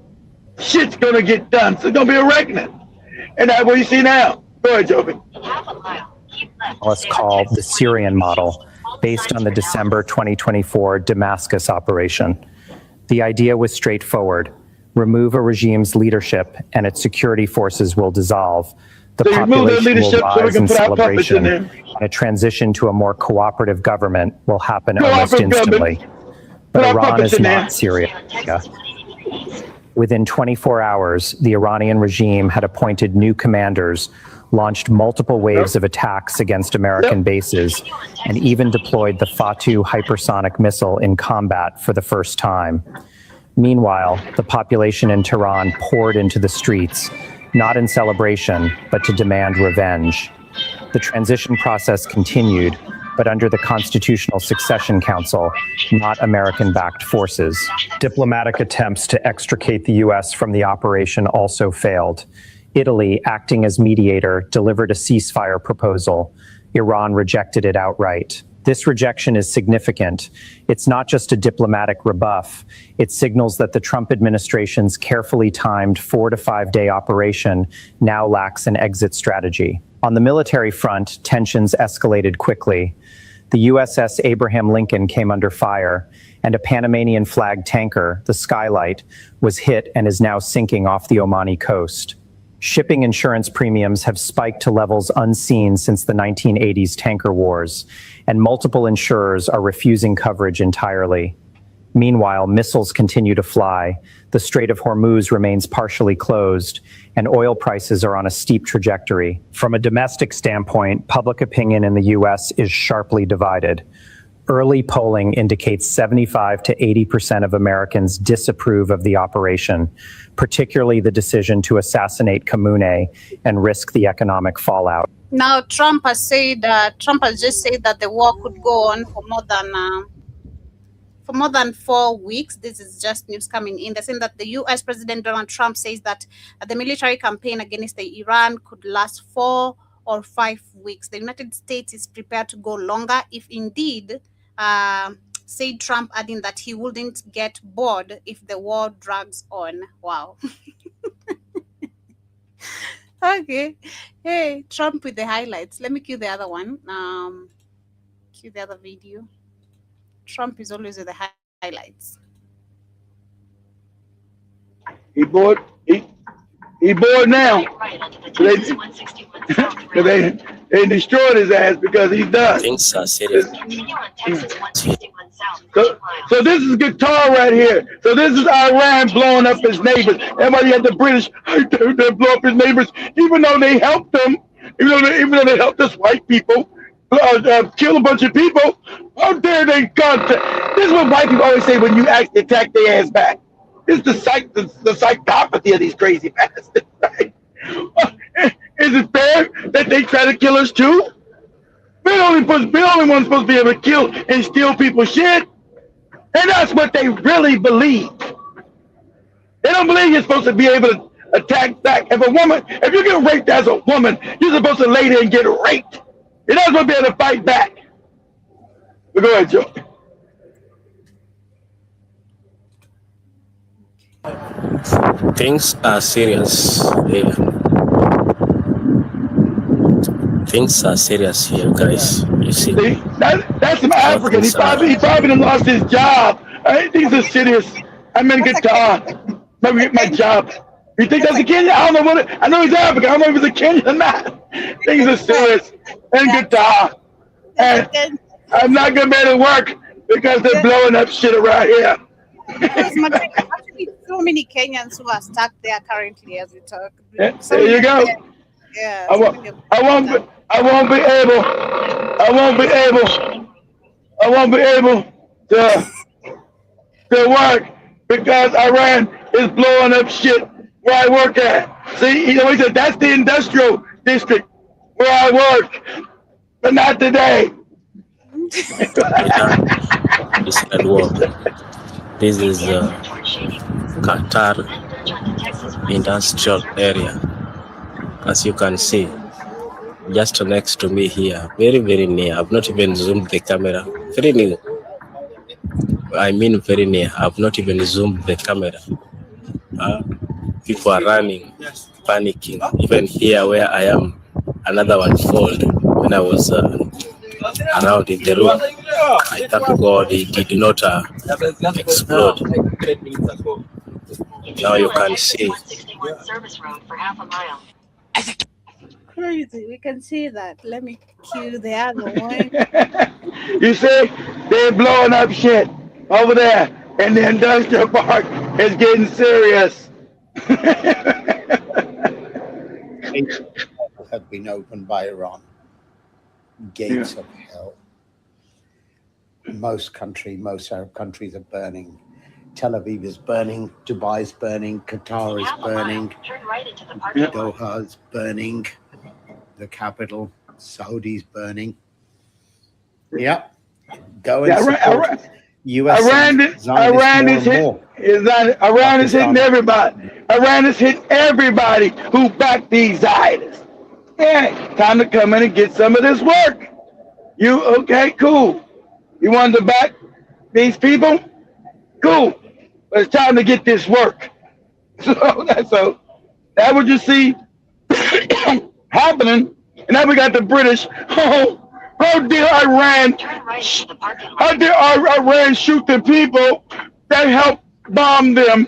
[SPEAKER 6] shit's going to get done. So it's going to be a reckoning. And that's what you see now. Go ahead, Joby.
[SPEAKER 22] Let's call the Syrian model, based on the December 2024 Damascus operation. The idea was straightforward. Remove a regime's leadership and its security forces will dissolve. The population will rise in celebration, and a transition to a more cooperative government will happen almost instantly. But Iran is not Syria. Within 24 hours, the Iranian regime had appointed new commanders, launched multiple waves of attacks against American bases, and even deployed the Fatu hypersonic missile in combat for the first time. Meanwhile, the population in Tehran poured into the streets, not in celebration, but to demand revenge. The transition process continued, but under the Constitutional Succession Council, not American-backed forces. Diplomatic attempts to extricate the U.S. from the operation also failed. Italy, acting as mediator, delivered a ceasefire proposal. Iran rejected it outright. This rejection is significant. It's not just a diplomatic rebuff. It signals that the Trump administration's carefully timed 4 to 5 day operation now lacks an exit strategy. On the military front, tensions escalated quickly. The USS Abraham Lincoln came under fire, and a Panamanian flagged tanker, the Skylight, was hit and is now sinking off the Omani coast. Shipping insurance premiums have spiked to levels unseen since the 1980s tanker wars, and multiple insurers are refusing coverage entirely. Meanwhile, missiles continue to fly, the Strait of Hormuz remains partially closed, and oil prices are on a steep trajectory. From a domestic standpoint, public opinion in the U.S. is sharply divided. Early polling indicates 75 to 80% of Americans disapprove of the operation, particularly the decision to assassinate Khamenei and risk the economic fallout.
[SPEAKER 2] Now, Trump has just said that the war could go on for more than 4 weeks. This is just news coming in. They're saying that the U.S. President Donald Trump says that the military campaign against Iran could last 4 or 5 weeks. The United States is prepared to go longer if indeed, said Trump, adding that he wouldn't get bored if the war drags on. Wow. Okay. Hey, Trump with the highlights. Let me cue the other one. Cue the other video. Trump is always with the highlights.
[SPEAKER 6] He bored. He bored now. They destroyed his ass because he's done.
[SPEAKER 3] Things are serious.
[SPEAKER 6] So this is Qatar right here. So this is Iran blowing up his neighbors. Everybody had the British they blow up his neighbors, even though they helped them, even though they helped us white people kill a bunch of people. How dare they gun? This is what white people always say when you actually attack their ass back. It's the psychopathy of these crazy bastards, right? Is it fair that they try to kill us too? We're the only ones supposed to be able to kill and steal people's shit. And that's what they really believe. They don't believe you're supposed to be able to attack back. If you get raped as a woman, you're supposed to lay there and get raped. You're not supposed to be able to fight back. But go ahead, Joe.
[SPEAKER 3] Things are serious here. Things are serious here, guys. You see,
[SPEAKER 6] that's some African. He probably done lost his job. Things are serious. I'm in Qatar. Let me get my job. You think that's a Kenyan? I don't know I know he's African. I don't know if he's a Kenyan or not. Things are serious in Qatar. And I'm not gonna be able to work because they're blowing up shit around here.
[SPEAKER 2] Actually, so many Kenyans who are stuck there currently as we talk.
[SPEAKER 6] There you go.
[SPEAKER 2] Yeah.
[SPEAKER 6] I won't be able to work because Iran is blowing up shit where I work at. See, he said that's the industrial district where I work, but not today.
[SPEAKER 3] This is Qatar industrial area. As you can see, just next to me here, very, very near. I've not even zoomed the camera. Very near. I mean very near. I've not even zoomed the camera. People are running, panicking. Even here where I am, another one folded when I was around in the room. I thank God it did not explode. Now you can see.
[SPEAKER 2] Crazy. We can see that. Let me cue the other one.
[SPEAKER 6] You see, they're blowing up shit over there, and the industrial park is getting serious.
[SPEAKER 5] Have been opened by Iran. Gates of hell. Most Arab countries are burning. Tel Aviv is burning, Dubai is burning, Qatar is burning, Doha is burning, the capital, Saudi's burning. Yep. Go and support US.
[SPEAKER 6] Iran is hitting everybody. Iran is hitting everybody who backed these Zionists. Yeah, time to come in and get some of this work. You okay? Cool. You wanted to back these people? Cool. But it's time to get this work. So that what you see happening. And now we got the British. Oh, how dare Iran? How dare Iran shoot the people that help bomb them?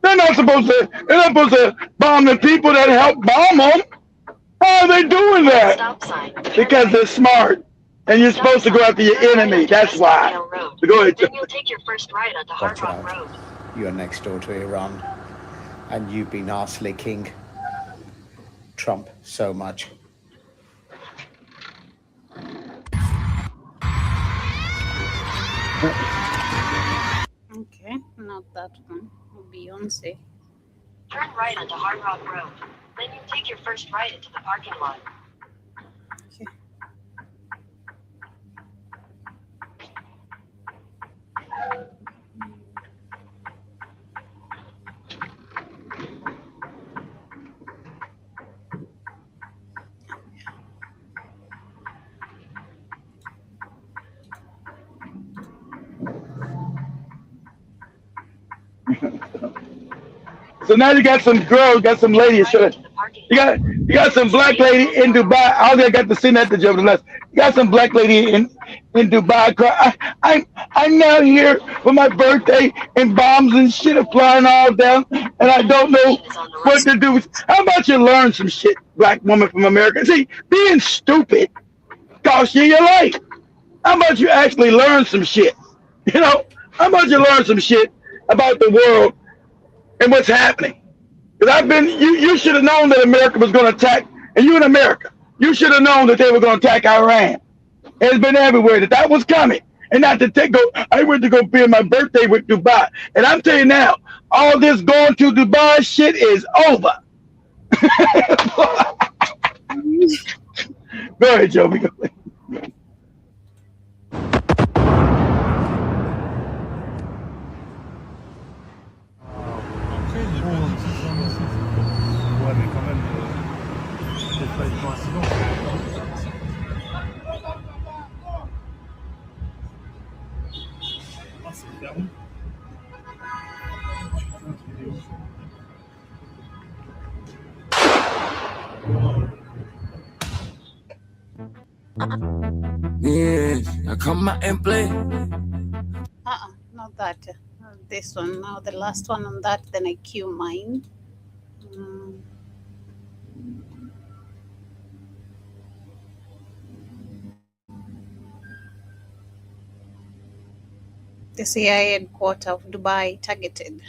[SPEAKER 6] They're not supposed to. They're not supposed to bomb the people that help bomb them. How are they doing that? Because they're smart. And you're supposed to go after your enemy. That's why. So go ahead.
[SPEAKER 9] Then you'll take your first right onto Hard
[SPEAKER 5] Watch
[SPEAKER 9] Rock
[SPEAKER 5] out.
[SPEAKER 9] Road.
[SPEAKER 5] You're next door to Iran, and you've been ass licking Trump so much.
[SPEAKER 2] Okay, not that one. Beyonce.
[SPEAKER 9] Turn right onto Hard Rock Road. Then you take your first right into the parking lot.
[SPEAKER 2] Okay.
[SPEAKER 6] So now you got some girls, got some ladies. You got some black lady in Dubai. I only got to send that to Joe the last. You got some black lady in Dubai. I'm now here for my birthday, and bombs and shit are flying all down, and I don't know what to do. How about you learn some shit, black woman from America? See, being stupid costs you your life. How about you actually learn some shit? You know, how about you learn some shit about the world and what's happening? Because you should have known that America was going to attack, and you in America, you should have known that they were going to attack Iran. It's been everywhere that was coming. And not to I went to go spend my birthday with Dubai. And I'm telling you now, all this going to Dubai shit is over. Go ahead, Joey. Go ahead.
[SPEAKER 7] Yeah, now come out and play.
[SPEAKER 2] Not that. This one. Now the last one on that. Then I cue mine. The CIA headquarters of Dubai targeted.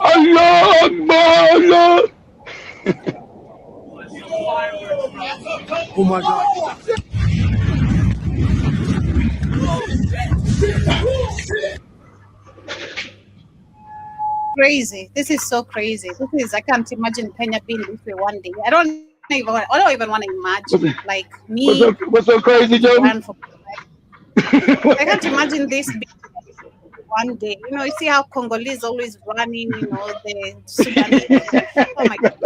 [SPEAKER 6] Allah Akbar, Allah.
[SPEAKER 8] Oh my God.
[SPEAKER 2] Crazy. This is so crazy. I can't imagine Kenya being this way one day. I don't even want to imagine. Like me.
[SPEAKER 6] What's so crazy, Joe?
[SPEAKER 2] I can't imagine this being one day. You know, you see how Congolese always running, the Sudanese. Oh my God.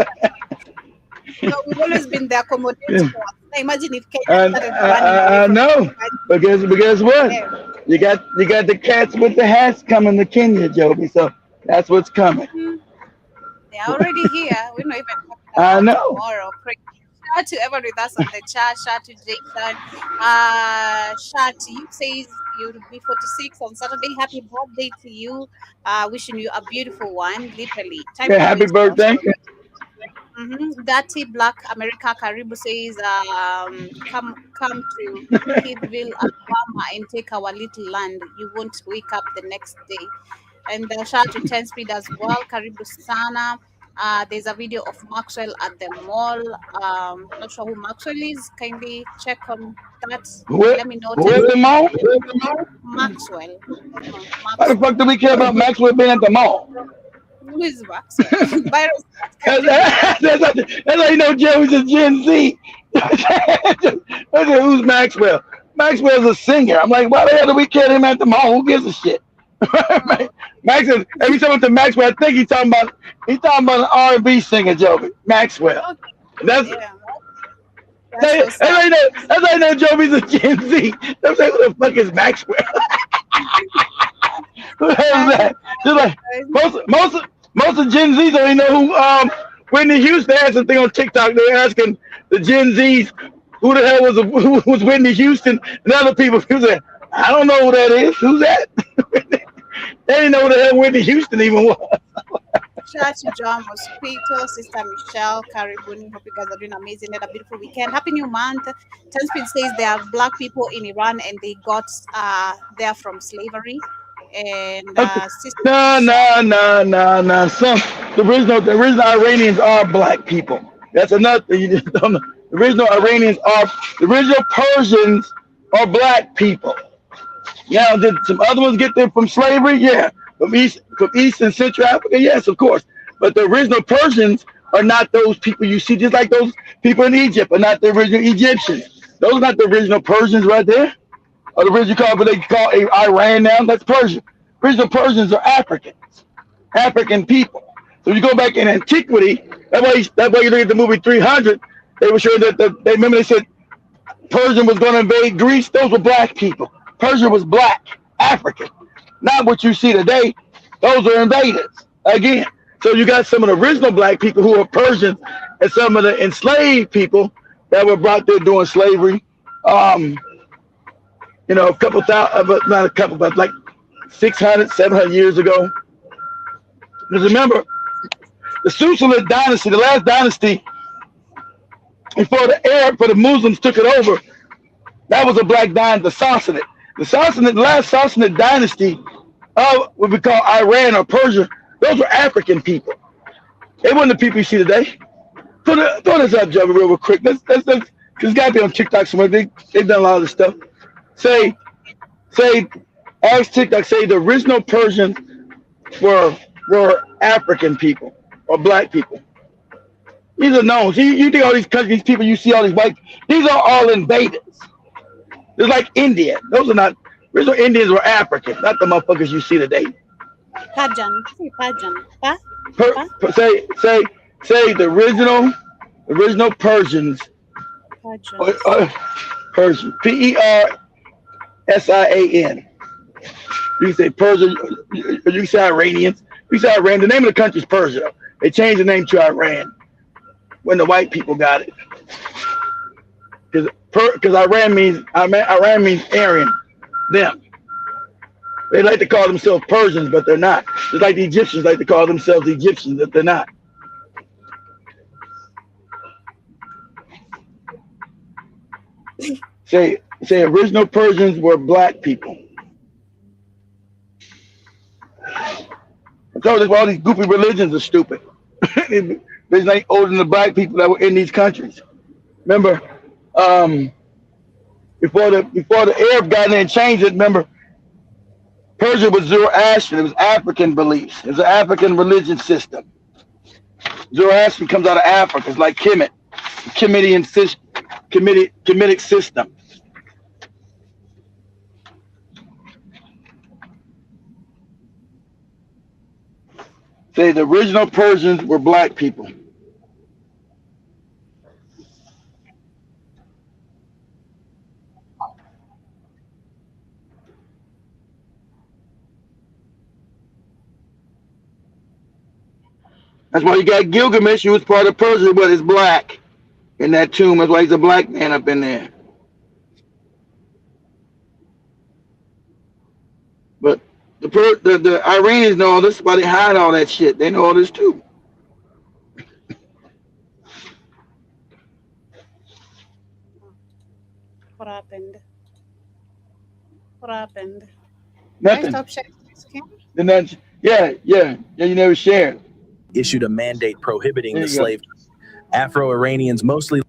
[SPEAKER 2] We've always been the accommodating for. Imagine if Kenya started running.
[SPEAKER 6] No, but guess what?
[SPEAKER 2] Yeah.
[SPEAKER 6] You got the cats with the hats coming to Kenya, Joby. So that's what's coming.
[SPEAKER 2] They're already here. We're not even talking
[SPEAKER 6] I
[SPEAKER 2] about
[SPEAKER 6] know.
[SPEAKER 2] tomorrow. Shout to everyone with us on the chat. Shout to Jason. Shout to you says You'll be 46 on Saturday. Happy birthday to you. Wishing you a beautiful one, literally. Time
[SPEAKER 6] Yeah,
[SPEAKER 2] now
[SPEAKER 6] happy
[SPEAKER 2] is
[SPEAKER 6] birthday.
[SPEAKER 2] Dirty Black America Karibu says, come to Kidville, Alabama, and take our little land. You won't wake up the next day. And shout out to 10 Speed as well. Karibu Sana. There's a video of Maxwell at the mall. Not sure who Maxwell is. Kindly check on that. Let me know.
[SPEAKER 6] Where's the mall?
[SPEAKER 2] Maxwell.
[SPEAKER 6] Why the fuck do we care about Maxwell being at the mall?
[SPEAKER 2] Who is Maxwell? Virus.
[SPEAKER 6] That's how you know Joey's a Gen Z. Who's Maxwell? Maxwell's a singer. I'm like, why the hell do we care him at the mall? Who gives a shit? Maxwell. Every time to Maxwell, I think he's talking about an R&B singer, Joey. Maxwell. That's how you know Joey's a Gen Z. I'm saying, who the fuck is Maxwell? Who the hell is that? Just like most of Gen Zs don't even know who Whitney Houston had something on TikTok. They're asking the Gen Zs who the hell was Whitney Houston, and other people said, I don't know who that is. Who's that? They didn't know who the hell Whitney Houston even was.
[SPEAKER 2] Shout out to John Mosquito, Sister Michelle, Karibuni. Hope you guys are doing amazing. Had a beautiful weekend. Happy New Month. Tenspin says there are black people in Iran and they got there from slavery. And
[SPEAKER 6] no. The original Iranians are black people. That's another thing you just don't know. The original Persians are black people. Yeah, did some other ones get there from slavery? Yeah. From East and Central Africa? Yes, of course. But the original Persians are not those people you see, just like those people in Egypt are not the original Egyptians. Those are not the original Persians right there. Or the original what they call Iran now, that's Persia. Original Persians are African people. So you go back in antiquity, that's why you look at the movie 300, they were sure that they said Persia was going to invade Greece. Those were black people. Persia was black, African. Not what you see today. Those are invaders. Again. So you got some of the original black people who are Persians and some of the enslaved people that were brought there during slavery. A couple thousand, but not a couple, but like 600, 700 years ago. Because remember, the Susalid dynasty, the last dynasty before the Muslims took it over, that was a black dynasty, the Sassanid. The last Sassanid dynasty of what we call Iran or Persia, those were African people. They weren't the people you see today. Throw this up, Joe, real quick. Because it's got to be on TikTok somewhere. They've done a lot of this stuff. Ask TikTok, say the original Persians were African people or black people. These are known. See, you think all these countries, these people, you see all these white, these are all invaders. It's like India. Those are not, original Indians were African, not the motherfuckers you see today.
[SPEAKER 2] Pajan.
[SPEAKER 6] Say the original Persians. Persian. Persian. You can say Persian. You can say Iranians. You can say Iran. The name of the country is Persia. They changed the name to Iran when the white people got it. Because Iran means Aryan, them. They like to call themselves Persians, but they're not. Just like the Egyptians like to call themselves Egyptians, but they're not. Say original Persians were black people. I told you all these goofy religions are stupid. There's ain't older than the black people that were in these countries. Remember, before the Arab got in and changed it, remember, Persia was Zoroastrian. It was African beliefs. It was an African religion system. Zoroastrian comes out of Africa. It's like Kemet, Kemetic system. Say the original Persians were black people. That's why you got Gilgamesh, who was part of Persia, but is black in that tomb. That's why he's a black man up in there. The Iranians know all this, why they hide all that shit. They know all this too.
[SPEAKER 2] What happened? What happened?
[SPEAKER 6] Nothing.
[SPEAKER 2] Stop sharing my screen?
[SPEAKER 6] Yeah, you never shared.
[SPEAKER 10] Issued a mandate prohibiting the slave trade. Afro-Iranians mostly.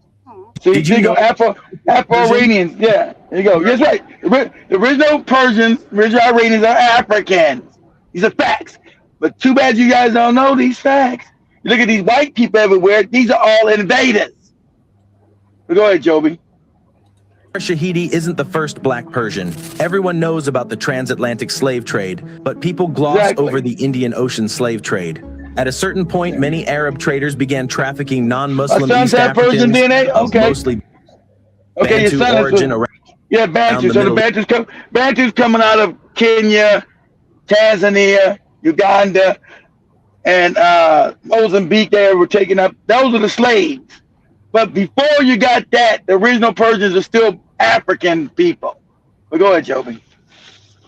[SPEAKER 6] So you go Afro-Iranians. Yeah, there you go. That's right. The original Persians, original Iranians are Africans. These are facts. But too bad you guys don't know these facts. You look at these white people everywhere. These are all invaders. But go ahead, Joby.
[SPEAKER 10] Shahidi isn't the first black Persian. Everyone knows about the transatlantic slave trade, but people gloss over the Indian Ocean slave trade. At a certain point, many Arab traders began trafficking non-Muslim East Africans,
[SPEAKER 6] Persian DNA? Okay.
[SPEAKER 10] Mostly
[SPEAKER 6] Bantu
[SPEAKER 10] origin around.
[SPEAKER 6] Yeah, Bantu. So the Bantu's coming out of Kenya, Tanzania, Uganda, and Mozambique. They were taken up. Those are the slaves. But before you got that, the original Persians are still African people. But go ahead, Joby.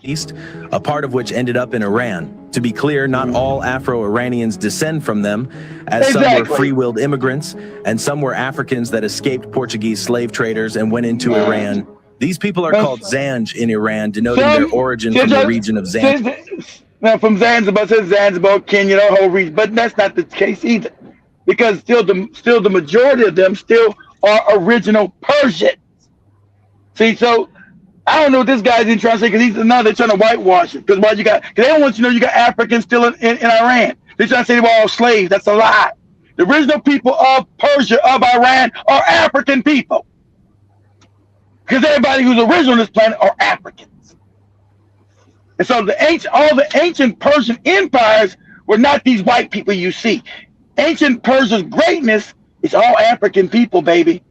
[SPEAKER 10] East, a part of which ended up in Iran. To be clear, not all Afro-Iranians descend from them, as some were free-willed immigrants, and some were Africans that escaped Portuguese slave traders and went into Iran. These people are called Zanj in Iran, denoting their origin from the region of Zanzibar.
[SPEAKER 6] Now, from Zanzibar, says Zanzibar, Kenya, the whole region, but that's not the case either, because still the majority of them still are original Persians. See, so I don't know what this guy's in trying to say, because they're trying to whitewash it. Because they don't want you to know you got Africans still in Iran. They're trying to say they were all slaves. That's a lie. The original people of Persia, of Iran, are African people. Because everybody who's original on this planet are Africans. And so all the ancient Persian empires were not these white people you see. Ancient Persia's greatness is all African people, baby.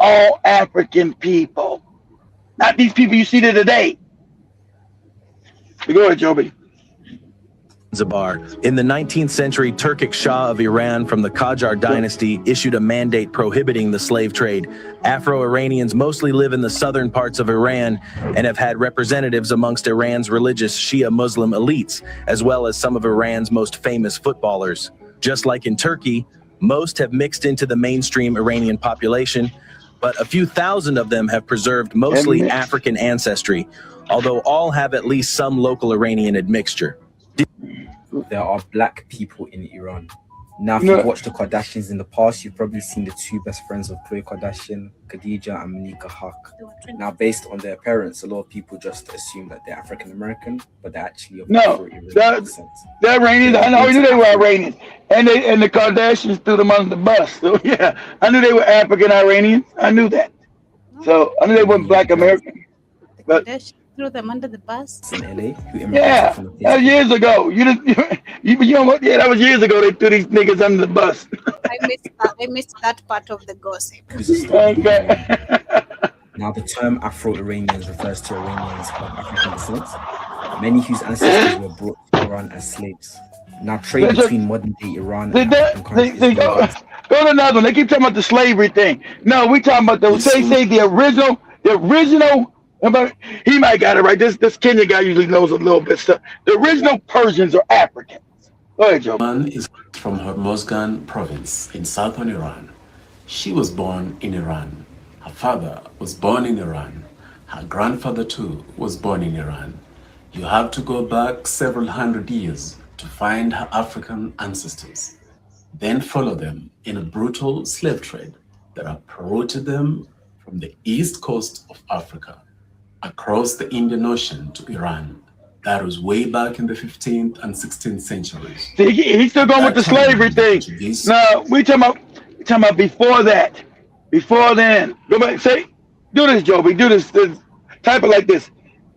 [SPEAKER 6] All African people. Not these people you see there today. Go ahead, Joby.
[SPEAKER 10] Zanzibar. In the 19th century, Turkic Shah of Iran from the Qajar dynasty issued a mandate prohibiting the slave trade. Afro-Iranians mostly live in the southern parts of Iran and have had representatives amongst Iran's religious Shia Muslim elites, as well as some of Iran's most famous footballers. Just like in Turkey, most have mixed into the mainstream Iranian population, but a few thousand of them have preserved mostly African ancestry, although all have at least some local Iranian admixture.
[SPEAKER 11] There are black people in Iran. Now, if you've watched the Kardashians in the past, you've probably seen the two best friends of Khloe Kardashian, Khadija and Monica Haq. Now, based on their parents, a lot of people just assume that they're African American, but they're actually
[SPEAKER 6] they're Iranians. I know, knew they were Iranians, and the Kardashians threw them under the bus. So yeah, I knew they were African Iranians. I knew that. So I knew they weren't Black American. But
[SPEAKER 2] threw them under the bus.
[SPEAKER 11] In LA,
[SPEAKER 6] yeah, that was years ago. You know what? Yeah, that was years ago. They threw these niggas under the bus.
[SPEAKER 2] I missed that part of the gossip.
[SPEAKER 11] Now, the term Afro-Iranians refers to Iranians of African descent, many whose ancestors were brought to Iran as slaves. Now, trade between modern-day Iran and African countries.
[SPEAKER 6] Go to another one. They keep talking about the slavery thing. No, we talking about the original. He might got it right. This Kenya guy usually knows a little bit stuff. The original Persians are Africans. Go ahead, Joe.
[SPEAKER 23] One is from Hormozgan province in southern Iran. She was born in Iran. Her father was born in Iran. Her grandfather too was born in Iran. You have to go back several hundred years to find her African ancestors. Then follow them in a brutal slave trade that uprooted them from the east coast of Africa across the Indian Ocean to Iran. That was way back in the 15th and 16th centuries.
[SPEAKER 6] See, he's still going with the slavery thing. No, we talking about before that. Before then. Go back, do this, Joby. Do this. Type it like this.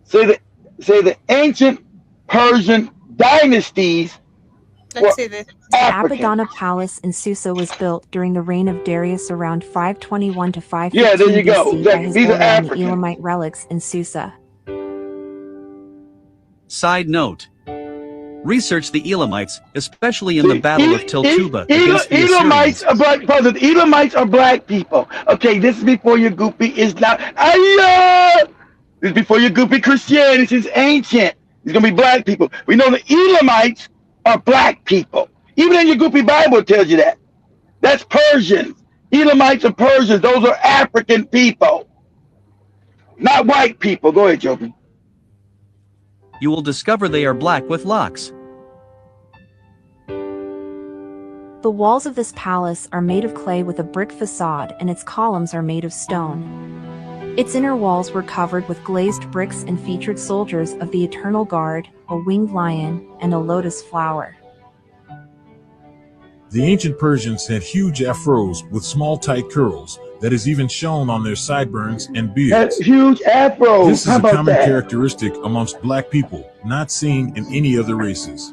[SPEAKER 6] Say the ancient Persian dynasties.
[SPEAKER 2] Let's see this.
[SPEAKER 24] The Abaddon Palace in Susa was built during the reign of Darius around 521 to 515
[SPEAKER 6] Yeah, there you go.
[SPEAKER 24] BC by his
[SPEAKER 6] These are
[SPEAKER 24] order on the
[SPEAKER 6] African.
[SPEAKER 24] Elamite relics in Susa.
[SPEAKER 25] Side note. Research the Elamites, especially in the Battle of Teltuba against the
[SPEAKER 6] Elamites
[SPEAKER 25] Assyrians.
[SPEAKER 6] are black brothers. Elamites are black people. Okay, this is before your goopy Islam. This is before your goopy Christianity. This is ancient. It's going to be black people. We know the Elamites are black people. Even in your goopy Bible it tells you that. That's Persians. Elamites are Persians. Those are African people, not white people. Go ahead, Joby.
[SPEAKER 25] You will discover they are black with locks.
[SPEAKER 24] The walls of this palace are made of clay with a brick facade, and its columns are made of stone. Its inner walls were covered with glazed bricks and featured soldiers of the Eternal Guard, a winged lion, and a lotus flower.
[SPEAKER 12] The ancient Persians had huge afros with small tight curls that is even shown on their sideburns and beards.
[SPEAKER 6] Huge afros.
[SPEAKER 12] This is a common characteristic amongst black people, not seen in any other races.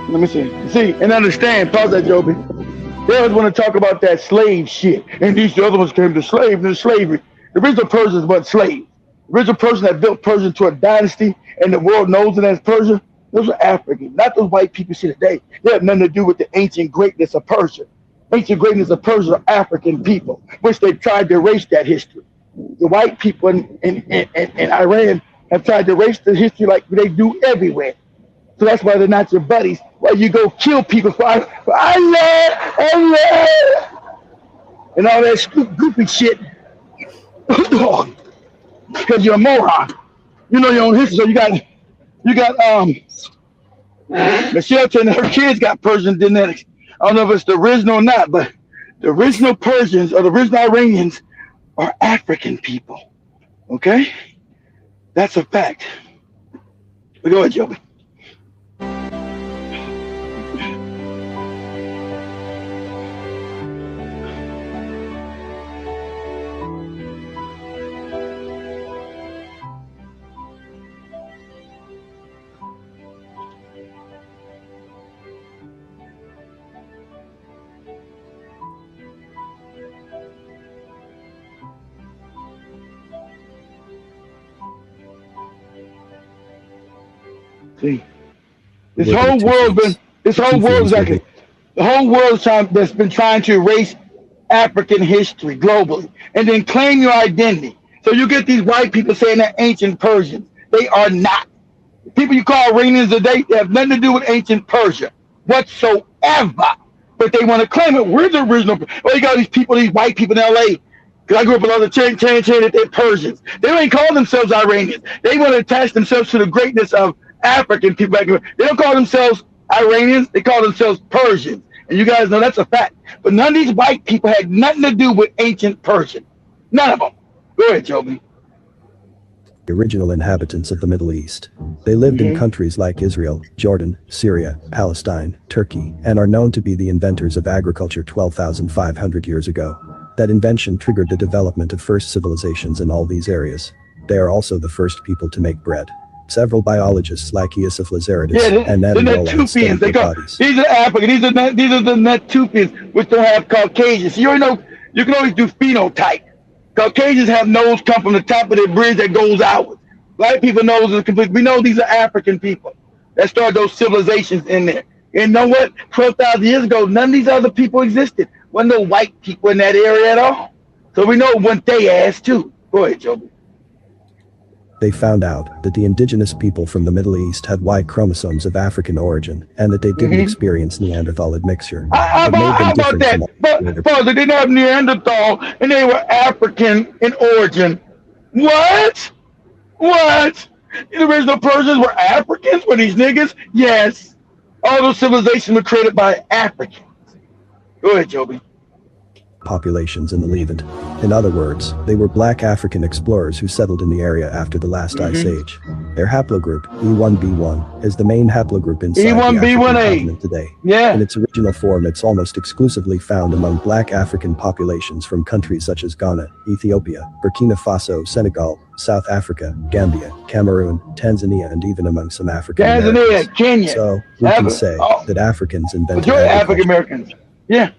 [SPEAKER 6] Let me see. See and understand. Pause that, Joby. They always want to talk about that slave shit. And these other ones came to slavery. The original Persians weren't slaves. The original person that built Persia into a dynasty and the world knows it as Persia, those are Africans, not those white people you see today. They have nothing to do with the ancient greatness of Persia. Ancient greatness of Persia are African people, which they tried to erase that history. The white people in Iran have tried to erase the history like they do everywhere. So that's why they're not your buddies. Why you go kill people for Allah, and all that goofy shit. Because you're a moron. You know your own history, so you got Michelle and her kids got Persian genetics. I don't know if it's the original or not, but the original Persians or the original Iranians are African people. Okay? That's a fact. But go ahead, Joby. See, this whole world that's been trying to erase African history globally and then claim your identity. So you get these white people saying they're ancient Persians. They are not. The people you call Iranians today, they have nothing to do with ancient Persia whatsoever. But they want to claim it. We're the original. Well, you got these people, these white people in LA. Because I grew up with all the chain that they're Persians. They don't even call themselves Iranians. They want to attach themselves to the greatness of African people. They don't call themselves Iranians. They call themselves Persians. And you guys know that's a fact. But none of these white people had nothing to do with ancient Persian. None of them. Go ahead, Joby.
[SPEAKER 13] The original inhabitants of the Middle East. They lived in countries like Israel, Jordan, Syria, Palestine, Turkey, and are known to be the inventors of agriculture 12,500 years ago. That invention triggered the development of first civilizations in all these areas. They are also the first people to make bread. Several biologists like Yusuf Lazaridis and
[SPEAKER 6] Natufians. These are African. These are the Natufians, which don't have Caucasians. So you already know you can always do phenotype. Caucasians have nose come from the top of their bridge that goes outward. Black people nose is complete. We know these are African people that started those civilizations in there. And you know what? 12,000 years ago, none of these other people existed. Wasn't no white people in that area at all. So we know what they asked too. Go ahead, Joby.
[SPEAKER 13] They found out that the indigenous people from the Middle East had Y chromosomes of African origin and that they didn't experience Neanderthal admixture.
[SPEAKER 6] How about that? But they didn't have Neanderthal and they were African in origin. What? What? The original Persians were Africans? Were these niggas? Yes. All those civilizations were created by Africans. Go ahead, Joby.
[SPEAKER 13] populations in the Levant. In other words, they were black African explorers who settled in the area after the last ice age. Their haplogroup, E1b1, is the main haplogroup inside the African continent today. In its original form, it's almost exclusively found among black African populations from countries such as Ghana, Ethiopia, Burkina Faso, Senegal, South Africa, Gambia, Cameroon, Tanzania, and even among some African Americans.
[SPEAKER 6] Kenya.
[SPEAKER 13] So we can say that Africans invented
[SPEAKER 6] Majority
[SPEAKER 13] agriculture.
[SPEAKER 6] African Americans. Yeah.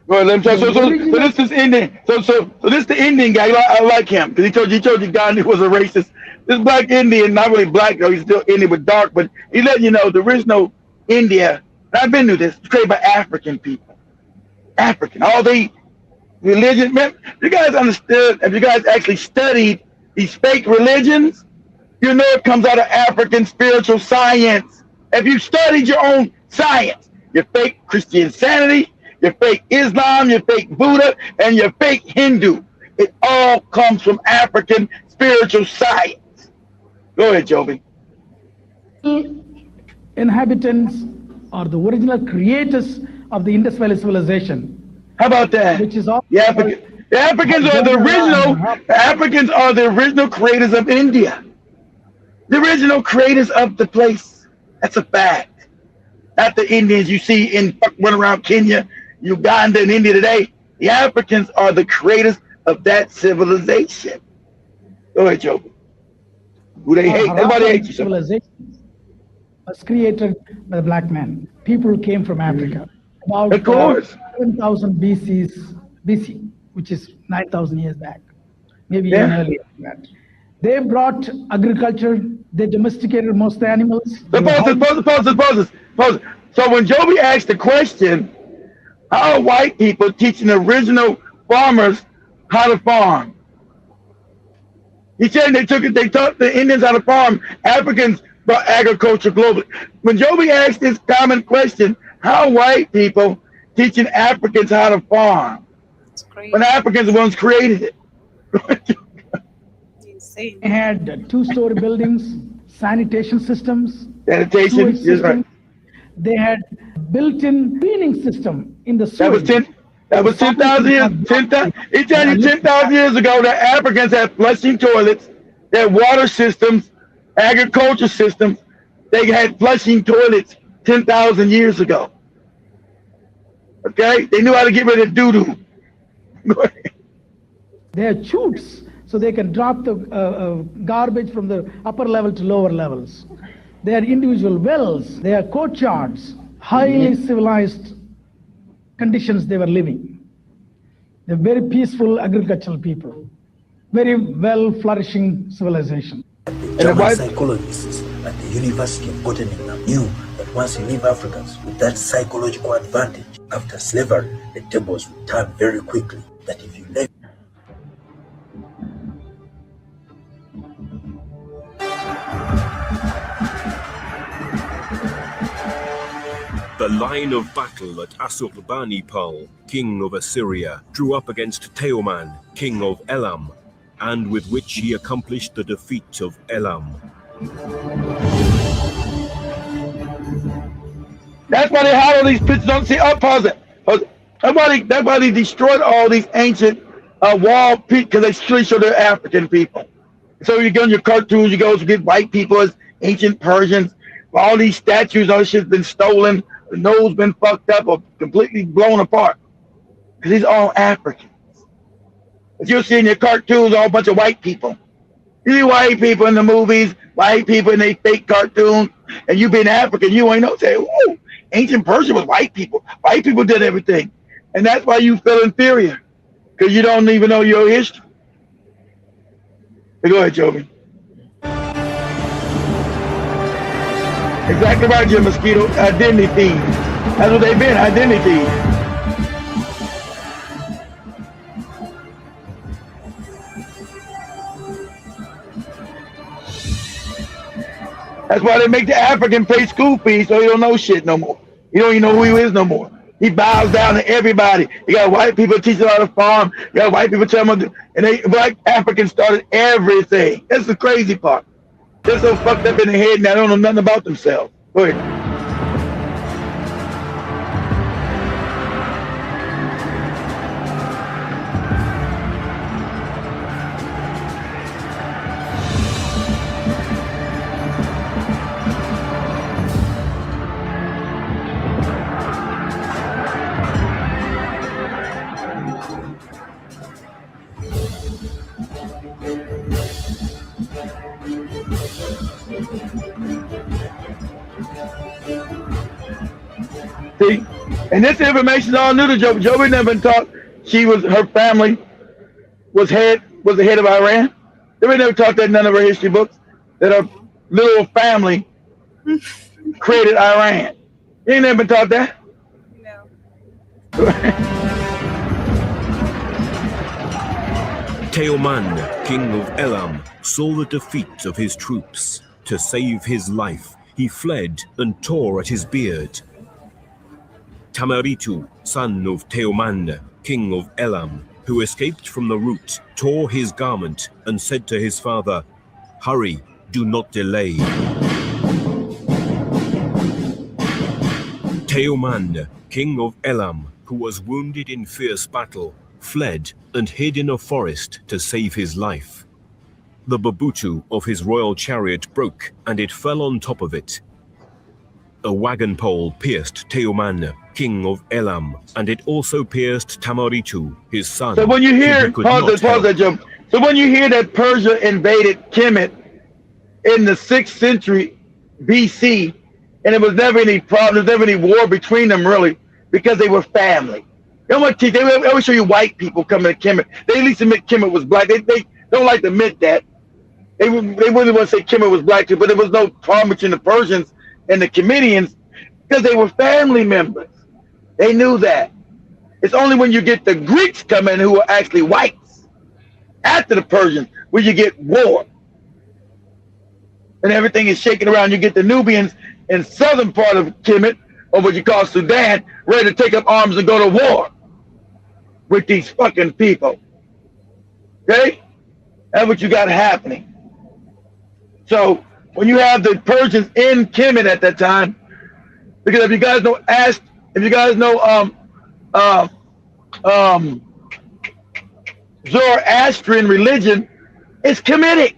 [SPEAKER 6] Well, let me so this is Indian. So this is the Indian guy. I like him because he told you Gandhi was a racist. This black Indian, not really black though, he's still Indian but dark, but he letting you know the original India, and I've been through this, it's created by African people. African. All the religion, man, you guys understood, if you guys actually studied these fake religions, you know it comes out of African spiritual science. If you studied your own science, your fake Christianity, your fake Islam, your fake Buddha, and your fake Hindu. It all comes from African spiritual science. Go ahead, Joby.
[SPEAKER 14] Inhabitants are the original creators of the Indus Valley civilization.
[SPEAKER 6] How about that?
[SPEAKER 14] Which is all
[SPEAKER 6] the Africans are the original creators of India. The original creators of the place. That's a fact. Not the Indians you see run around Kenya, Uganda, and India today. The Africans are the creators of that civilization. Go ahead, Joe. Who they hate? Everybody hates you.
[SPEAKER 14] Civilization was created by the black man. People came from Africa. About
[SPEAKER 6] of course.
[SPEAKER 14] 7,000 BC, which is 9,000 years back. Maybe even earlier than that. They brought agriculture. They domesticated most of the animals.
[SPEAKER 6] Pause. So when Joby asked the question, how are white people teaching the original farmers how to farm? He said they taught the Indians how to farm. Africans brought agriculture globally. When Joby asked this common question, how are white people teaching Africans how to farm? When Africans are the ones created it.
[SPEAKER 14] They had 2-story buildings, sanitation systems.
[SPEAKER 6] Sanitation, yes, right.
[SPEAKER 14] They had built-in cleaning system in the soil.
[SPEAKER 6] That was 10,000 years. 10,000 years ago, the Africans had flushing toilets, they had water systems, agriculture systems. They had flushing toilets 10,000 years ago. Okay, they knew how to get rid of doo-doo.
[SPEAKER 14] They had chutes, so they can drop the garbage from the upper level to lower levels. They had individual wells, they had courtyards, highly civilized conditions they were living. They're very peaceful agricultural people, very well flourishing civilization.
[SPEAKER 15] German psychologists at the University of Göttingen knew that once you leave Africans with that psychological advantage after slavery, the tables would turn very quickly. That if you left
[SPEAKER 16] The line of battle at Assurbanipal, king of Assyria, drew up against Teoman, king of Elam, and with which he accomplished the defeat of Elam.
[SPEAKER 6] That's why they hide all these pictures. Don't see. Oh, pause it. That's why they destroyed all these ancient wall pieces, because they still show they're African people. So you go in your cartoons, you go to get white people as ancient Persians. All these statues, all this shit's been stolen. The nose been fucked up or completely blown apart. Because these are all Africans. But you'll see in your cartoons all a bunch of white people. You see white people in the movies, white people in their fake cartoons, and you being African, you ain't know. Say, oh, ancient Persia was white people. White people did everything. And that's why you feel inferior. Because you don't even know your history. But go ahead, Joby. Exactly right, Jim Mosquito. Identity thieves. That's what they've been, identity thieves. That's why they make the African pay school fees so he don't know shit no more. He don't even know who he is no more. He bows down to everybody. You got white people teaching how to farm. You got white people telling them, and black Africans started everything. That's the crazy part. They're so fucked up in the head and they don't know nothing about themselves. Go ahead. See, and this information is all new to Joby. Joby never been taught her family was the head of Iran. They never taught that in none of her history books, that her little family created Iran. You ain't never been taught that.
[SPEAKER 16] Teoman, king of Elam, saw the defeat of his troops. To save his life, he fled and tore at his beard. Tamaritu, son of Teoman, king of Elam, who escaped from the rout, tore his garment and said to his father, "Hurry, do not delay." Teoman, king of Elam, who was wounded in fierce battle, fled and hid in a forest to save his life. The babutu of his royal chariot broke and it fell on top of it. A wagon pole pierced Teoman, king of Elam, and it also pierced Tamaritu, his son.
[SPEAKER 6] So when you hear, pause that, Joe. So when you hear that Persia invaded Kemet in the 6th century BC, and there was never any problem, there was never any war between them really, because they were family. They always show you white people coming to Kemet. They at least admit Kemet was black. They don't like to admit that. They wouldn't want to say Kemet was black too, but there was no problem between the Persians and the Kemetians because they were family members. They knew that. It's only when you get the Greeks come in who are actually whites after the Persians where you get war. And everything is shaking around. You get the Nubians in southern part of Kemet, or what you call Sudan, ready to take up arms and go to war with these fucking people. Okay? That's what you got happening. So when you have the Persians in Kemet at that time, because if you guys know Zoroastrian religion, it's Kemetic.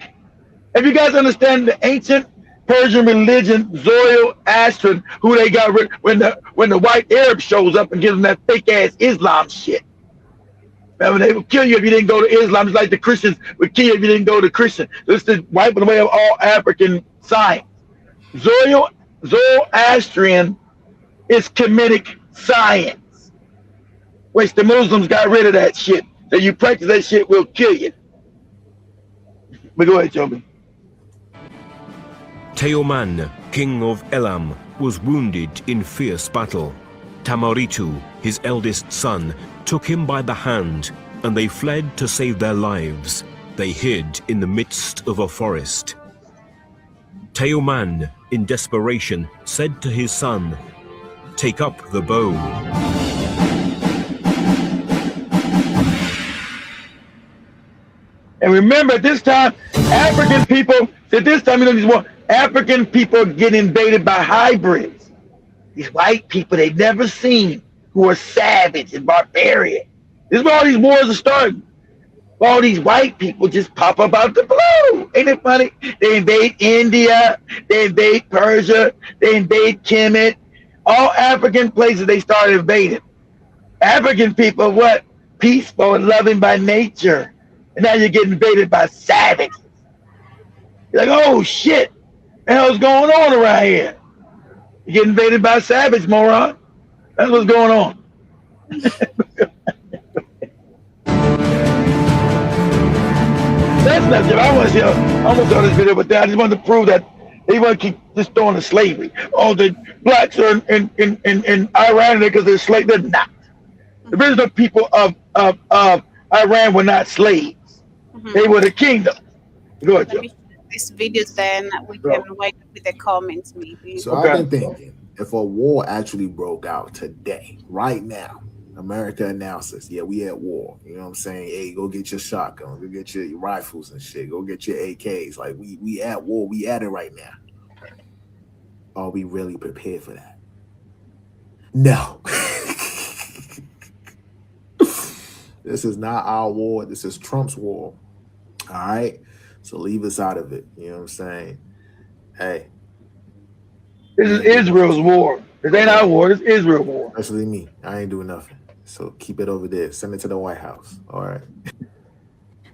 [SPEAKER 6] If you guys understand the ancient Persian religion, Zoroastrian, who they got rid when the white Arab shows up and gives them that fake ass Islam shit. Remember, they would kill you if you didn't go to Islam. It's like the Christians would kill you if you didn't go to Christian. This is wiping away of all African science. Zoroastrian is Kemetic science, which the Muslims got rid of that shit. So you practice that shit, we'll kill you. But go ahead, Joby.
[SPEAKER 16] Teoman, king of Elam, was wounded in fierce battle. Tamaritu, his eldest son, took him by the hand, and they fled to save their lives. They hid in the midst of a forest. Teoman, in desperation, said to his son, "Take up the bow."
[SPEAKER 6] And remember, at this time, African people, African people get invaded by hybrids. These white people they've never seen, who are savage and barbarian. This is where all these wars are starting. All these white people just pop up out the blue. Ain't it funny? They invade India, they invade Persia, they invade Kemet. All African places they started invading. African people, what? Peaceful and loving by nature. And now you're getting invaded by savages. You're like, oh shit, what the hell's going on around here? You get invaded by savage, moron. That's what's going on. That's not it. I want to see. I almost saw this video, but I just wanted to prove that they want to keep just throwing the slavery. Oh, the blacks are in Iran because they're slaves. They're not. The original people of Iran were not slaves. They were the kingdom. Go ahead, Joe.
[SPEAKER 2] This video, then we can write with the comments, maybe.
[SPEAKER 17] So I've been thinking, if a war actually broke out today, right now, America announces, yeah, we at war. You know what I'm saying? Hey, go get your shotguns, go get your rifles and shit, go get your AKs. Like we at war, we at it right now. Are we really prepared for that? No. This is not our war. This is Trump's war. All right. So leave us out of it. You know what I'm saying? Hey.
[SPEAKER 6] This is Israel's war. This ain't our war. This is Israel's war.
[SPEAKER 17] Especially me. I ain't doing nothing. So keep it over there. Send it to the White House. All right.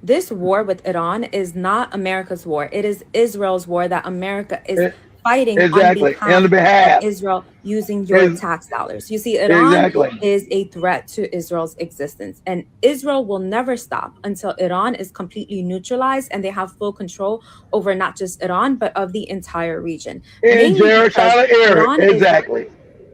[SPEAKER 1] This war with Iran is not America's war. It is Israel's war that America is fighting
[SPEAKER 6] Exactly.
[SPEAKER 1] on
[SPEAKER 6] On
[SPEAKER 1] behalf
[SPEAKER 6] behalf.
[SPEAKER 1] of Israel using your tax dollars. You see, Iran is a threat to Israel's existence, and Israel will never stop until Iran is completely neutralized and they have full control over not just Iran, but of the entire region.
[SPEAKER 6] In Jerusalem area.
[SPEAKER 1] Iran
[SPEAKER 6] Exactly.
[SPEAKER 1] is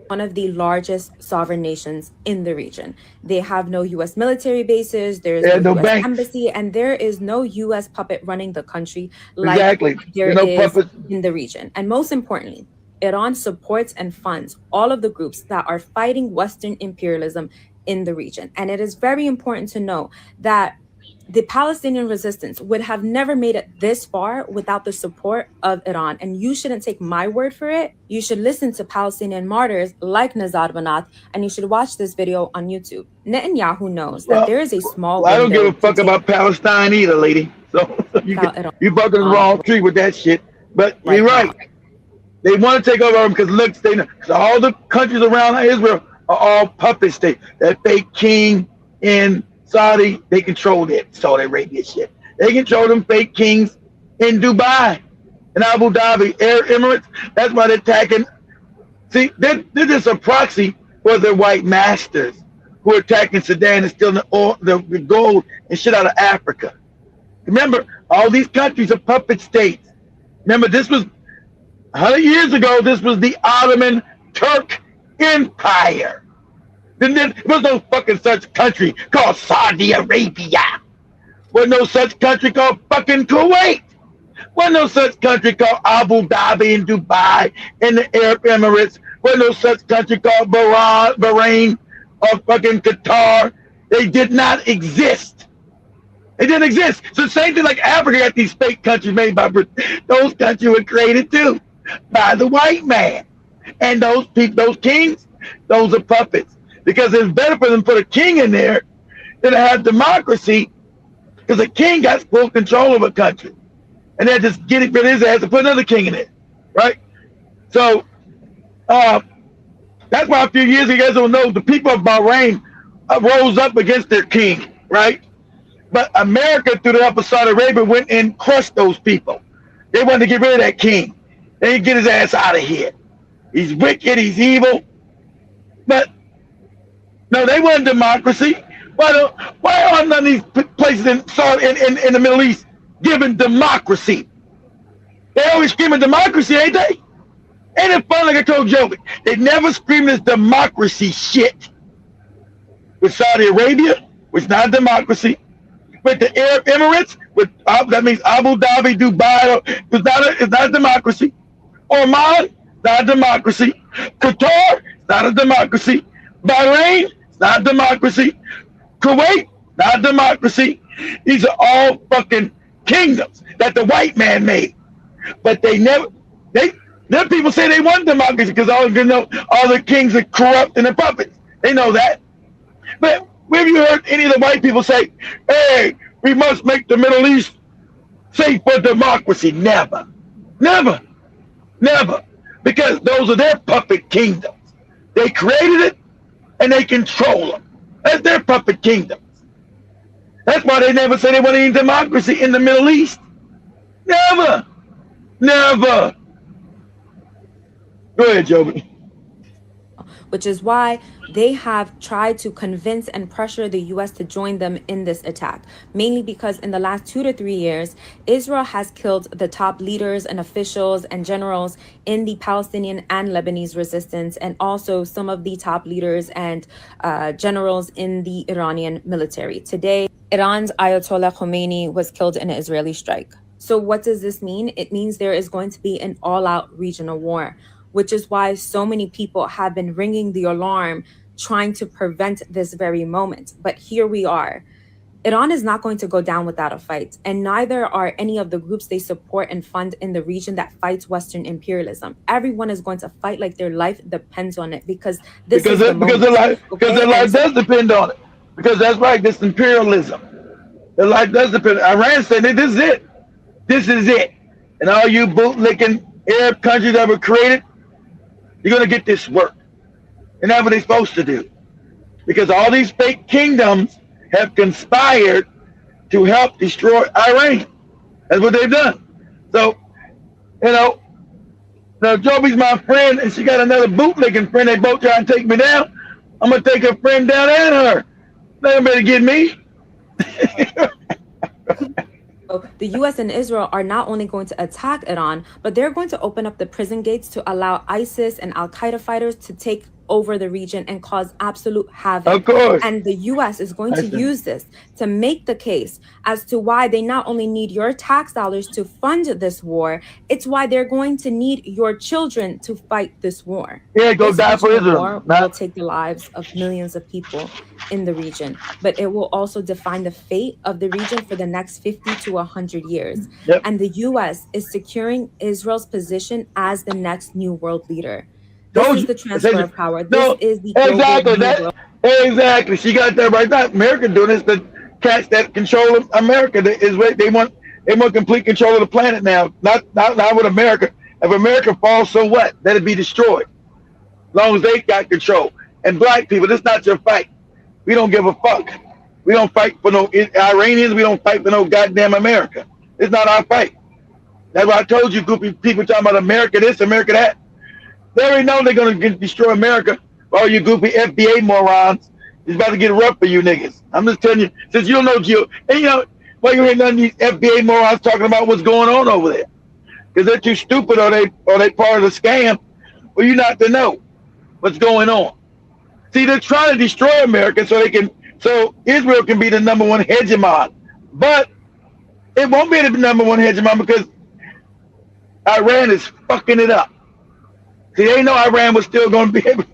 [SPEAKER 1] one of the largest sovereign nations in the region. They have no U.S. military bases, there's no U.S.
[SPEAKER 6] banks.
[SPEAKER 1] embassy, and there is no U.S. puppet running the country like there
[SPEAKER 6] There's no
[SPEAKER 1] is
[SPEAKER 6] puppet.
[SPEAKER 1] in the region. And most importantly, Iran supports and funds all of the groups that are fighting Western imperialism in the region. And it is very important to know that the Palestinian resistance would have never made it this far without the support of Iran. And you shouldn't take my word for it. You should listen to Palestinian martyrs like Nizar Banat, and you should watch this video on YouTube. Netanyahu knows that there is a small
[SPEAKER 6] I don't
[SPEAKER 1] window
[SPEAKER 6] give a fuck about Palestine either, lady. So you bugging the wrong tree with that shit. But you're right. They want to take over because look, all the countries around Israel are all puppet states. That fake king in Saudi, they control it. Saudi Arabia shit. They control them fake kings in Dubai and Abu Dhabi, Arab Emirates. That's why they're attacking. See, they're just a proxy for their white masters who are attacking Sudan and stealing the gold and shit out of Africa. Remember, all these countries are puppet states. Remember, this was 100 years ago. This was the Ottoman Turk Empire. There was no fucking such country called Saudi Arabia. Was no such country called fucking Kuwait. Was no such country called Abu Dhabi and Dubai and the Arab Emirates. Was no such country called Bahrain or fucking Qatar. They did not exist. They didn't exist. So same thing like Africa got these fake countries made by Britain. Those countries were created too by the white man. And those people, those kings, those are puppets. Because it's better for them to put a king in there than to have democracy, because a king got full control of a country. And then just get it rid of his ass and put another king in it, right? So that's why a few years ago, you guys don't know, the people of Bahrain rose up against their king, right? But America, through the help of Saudi Arabia, went and crushed those people. They wanted to get rid of that king. They didn't get his ass out of here. He's wicked, he's evil. But no, they want democracy. Why are none of these places in the Middle East given democracy? They always screaming democracy, ain't they? Ain't it fun? Like I told Joey, they never scream this democracy shit. With Saudi Arabia, which is not a democracy. With the Arab Emirates, that means Abu Dhabi, Dubai, it's not a democracy. Oman, not a democracy. Qatar, not a democracy. Bahrain, not a democracy. Kuwait, not a democracy. These are all fucking kingdoms that the white man made. But then people say they want democracy because all the kings are corrupt and they're puppets. They know that. But have you heard any of the white people say, hey, we must make the Middle East safe for democracy? Never. Never. Never. Because those are their puppet kingdoms. They created it and they control them. That's their puppet kingdoms. That's why they never say they want any democracy in the Middle East. Never. Never. Go ahead, Joby.
[SPEAKER 1] Which is why they have tried to convince and pressure the U.S. to join them in this attack, mainly because in the last 2 to 3 years, Israel has killed the top leaders and officials and generals in the Palestinian and Lebanese resistance, and also some of the top leaders and generals in the Iranian military. Today, Iran's Ayatollah Khomeini was killed in an Israeli strike. So what does this mean? It means there is going to be an all-out regional war, which is why so many people have been ringing the alarm, trying to prevent this very moment. But here we are. Iran is not going to go down without a fight, and neither are any of the groups they support and fund in the region that fights Western imperialism. Everyone is going to fight like their life depends on it, because their
[SPEAKER 6] life does depend on it. Because that's right, this imperialism. Their life does depend. Iran said, this is it. This is it. And all you bootlicking Arab countries that were created, you're going to get this work. And that's what they're supposed to do. Because all these fake kingdoms have conspired to help destroy Iran. That's what they've done. So, now Joby's my friend, and she got another bootlicking friend. They both try and take me down. I'm gonna take her friend down and her. They better get me.
[SPEAKER 1] The U.S. and Israel are not only going to attack Iran, but they're going to open up the prison gates to allow ISIS and Al-Qaeda fighters to take over the region and cause absolute havoc.
[SPEAKER 6] Of course.
[SPEAKER 1] And the U.S. is going to use this to make the case as to why they not only need your tax dollars to fund this war, it's why they're going to need your children to fight this war.
[SPEAKER 6] Yeah, go
[SPEAKER 1] This
[SPEAKER 6] die for
[SPEAKER 1] regional
[SPEAKER 6] Israel.
[SPEAKER 1] war will take the lives of millions of people in the region, but it will also define the fate of the region for the next 50 to 100 years.
[SPEAKER 6] Yep.
[SPEAKER 1] And the U.S. is securing Israel's position as the next new world leader. This is the transfer of power. This is the
[SPEAKER 6] exactly
[SPEAKER 1] global
[SPEAKER 6] exactly. She got that right. Not America doing this, the cats that control America they want complete control of the planet now. Not with America. If America falls, so what? Let it be destroyed. As long as they got control. And black people, this is not your fight. We don't give a fuck. We don't fight for no Iranians. We don't fight for no goddamn America. It's not our fight. That's why I told you, goofy people talking about America this, America that. They already know they're going to destroy America. All you goofy FBA morons. It's about to get rough for you niggas. I'm just telling you, since you don't know Geo, and you know, why you hear none of these FBA morons talking about what's going on over there? Because they're too stupid or they part of the scam. Well, you not to know what's going on. See, they're trying to destroy America so Israel can be the number one hegemon. But it won't be the number one hegemon because Iran is fucking it up. See, they know Iran was still going to be able.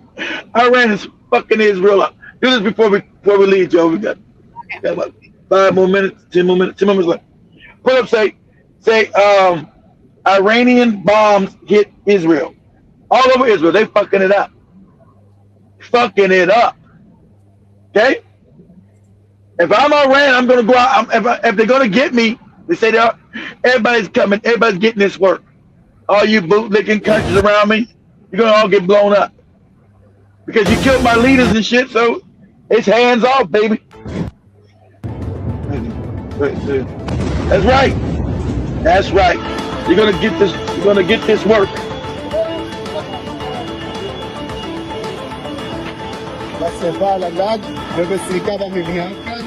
[SPEAKER 6] Iran is fucking Israel up. Do this before we leave, Joe. We got about 5 more minutes, 10 more minutes left. Put up, say, Iranian bombs hit Israel. All over Israel. They fucking it up. Fucking it up. Okay? If I'm Iran, I'm going to go out. If they're going to get me, they say everybody's coming. Everybody's getting this work. All you bootlicking countries around me, you're going to all get blown up. Because you killed my leaders and shit, so it's hands off, baby. That's right. That's right. You're going to get this. You're going to get this work.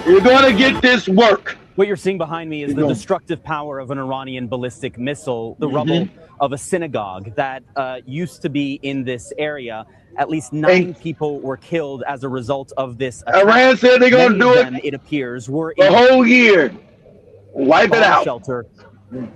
[SPEAKER 6] You're going to get this work.
[SPEAKER 4] What you're seeing behind me is the destructive power of an Iranian ballistic missile, the rubble of a synagogue that used to be in this area. At least 9 people were killed as a result of this attack.
[SPEAKER 6] Iran said they're going to do
[SPEAKER 4] it appears, were
[SPEAKER 6] the whole year. Wipe it out.
[SPEAKER 4] Shelter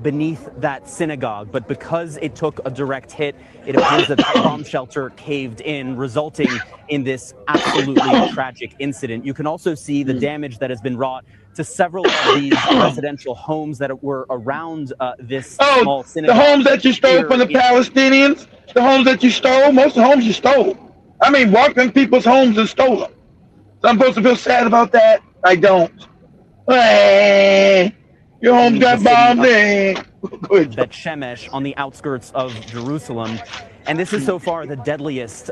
[SPEAKER 4] beneath that synagogue, but because it took a direct hit, it appears that the bomb shelter caved in, resulting in this absolutely tragic incident. You can also see the damage that has been wrought to several of these residential homes that were around this small synagogue.
[SPEAKER 6] The homes that you stole from the Palestinians, the homes that you stole, most of the homes you stole. I mean, walked in people's homes and stole them. So I'm supposed to feel sad about that? I don't. Your home got bombed in.
[SPEAKER 4] Bet Shemesh on the outskirts of Jerusalem. And this is so far the deadliest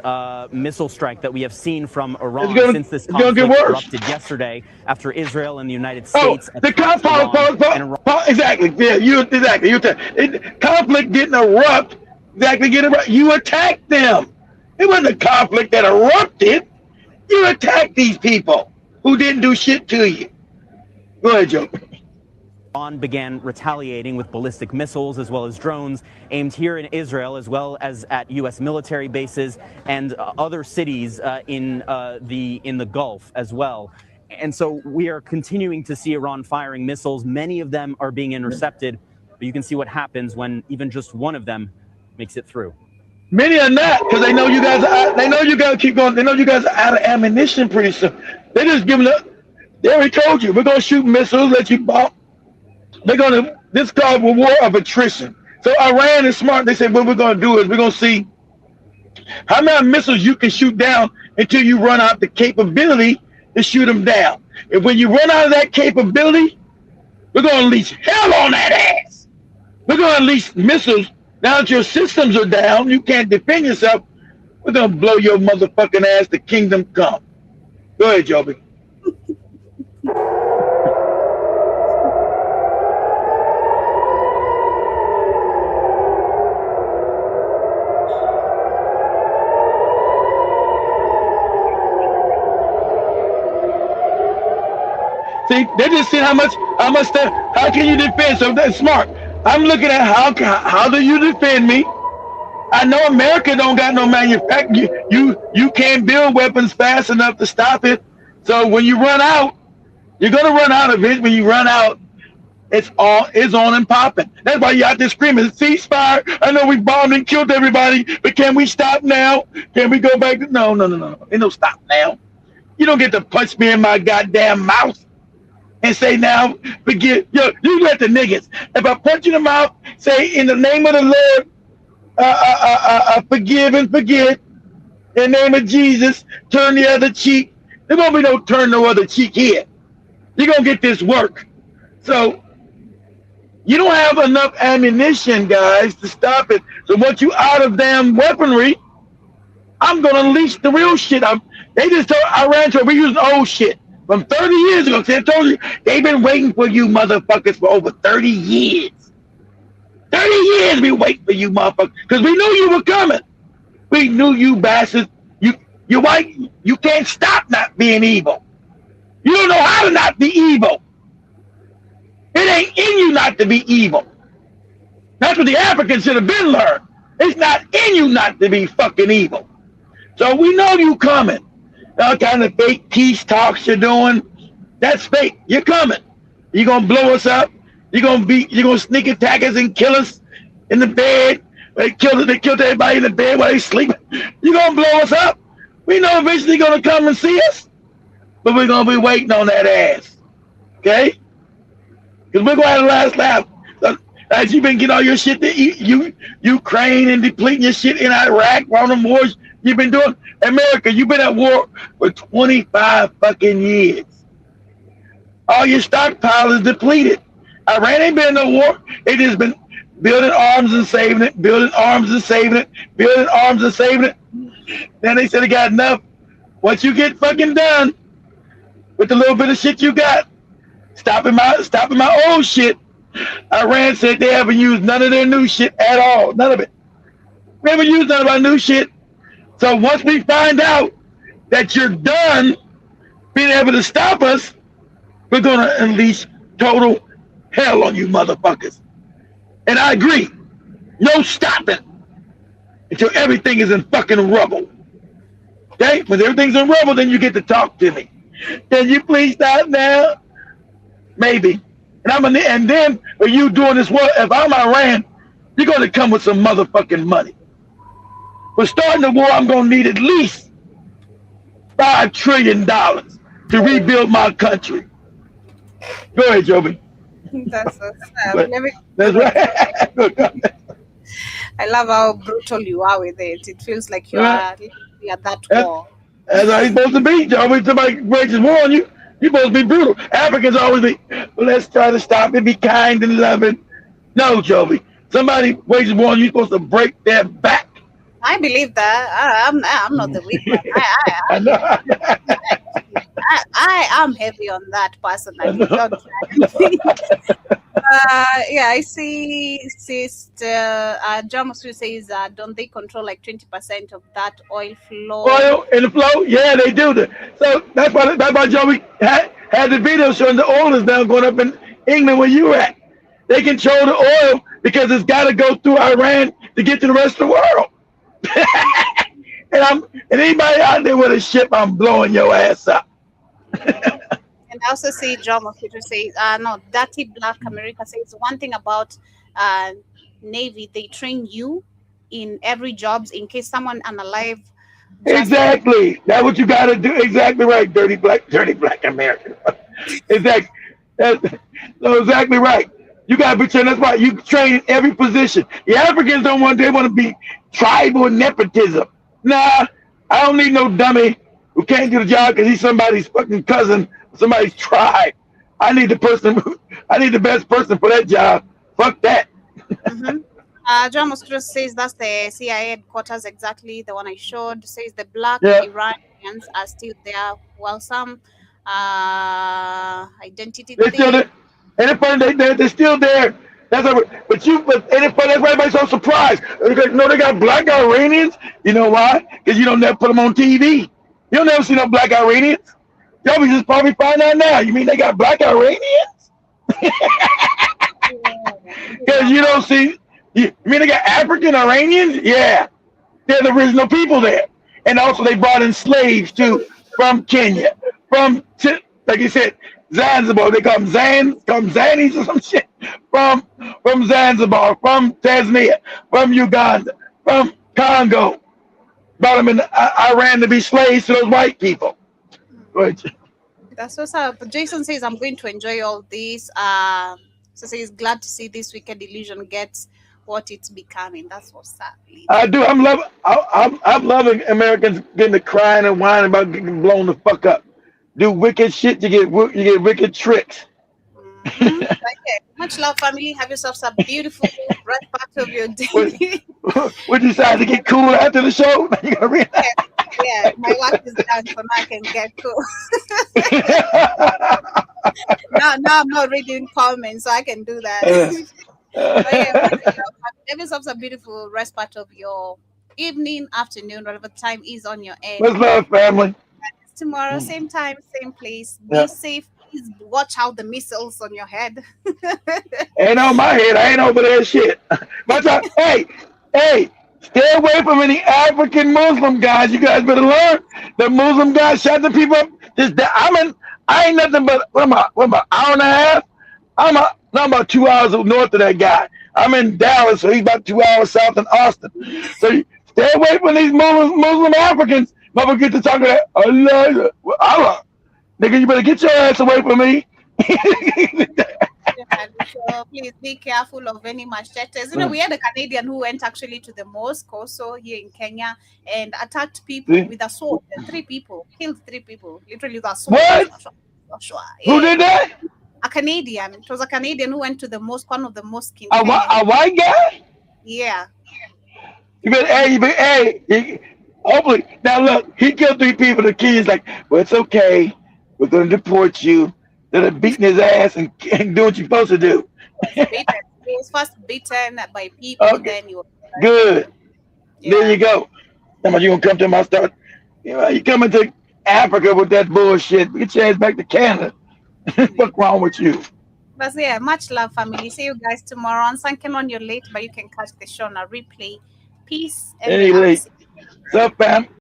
[SPEAKER 4] missile strike that we have seen from Iran since this conflict erupted yesterday after Israel and the United States.
[SPEAKER 6] Exactly. Yeah, conflict didn't erupt. You attacked them. It wasn't a conflict that erupted. You attacked these people who didn't do shit to you. Go ahead, Joe.
[SPEAKER 4] Iran began retaliating with ballistic missiles as well as drones aimed here in Israel, as well as at U.S. military bases and other cities in the Gulf as well. And so we are continuing to see Iran firing missiles. Many of them are being intercepted, but you can see what happens when even just one of them makes it through.
[SPEAKER 6] Many are not, because they know you guys are. They know you got to keep going. They know you guys are out of ammunition pretty soon. They just giving up. They already told you we're gonna shoot missiles, let you bomb. This called a war of attrition. So Iran is smart. They said what we're going to do is we're going to see how many missiles you can shoot down until you run out the capability to shoot them down. And when you run out of that capability, we're going to unleash hell on that ass. We're going to unleash missiles. Now that your systems are down, you can't defend yourself. We're going to blow your motherfucking ass to kingdom come. Go ahead, Joby. See, they just see how much stuff. How can you defend? So that's smart. I'm looking at how do you defend me? I know America don't got no manufacturing. You can't build weapons fast enough to stop it. So when you run out, you're gonna run out of it. When you run out, it's on and popping. That's why you out there screaming, ceasefire. I know we bombed and killed everybody, but can we stop now? Can we go back? No. Ain't no stop now. You don't get to punch me in my goddamn mouth and say now, forget. Yo, you let the niggas. If I punch you in the mouth, say in the name of the Lord, forgive and forget. In the name of Jesus, turn the other cheek. There won't be no turn no other cheek here. You're going to get this work. So you don't have enough ammunition, guys, to stop it. So once you out of damn weaponry, I'm going to unleash the real shit. They just told Iran, we're using old shit from 30 years ago. See, I told you, they've been waiting for you motherfuckers for over 30 years. 30 years we wait for you motherfuckers, because we knew you were coming. We knew you bastards. You're white. You can't stop not being evil. You don't know how to not be evil. It ain't in you not to be evil. That's what the Africans should have been learned. It's not in you not to be fucking evil. So we know you coming. All kind of fake peace talks you're doing, that's fake. You're coming. You're gonna blow us up. You're gonna sneak attack us and kill us in the bed. They killed everybody in the bed while they sleeping. You're gonna blow us up. We know eventually you're gonna come and see us, but we're gonna be waiting on that ass. Okay? Because we're gonna have the last laugh. As you've been getting all your shit to eat, Ukraine and depleting your shit in Iraq, all them wars you've been doing. America, you've been at war for 25 fucking years. All your stockpile is depleted. Iran ain't been in no war. They just been building arms and saving it, building arms and saving it, building arms and saving it. Then they said they got enough. Once you get fucking done with the little bit of shit you got, stopping my old shit, Iran said they haven't used none of their new shit at all. None of it. We haven't used none of our new shit. So once we find out that you're done being able to stop us, we're going to unleash total hell on you motherfuckers. And I agree. No stopping until everything is in fucking rubble. Okay? When everything's in rubble, then you get to talk to me. Can you please stop now? Maybe. And then when you doing this war, if I'm Iran, you're going to come with some motherfucking money. For starting the war, I'm going to need at least $5 trillion to rebuild my country. Go ahead, Joby.
[SPEAKER 2] That's so sad.
[SPEAKER 6] That's right.
[SPEAKER 2] I love how brutal you are with it. It feels like you are at that war.
[SPEAKER 6] That's how you're supposed to be, Joby. Somebody wages war on you, you're supposed to be brutal. Africans always be, well, let's try to stop it, be kind and loving. No, Joby. Somebody wages war on you, you're supposed to break their back.
[SPEAKER 2] I believe that. I'm not the weak one.
[SPEAKER 6] I know.
[SPEAKER 2] I am heavy on that personally. Yeah, I see. Sister John Mosquito says, don't they control like 20% of that oil flow?
[SPEAKER 6] Oil in the flow? Yeah, they do. So that's why Joey had the video showing the oil is now going up in England where you at. They control the oil because it's got to go through Iran to get to the rest of the world. and anybody out there with a ship, I'm blowing your ass up.
[SPEAKER 2] And I also see John Mosquito says, no, Dirty Black America says one thing about Navy, they train you in every jobs in case someone unalive.
[SPEAKER 6] Exactly. That's what you got to do. Exactly right. Dirty Black America. Exactly. So exactly right. You got to be trained. That's why you train in every position. The Africans they want to be tribal nepotism. Nah, I don't need no dummy who can't do the job because he's somebody's fucking cousin, somebody's tribe. I need the best person for that job. Fuck that.
[SPEAKER 2] Mm-hmm. John Mosquito says that's the CIA headquarters, exactly the one I showed. Says the black Iranians are still there, while some identity.
[SPEAKER 6] They're still there. And it's funny, they're still there. That's and it's funny, that's why everybody's so surprised. No, they got black Iranians. You know why? Because you don't never put them on TV. You don't never see no black Iranians. Y'all be just probably find out now. You mean they got black Iranians? Because you don't see. You mean they got African Iranians? Yeah, they're the original people there. And also they brought in slaves too from Kenya, like you said, Zanzibar. They call them Zanis or some shit. From Zanzibar, from Tanzania, from Uganda, from Congo. Brought them in Iran to be slaves to those white people.
[SPEAKER 2] That's what's up. Jason says, I'm going to enjoy all this. So says, glad to see this wicked illusion gets what it's becoming. That's what's up.
[SPEAKER 6] I do. I'm loving Americans getting to crying and whining about getting blown the fuck up. Do wicked shit, you get wicked tricks.
[SPEAKER 2] Okay. Much love, family. Have yourselves a beautiful rest part of your day.
[SPEAKER 6] Would you decide to get cool after the show?
[SPEAKER 2] Yeah, my work is done, so now I can get cool. now I'm not reading comments, so I can do that. Have yourselves a beautiful rest part of your evening, afternoon, whatever time is on your end.
[SPEAKER 6] Much love, family.
[SPEAKER 2] Tomorrow, same time, same place. Be safe. Please watch out the missiles on your head.
[SPEAKER 6] Ain't on my head. I ain't over there shit. But hey, stay away from any African Muslim guys. You guys better learn. The Muslim guys shot the people up. I ain't nothing but what am I, hour and a half? I'm about 2 hours north of that guy. I'm in Dallas, so he's about 2 hours south in Austin. So stay away from these Muslim Africans. Mother get to talking that Allah. Nigga, you better get your ass away from me.
[SPEAKER 2] So please be careful of any machetes. We had a Canadian who went actually to the mosque also here in Kenya and attacked people with a sword. 3 people, killed 3 people, literally with a sword.
[SPEAKER 6] What? Who did that?
[SPEAKER 2] A Canadian. It was a Canadian who went to the mosque, one of the mosques in
[SPEAKER 6] Kenya. A white guy?
[SPEAKER 2] Yeah.
[SPEAKER 6] Hopefully. Now look, he killed 3 people. The kid is like, well, it's okay. We're going to deport you. They're beating his ass and doing what you're supposed to do.
[SPEAKER 2] He was first beaten by people, then you were
[SPEAKER 6] good. Yeah. There you go. You're going to come to my start. You coming to Africa with that bullshit. Get your ass back to Canada. What's wrong with you?
[SPEAKER 2] But yeah, much love, family. See you guys tomorrow. On Sunken on you're late, but you can catch the show on a replay. Peace.
[SPEAKER 6] Hey, late. What's up, fam?